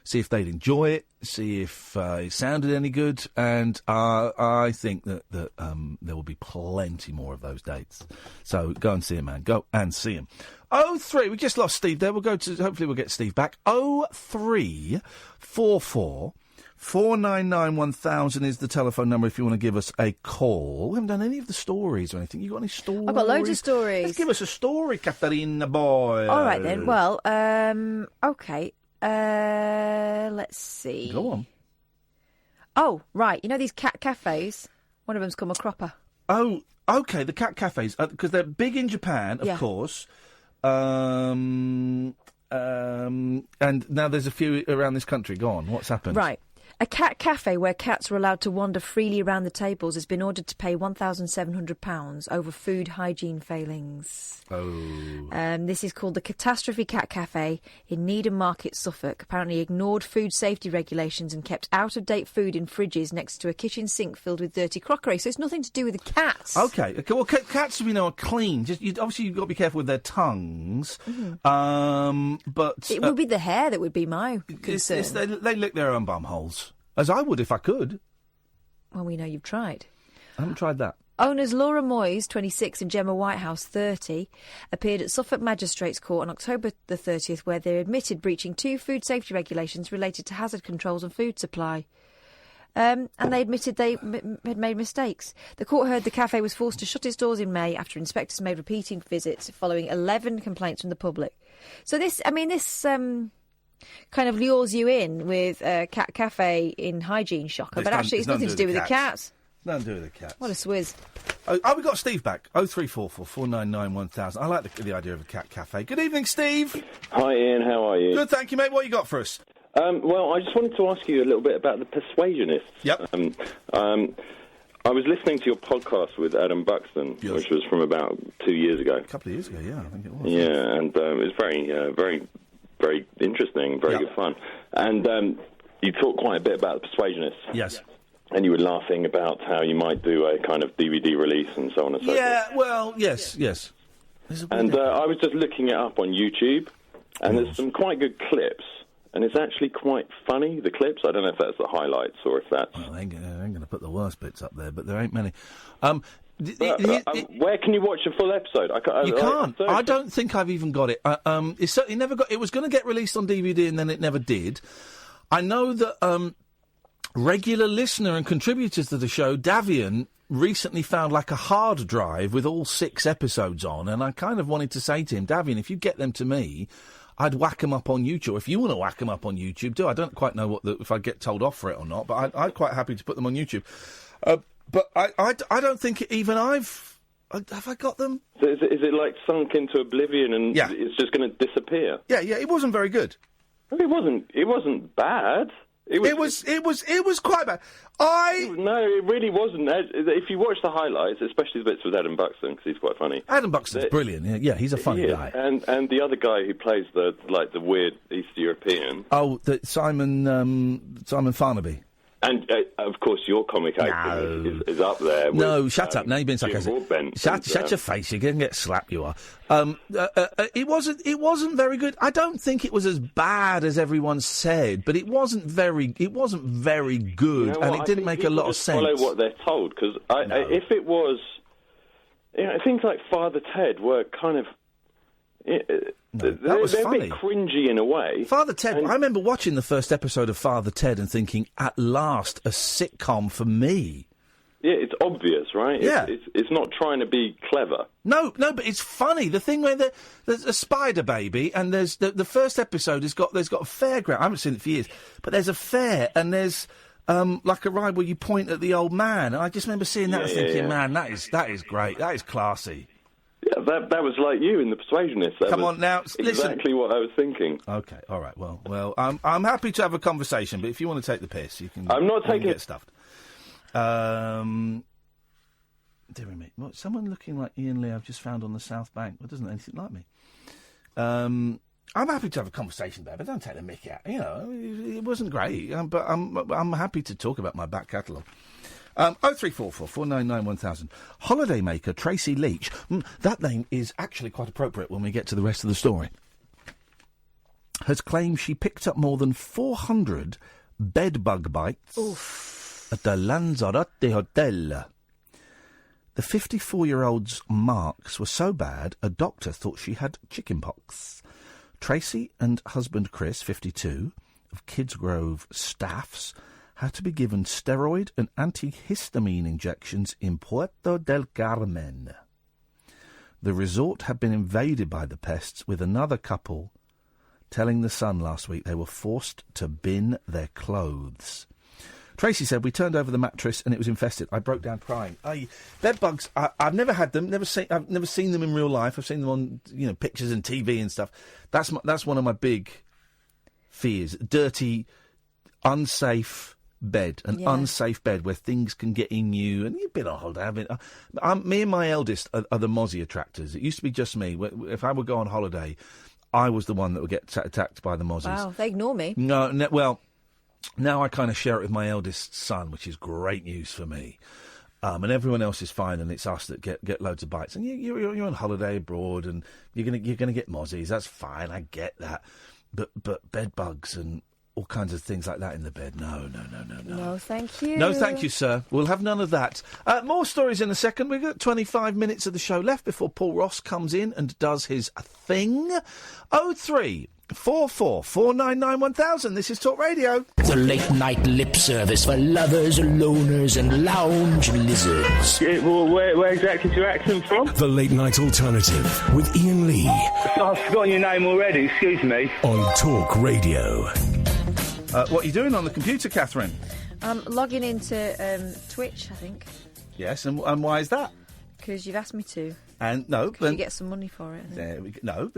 see if they'd enjoy it, see if it sounded any good. And I think that there will be plenty more of those dates. So go and see him, man. Go and see him. 03, we just lost Steve there. Hopefully we'll get Steve back. 0344 499 1000 is the telephone number if you want to give us a call. We haven't done any of the stories or anything. You got any stories? I've got loads of stories. Let's give us a story, Katharina boy. All right then. Well, okay. Let's see. Go on. Oh, right. You know these cat cafes? One of them's come a cropper. Oh, okay. The cat cafes, because they're big in Japan, of course. And And now there's a few around this country. Go on, what's happened? Right. A cat cafe where cats are allowed to wander freely around the tables has been ordered to pay £1,700 over food hygiene failings. Oh. This is called the Catastrophe Cat Cafe in Needham Market, Suffolk. Apparently ignored food safety regulations and kept out-of-date food in fridges next to a kitchen sink filled with dirty crockery. So it's nothing to do with the cats. Okay. Well, cats, we know, are clean. Obviously, you've got to be careful with their tongues. Mm-hmm. But it would be the hair that would be my concern. They lick their own bum holes. As I would if I could. Well, we know you've tried. I haven't tried that. Owners Laura Moyes, 26, and Gemma Whitehouse, 30, appeared at Suffolk Magistrates Court on October the 30th, where they admitted breaching 2 food safety regulations related to hazard controls and food supply. And they admitted they had made mistakes. The court heard the cafe was forced to shut its doors in May after inspectors made repeating visits following 11 complaints from the public. So this kind of lures you in with a cat cafe in hygiene shocker, but actually it's nothing to do with the cats. Nothing to do with the cats. What a swizz. Oh, we got Steve back. 0344 499 1000. I like the idea of a cat cafe. Good evening, Steve. Hi, Ian. How are you? Good, thank you, mate. What you got for us? Well, I just wanted to ask you a little bit about the persuasionists. Yep. I was listening to your podcast with Adam Buxton, which was from about 2 years ago. A couple of years ago, yeah, I think it was. Yeah, and it was very interesting, very good fun. And you talked quite a bit about the persuasionists. Yes. And you were laughing about how you might do a kind of DVD release and so on and so forth. Yeah, well, yes. And I was just looking it up on YouTube, and there's some quite good clips. And it's actually quite funny, the clips. I don't know if that's the highlights or if that's... Well, I ain't going to put the worst bits up there, but there ain't many. Where can you watch a full episode? You can't. I don't think I've even got it. It certainly never got... It was going to get released on DVD and then it never did. I know that regular listener and contributors to the show, Davian, recently found like a hard drive with all 6 episodes on, and I kind of wanted to say to him, Davian, if you get them to me... I'd whack them up on YouTube. If you want to whack them up on YouTube, do. I don't quite know if I'd get told off for it or not, but I'm quite happy to put them on YouTube. But I don't think even Have I got them? So is it like sunk into oblivion and it's just going to disappear? Yeah, it wasn't very good. It wasn't bad. It was quite bad. No, it really wasn't. If you watch the highlights, especially the bits with Adam Buxton, because he's quite funny. Adam Buxton's brilliant. Yeah, he's a funny guy. And the other guy who plays the weird East European. Oh, Simon Farnaby. And, of course, your comic acting is up there. With, no, shut up. Now you've been sarcastic. Shut your face. You're going to get slapped, you are. It wasn't very good. I don't think it was as bad as everyone said, but it wasn't very good, and it didn't make a lot of sense. Follow what they're told, because if it was... things like Father Ted were kind of... that was they're funny. A bit cringy in a way. Father Ted, I remember watching the first episode of Father Ted and thinking, at last, a sitcom for me. Yeah, it's obvious, right? Yeah. It's not trying to be clever. No, but it's funny. The thing where there's a spider baby, and there's the first episode there's got a fairground. I haven't seen it for years, but there's a fair, and there's like a ride where you point at the old man. And I just remember seeing that and thinking, man, that is great. That is classy. Yeah, that was like you in The Persuasionist. Come on now, exactly listen. what I was thinking. Okay, all right. Well, I'm happy to have a conversation, but if you want to take the piss, you can. I'm not taking get stuffed. Dear me, what, someone looking like Iain Lee I've just found on the South Bank. Well, doesn't anything like me. I'm happy to have a conversation there, but don't take the mick out. You know, it wasn't great, but I'm happy to talk about my back catalogue. 0344 499 1000. Holidaymaker Tracy Leach. That name is actually quite appropriate when we get to the rest of the story. Has claimed she picked up more than 400 bed bug bites at the Lanzarote Hotel. The 54-year-old's marks were so bad, a doctor thought she had chickenpox. Tracy and husband Chris, 52, of Kidsgrove Staffs, had to be given steroid and antihistamine injections in Puerto del Carmen. The resort had been invaded by the pests, with another couple telling The Sun last week they were forced to bin their clothes. Tracy said, we turned over the mattress and it was infested. I broke down crying. Bed bugs, I've never had them, I've never seen them in real life. I've seen them on, pictures and TV and stuff. That's one of my big fears. Dirty, unsafe bed. Unsafe bed where things can get in you. And you've been on holiday. Me and my eldest are the mozzie attractors. It used to be just me. If I would go on holiday, I was the one that would get attacked by the mozzies. Wow, they ignore me. Well, now I kind of share it with my eldest son, which is great news for me. And everyone else is fine, and it's us that get loads of bites. And you're on holiday abroad, and you're gonna get mozzies. That's fine, I get that. But bed bugs and all kinds of things like that in the bed. No. No, thank you. No, thank you, sir. We'll have none of that. More stories in a second. We've got 25 minutes of the show left before Paul Ross comes in and does his thing. 0344 499 1000. This is Talk Radio. The late night lip service for lovers, loners, and lounge lizards. Where exactly is your accent from? The Late Night Alternative with Iain Lee. I've forgotten your name already, excuse me. On Talk Radio. What are you doing on the computer, Catherine? Logging into Twitch, I think. Yes, and why is that? Because you've asked me to. And no, because you get some money for it. There we go. No,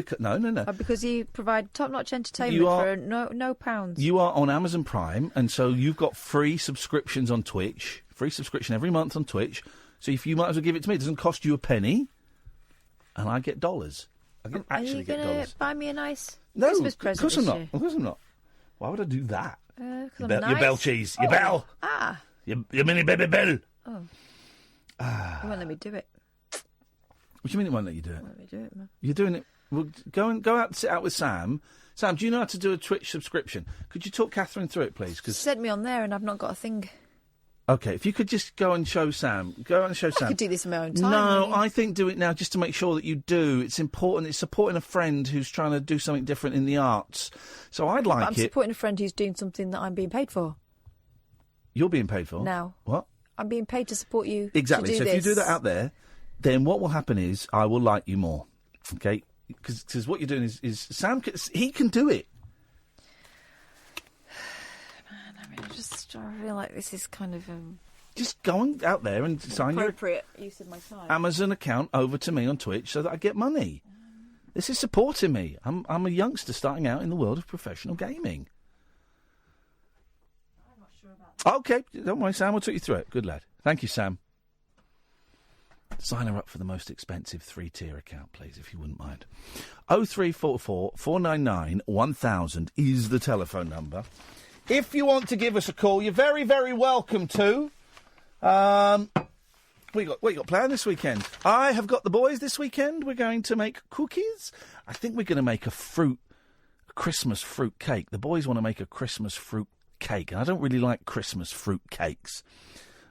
because you provide top-notch entertainment for no pounds. You are on Amazon Prime, and so you've got free subscriptions on Twitch. Free subscription every month on Twitch. So if you might as well give it to me. It doesn't cost you a penny, and I get dollars. I get actually get dollars. Are you going to buy me a nice No, Christmas present of course I'm not. year? Of course I'm not. Why would I do that? Because I'm Your nice. bell cheese. Your bell. Ah. Your mini baby bell. Oh. You won't let me do it. What do you mean it won't let you do it? Let me do it, man. You're doing it. Well, go out and sit out with Sam. Sam, do you know how to do a Twitch subscription? Could you talk Catherine through it, please? Cause... Send me on there and I've not got a thing. OK, if you could just go and show Sam. Go out and show Sam. I could do this in my own time. No, really. I think do it now just to make sure that you do. It's important. It's supporting a friend who's trying to do something different in the arts. So I'd like I'm supporting a friend who's doing something that I'm being paid for. You're being paid for? Now. What? I'm being paid to support you. Exactly. To do so this. if you do that out there, then what will happen is I will like you more. OK? Because what you're doing is Sam, he can do it. Man, I feel like this is kind of... Just going out there and sign your appropriate use of my time. Amazon account over to me on Twitch so that I get money. This is supporting me. I'm a youngster starting out in the world of professional gaming. I'm not sure about that. OK, don't worry, Sam. We'll talk you through it. Good lad. Thank you, Sam. Sign her up for the most expensive 3-tier account, please, if you wouldn't mind. 0344 499 1000 is the telephone number. If you want to give us a call, you're very, very welcome to. What you got planned this weekend? I have got the boys this weekend. We're going to make cookies. I think we're going to make a Christmas fruit cake. The boys want to make a Christmas fruit cake, and I don't really like Christmas fruit cakes.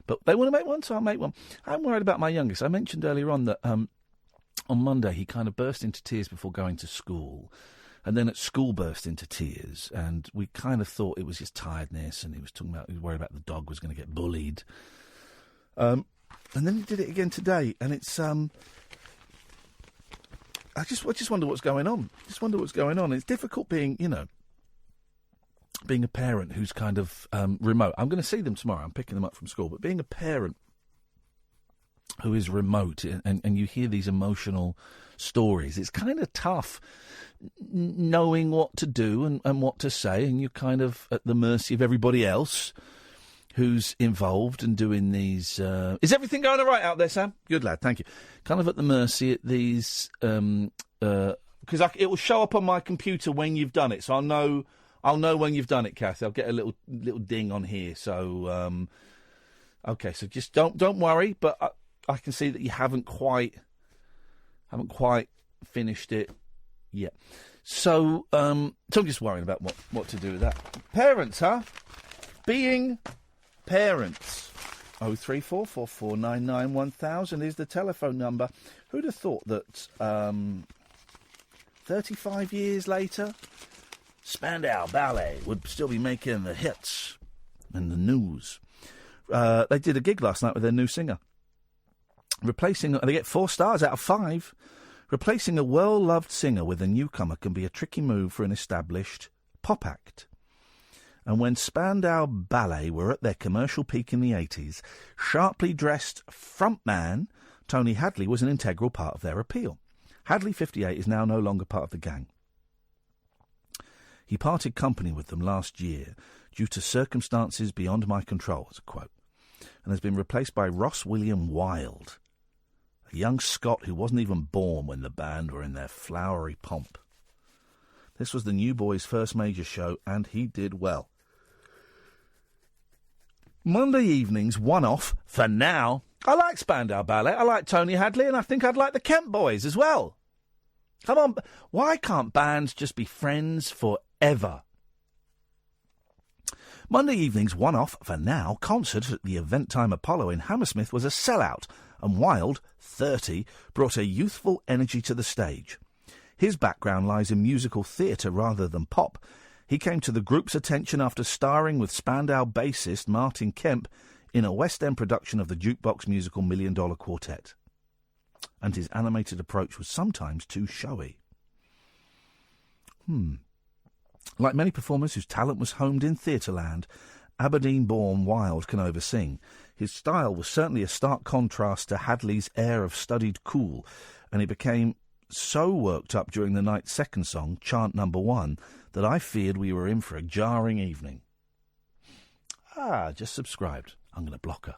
But they want to make one, so I'll make one. I'm worried about my youngest. I mentioned earlier on that on Monday he kind of burst into tears before going to school. And then at school burst into tears. And we kind of thought it was just tiredness. And he was worried about the dog was going to get bullied. And then he did it again today. And it's... I just wonder what's going on. It's difficult being, being a parent who's kind of remote. I'm going to see them tomorrow. I'm picking them up from school. But being a parent who is remote and you hear these emotional stories, it's kind of tough knowing what to do and what to say, and you're kind of at the mercy of everybody else who's involved and doing these... Is everything going all right out there, Sam? Good lad, thank you. Kind of at the mercy at these... Because it will show up on my computer when you've done it, so I'll know when you've done it, Kathy. I'll get a little ding on here. So, okay. So just don't worry. But I can see that you haven't quite finished it yet. So, I'm just worrying about what to do with that. Parents, huh? Being parents. 0344 499 1000 is the telephone number. Who'd have thought that 35 years later, Spandau Ballet would still be making the hits and the news. They did a gig last night with their new singer. They get 4 stars out of 5. Replacing a well-loved singer with a newcomer can be a tricky move for an established pop act. And when Spandau Ballet were at their commercial peak in the 80s, sharply dressed frontman Tony Hadley was an integral part of their appeal. Hadley, 58, is now no longer part of the gang. He parted company with them last year due to circumstances beyond my control, as a quote, and has been replaced by Ross William Wilde, a young Scot who wasn't even born when the band were in their flowery pomp. This was the new boy's first major show, and he did well. Monday evenings, one off for now. I like Spandau Ballet, I like Tony Hadley, and I think I'd like the Kemp Boys as well. Come on, why can't bands just be friends forever? Monday evening's one-off, for now, concert at the Event Time Apollo in Hammersmith was a sellout, and Wilde, 30, brought a youthful energy to the stage. His background lies in musical theatre rather than pop. He came to the group's attention after starring with Spandau bassist Martin Kemp in a West End production of the jukebox musical $1 Million Quartet. And his animated approach was sometimes too showy. Like many performers whose talent was homed in theatreland, Aberdeen-born Wilde can oversing. His style was certainly a stark contrast to Hadley's air of studied cool, and he became so worked up during the night's second song, Chant Number 1, that I feared we were in for a jarring evening. Just subscribed. I'm going to block her.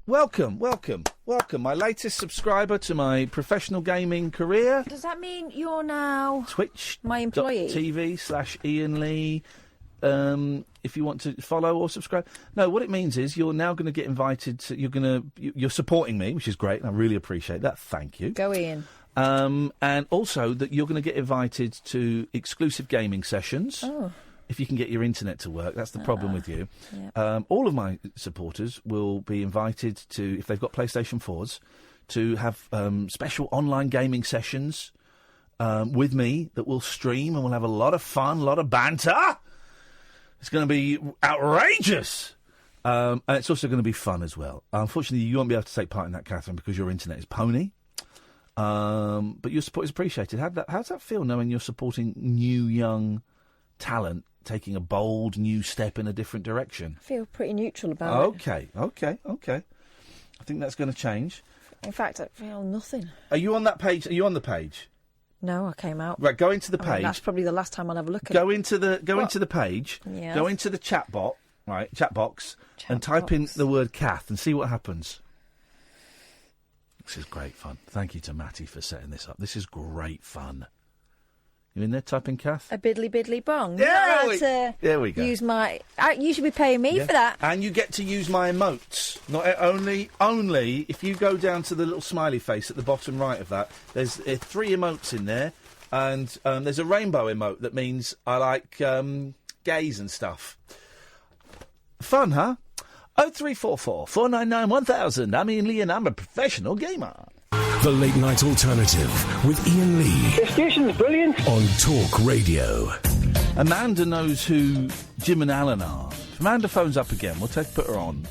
Welcome. My latest subscriber to my professional gaming career. Does that mean you're now Twitch. my employee? TV/Iain Lee. If you want to follow or subscribe. No, what it means is you're now going to get invited to. You're supporting me, which is great, and I really appreciate that. Thank you. Go Ian. And also that you're going to get invited to exclusive gaming sessions. Oh. If you can get your internet to work, that's the problem with you. Yeah. All of my supporters will be invited to, if they've got PlayStation 4s, to have special online gaming sessions with me that will stream, and we'll have a lot of fun, a lot of banter. It's going to be outrageous. And it's also going to be fun as well. Unfortunately, you won't be able to take part in that, Catherine, because your internet is pony. But your support is appreciated. How does that feel, knowing you're supporting new, young talent taking a bold new step in a different direction? I feel pretty neutral about it. Okay. I think that's going to change. In fact, I feel nothing. Are you on that page? Are you on the page? No, I came out. Right, go into the page. That's probably the last time I'll have a look at Go it. into the page. Yeah. Go into the chat box, and type in the word Kath and see what happens. This is great fun. Thank you to Matty for setting this up. This is great fun. You in there typing Kath? A biddly bong. Yeah, there we go. Use my. You should be paying me for that. And you get to use my emotes. Not only if you go down to the little smiley face at the bottom right of that. There's 3 emotes in there, and there's a rainbow emote that means I like gays and stuff. Fun, huh? 0344 499 1000. I'm Iain Lee, and I'm a professional gamer. The Late Night Alternative with Iain Lee. The station's brilliant. On Talk Radio. Amanda knows who Jim and Alan are. If Amanda phones up again, we'll put her on.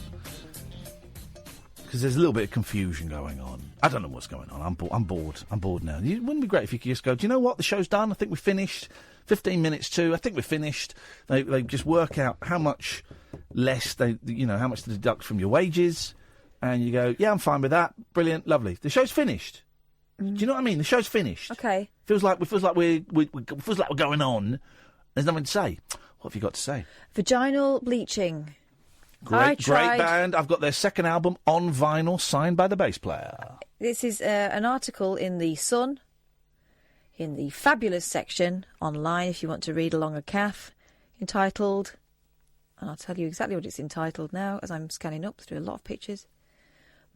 Because there's a little bit of confusion going on. I don't know what's going on. I'm bored. I'm bored now. It wouldn't be great if you could just go, do you know what? The show's done. I think we're finished. 15 minutes to. I think we're finished. They just work out how much less how much to deduct from your wages. And you go, yeah, I'm fine with that. Brilliant, lovely. The show's finished. Do you know what I mean? The show's finished. Okay. Feels like we're going on. There's nothing to say. What have you got to say? Vaginal bleaching. Great band. I've got their second album on vinyl, signed by the bass player. This is an article in The Sun, in the fabulous section online, if you want to read along a calf, entitled, and I'll tell you exactly what it's entitled now, as I'm scanning up through a lot of pictures.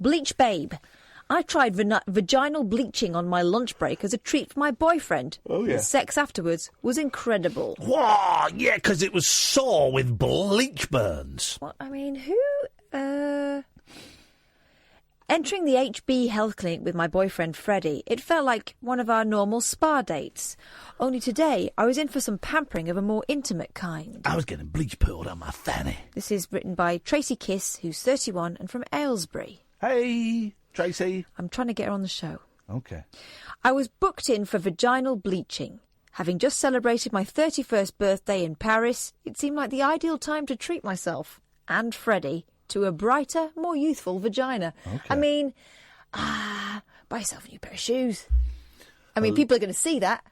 Bleach Babe. I tried vaginal bleaching on my lunch break as a treat for my boyfriend. Oh, yeah. The sex afterwards was incredible. Wow, yeah, because it was sore with bleach burns. What? I mean, who... Entering the HB health clinic with my boyfriend Freddie, it felt like one of our normal spa dates. Only today, I was in for some pampering of a more intimate kind. I was getting bleach poured on my fanny. This is written by Tracy Kiss, who's 31 and from Aylesbury. Hey, Tracy. I'm trying to get her on the show. Okay. I was booked in for vaginal bleaching, Having just celebrated my 31st birthday in Paris, it seemed like the ideal time to treat myself and Freddie to a brighter, more youthful vagina. Okay. I mean, buy yourself a new pair of shoes. I mean, people are going to see that.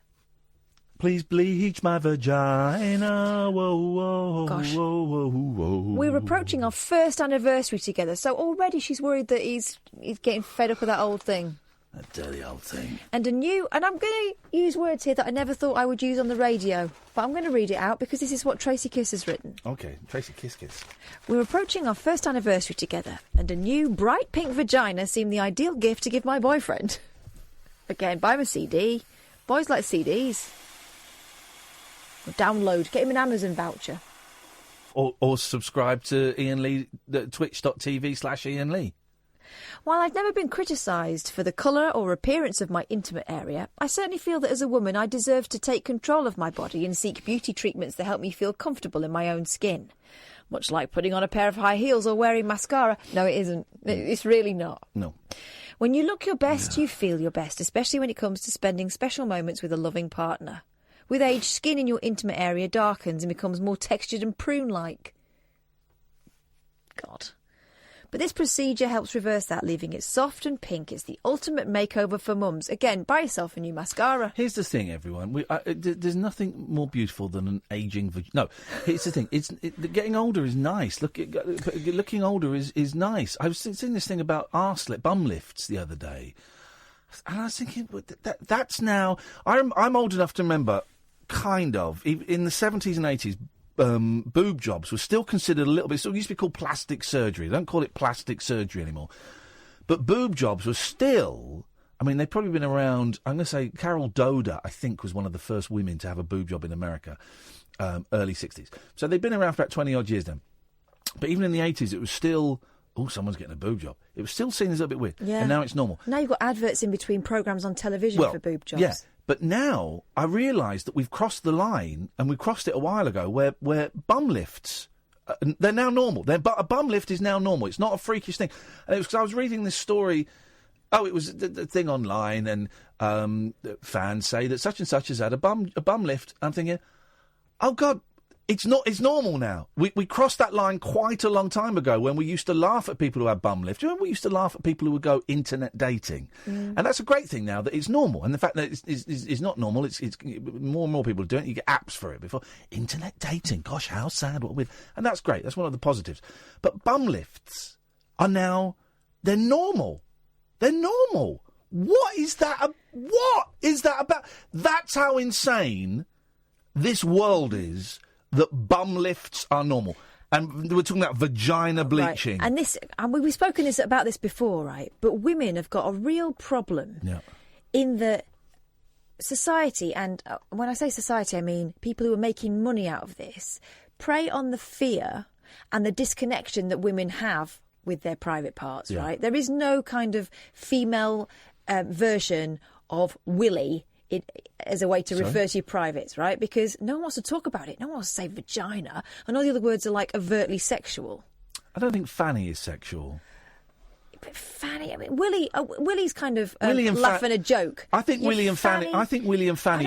Please bleach my vagina. Whoa, whoa, Gosh. whoa, whoa, whoa. We're approaching our first anniversary together, so already she's worried that he's getting fed up with that old thing. That dirty old thing. And I'm going to use words here that I never thought I would use on the radio, but I'm going to read it out because this is what Tracy Kiss has written. Okay, Tracy Kiss. We're approaching our first anniversary together, and a new bright pink vagina seemed the ideal gift to give my boyfriend. Again, buy him a CD. Boys like CDs. Or download, get him an Amazon voucher. Or subscribe to Iain Lee, twitch.tv/Iain Lee. While I've never been criticised for the colour or appearance of my intimate area, I certainly feel that as a woman I deserve to take control of my body and seek beauty treatments that help me feel comfortable in my own skin. Much like putting on a pair of high heels or wearing mascara. No, it isn't. It's really not. No. When you look your best, you feel your best, especially when it comes to spending special moments with a loving partner. With age, skin in your intimate area darkens and becomes more textured and prune-like. God. But this procedure helps reverse that, leaving it soft and pink. It's the ultimate makeover for mums. Again, buy yourself a new mascara. Here's the thing, everyone. There's nothing more beautiful than an ageing... No, here's the thing. Getting older is nice. Looking older is nice. I was seeing this thing about bum lifts the other day. And I was thinking, that's now... I'm old enough to remember, kind of, in the 70s and 80s, boob jobs were still considered a little bit... So it used to be called plastic surgery. They don't call it plastic surgery anymore. But boob jobs were still... I mean, they've probably been around... I'm going to say Carol Doda, I think, was one of the first women to have a boob job in America, early 60s. So they've been around for about 20-odd years then. But even in the 80s, it was still... Oh, someone's getting a boob job. It was still seen as a little bit weird. Yeah. And now it's normal. Now you've got adverts in between programmes on television for boob jobs. Yeah, but now I realise that we've crossed the line, and we crossed it a while ago, where bum lifts, they're now normal. But a bum lift is now normal. It's not a freakish thing. And it was because I was reading this story... Oh, it was the thing online, and fans say that such and such has had a bum lift. I'm thinking, oh, God... It's normal now. We crossed that line quite a long time ago when we used to laugh at people who had bum lifts. Do you remember we used to laugh at people who would go internet dating? Mm. And that's a great thing now that it's normal. And the fact that it's not normal, it's more and more people do it. You get apps for it before. Internet dating. Gosh, how sad. And that's great. That's one of the positives. But bum lifts are now, they're normal. They're normal. What is that about? That's how insane this world is. That bum lifts are normal. And we're talking about vagina bleaching. Right. And we've spoken about this before, right? But women have got a real problem in the society, and when I say society, I mean people who are making money out of this, prey on the fear and the disconnection that women have with their private parts, right? There is no kind of female version of Willy as a way to refer to your privates, right? Because no one wants to talk about it. No one wants to say vagina. And all the other words are like overtly sexual. I don't think Fanny is sexual. But Fanny, I mean, Willy's kind of laughing a joke. I think Willy and Fanny are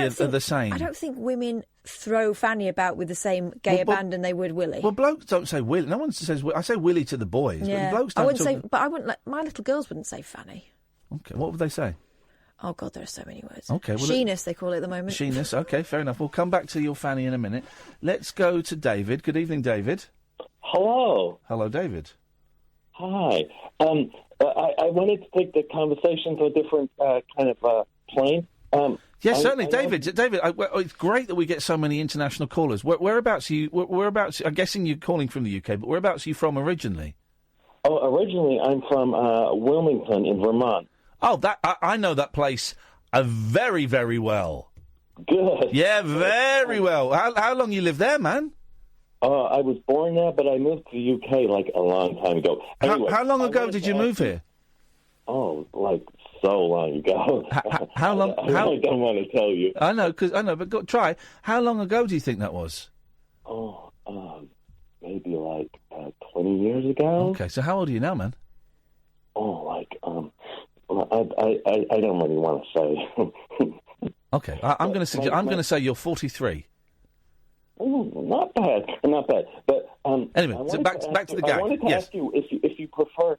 the same. I don't think women throw Fanny about with the same gay abandon they would Willy. Well, blokes don't say Willy. No one says I say Willy to the boys. Yeah. But blokes don't I wouldn't. My little girls wouldn't say Fanny. Okay, what would they say? Oh, God, there are so many words. Okay, well, Sheeness, they call it at the moment. Sheeness, OK, fair enough. We'll come back to your Fanny in a minute. Let's go to David. Good evening, David. Hello. Hello, David. Hi. I wanted to take the conversation to a different kind of plane. Yes, certainly, David. David, it's great that we get so many international callers. Whereabouts are you? Whereabouts? I'm guessing you're calling from the UK, but whereabouts are you from originally? Oh, originally I'm from Wilmington in Vermont. Oh, I know that place very, very well. Good. Yeah, very well. How long you lived there, man? I was born there, but I moved to the UK like a long time ago. Anyway, how long ago did you move here? Oh, like so long ago. How long? I don't want to tell you. I know, but try. How long ago do you think that was? Oh, maybe like 20 years ago. Okay, so how old are you now, man? Oh, like I don't really want to say. Okay, I'm going to say you're 43. Ooh, not bad. But anyway, so back to the gag. I wanted to ask you if you prefer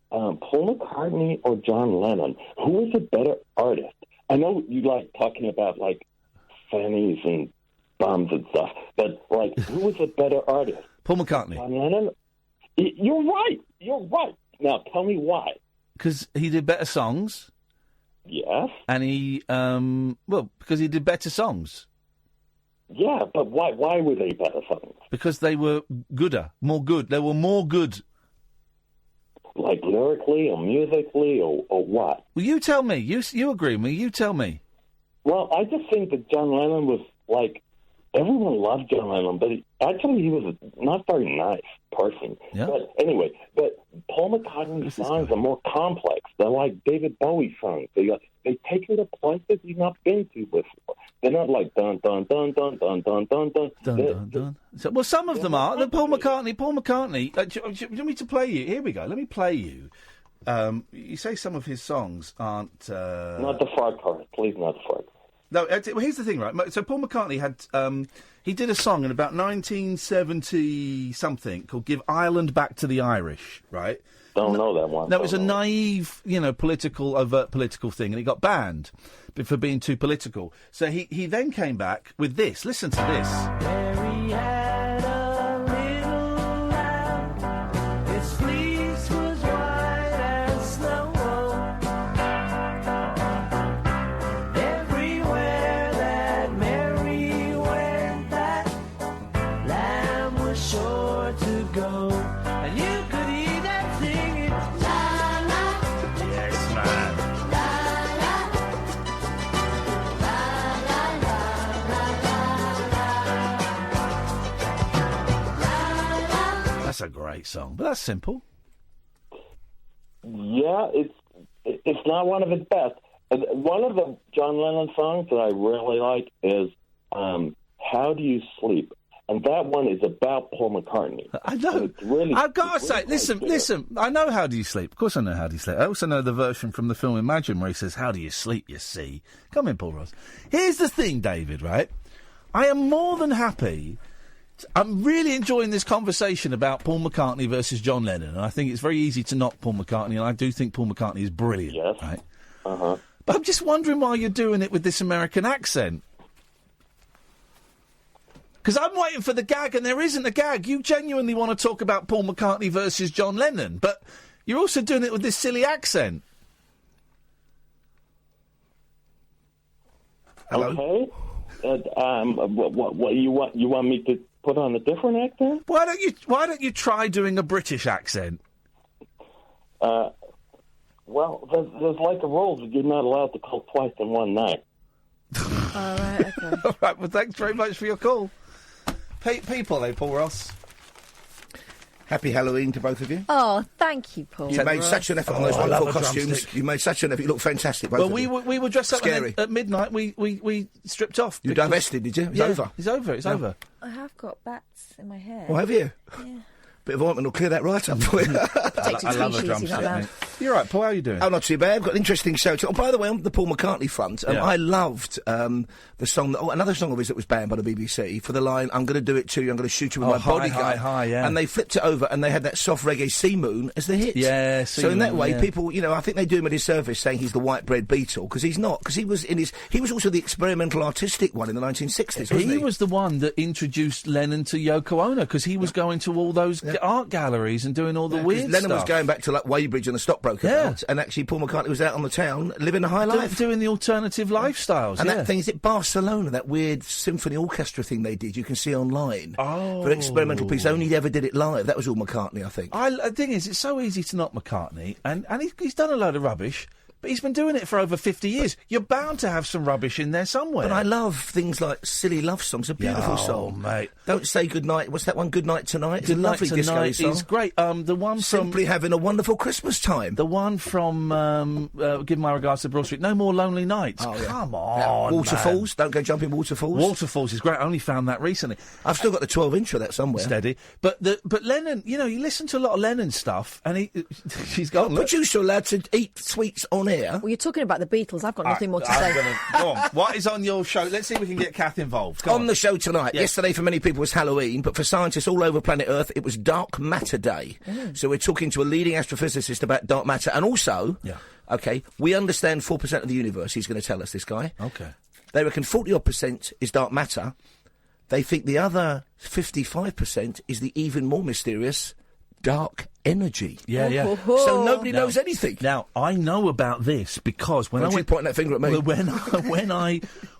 Paul McCartney or John Lennon. Who is a better artist? I know you like talking about like fannies and bums and stuff, but like, who is a better artist? Paul McCartney. John Lennon. You're right. Now tell me why. Because he did better songs. Yes. And he, because he did better songs. Yeah, but why? Why were they better songs? Because they were more good. They were more good. Like lyrically or musically or what? Well, you tell me. You agree with me. You tell me. Well, I just think that John Lennon was like, everyone loved John Lennon, but he was a not very nice person. Yeah. But anyway, Paul McCartney's songs are more complex. They're like David Bowie songs. They take you to places you've not been to before. They're not like dun dun dun dun dun dun dun dun dun dun. So, well, some of them are. Paul McCartney. Do you want me to play you? Here we go. Let me play you. You say some of his songs aren't. Not the fart part, please. Not the fart. No, well, here's the thing, right? So Paul McCartney had he did a song in about 1970 something called "Give Ireland Back to the Irish," right? Don't know that one. No, it was a naive, overt political thing, and he got banned for being too political. So he then came back with this. Listen to this. Mary had a little lamb. Its fleece was white as snow. Everywhere that Mary went, that lamb was sure to go. And you could hear that singing. La la. Yes, man. That's a great song, but that's simple. Yeah, it's not one of his best. One of the John Lennon songs that I really like is "How Do You Sleep," and that one is about Paul McCartney. I know. I've got to say, listen. I know "How Do You Sleep." Of course, I know "How Do You Sleep." I also know the version from the film Imagine where he says, "How do you sleep? You see." Come in, Paul Ross. Here's the thing, David. Right? I am more than happy. I'm really enjoying this conversation about Paul McCartney versus John Lennon, and I think it's very easy to knock Paul McCartney, and I do think Paul McCartney is brilliant. Yes. Right? Uh-huh. But I'm just wondering why you're doing it with this American accent. Because I'm waiting for the gag, and there isn't a gag. You genuinely want to talk about Paul McCartney versus John Lennon, but you're also doing it with this silly accent. Hello? Okay. What you want? You want me to put on a different accent? Why don't you try doing a British accent? Well, there's like a rule that you're not allowed to call twice in one night. All right, okay. All right, well, thanks very much for your call. People, Paul Ross. Happy Halloween to both of you. Oh, thank you, Paul. You made such an effort on those wonderful costumes. You made such an effort. You look fantastic, both well, of you. we were dressed up, Scary. and then at midnight we stripped off. You divested, did you? It's over. It's over. It's over. I have got bats in my hair. Oh, have you? Yeah. Bit of ointment will clear that right up for you. I love a drumstick, mate. You're right, Paul. How are you doing? Oh, not too bad. I've got an interesting show. Oh, by the way, on the Paul McCartney front, I loved the song. Another song of his that was banned by the BBC for the line, "I'm going to do it to you. I'm going to shoot you with my bodyguard." Hi, yeah. And they flipped it over, and they had that soft reggae "Sea Moon" as the hit. Yeah. So in that way, people, I think they do him a disservice saying he's the white bread Beatle because he's not. Because he was also the experimental artistic one in the 1960s. Wasn't he was the one that introduced Lennon to Yoko Ono because he was going to all those art galleries and doing all the weird stuff. Lennon was going back to like Weybridge and the stockbroker belt, and actually Paul McCartney was out on the town living a high life, doing the alternative lifestyles. And that thing is it Barcelona, that weird symphony orchestra thing they did. You can see online for an experimental piece. Only he ever did it live. That was all McCartney, I think. The thing is, it's so easy to knock McCartney, and he's done a load of rubbish. But he's been doing it for over 50 years. You're bound to have some rubbish in there somewhere. But I love things like Silly Love Songs. A beautiful song. Mate. Don't Say Goodnight. What's that one? Goodnight Tonight. It's Good a lovely Night disco Tonight song. It's great. The one Simply Having a Wonderful Christmas Time. The one from Give My Regards to Broad Street. No More Lonely Nights. Oh, yeah. Come on, Waterfalls. Man. Don't go jumping waterfalls. Waterfalls is great. I only found that recently. I've still got the 12-inch of that somewhere. Steady. But Lennon, you listen to a lot of Lennon stuff, and she's got... Producer allowed to eat sweets on on air. Well, you're talking about the Beatles. I've got nothing more to say. Go on. What is on your show? Let's see if we can get Kath involved. Go on the show tonight. Yes. Yesterday, for many people, was Halloween, but for scientists all over planet Earth, it was Dark Matter Day. So we're talking to a leading astrophysicist about dark matter, and also, okay, we understand 4% of the universe. He's going to tell us, this guy. Okay. They reckon 40% is dark matter. They think the other 55% is the even more mysterious dark energy. Yeah. So nobody knows anything. Now, I know about this because when Don't you pointing that finger at me.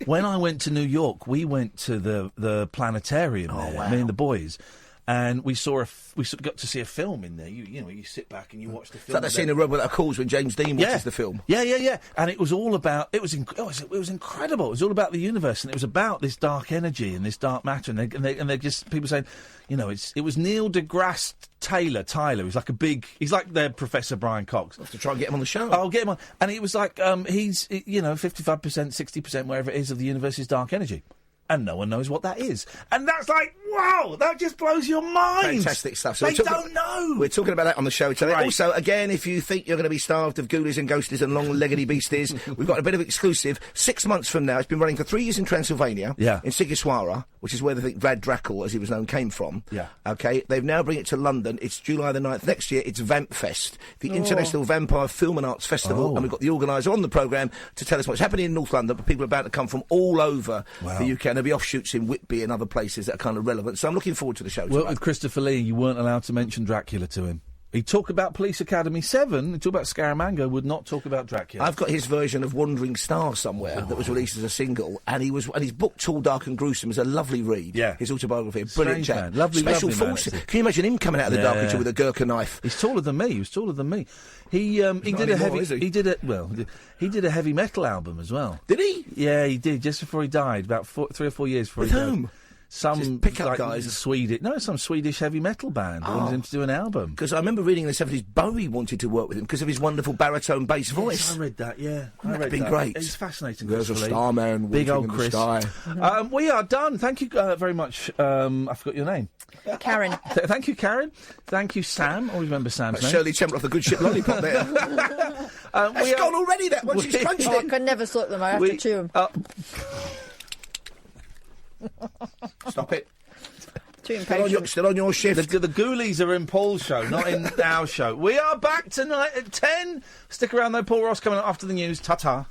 When I went to New York, we went to the planetarium there, me and the boys. And we got to see a film in there. You sit back and you watch the film. It's like that scene in Road Without Cause when James Dean watches the film. Yeah. And it was all about. It was incredible. It was all about the universe, and it was about this dark energy and this dark matter. And they're just people saying, it was Neil deGrasse Tyler. He's like he's like their Professor Brian Cox. I'll have to try and get him on the show. I'll get him on. And it was like he's 55%, 60%, wherever it is of the universe is dark energy. And no one knows what that is. And that's like, wow, that just blows your mind. Fantastic stuff. So they don't know. We're talking about that on the show today. Right. Also, again, if you think you're going to be starved of ghoulies and ghosties and long-leggedy beasties, we've got a bit of exclusive. 6 months from now, it's been running for 3 years in Transylvania, in Sigiswara, which is where they think Vlad Dracul, as he was known, came from. Yeah. Okay, they've now bring it to London. It's July the 9th. Next year, it's Vampfest, the International Vampire Film and Arts Festival. And we've got the organiser on the programme to tell us what's happening in North London, but people are about to come from all over the UK, and there'll be offshoots in Whitby and other places that are kind of relevant. So I'm looking forward to the show tonight. Well, with Christopher Lee, you weren't allowed to mention Dracula to him. He'd talk about Police Academy 7, he'd talk about Scaramanga, would not talk about Dracula. I've got his version of Wandering Star somewhere that was released as a single, and his book Tall, Dark and Gruesome is a lovely read. Yeah. His autobiography, a brilliant Strange chap. man. Lovely Special man, forces. actually. Can you imagine him coming out of the dark into with a Gurkha knife? He's taller than me. He did a heavy. He did a heavy metal album as well. Did he? Yeah, he did. Just before he died, about 3 or 4 years before With he died. whom? Some pickup guys. some Swedish heavy metal band wanted him to do an album. Because I remember reading in the 70s, Bowie wanted to work with him because of his wonderful baritone bass voice. I read that. Yeah, That'd been great. It's fascinating. There's a starman big old in Chris. the sky. We are done. Thank you very much. I forgot your name. Karen. Thank you, Karen. Thank you, Sam. Always remember Sam's name. Shirley Temple off the Good Ship Lollipop there. It's gone already, that one. She's crunched I it. can never sort them. I have to chew them. Stop it. Still on your shift. The Ghoulies are in Paul's show, not in our show. We are back tonight at 10. Stick around though. Paul Ross coming up after the news. Ta-ta.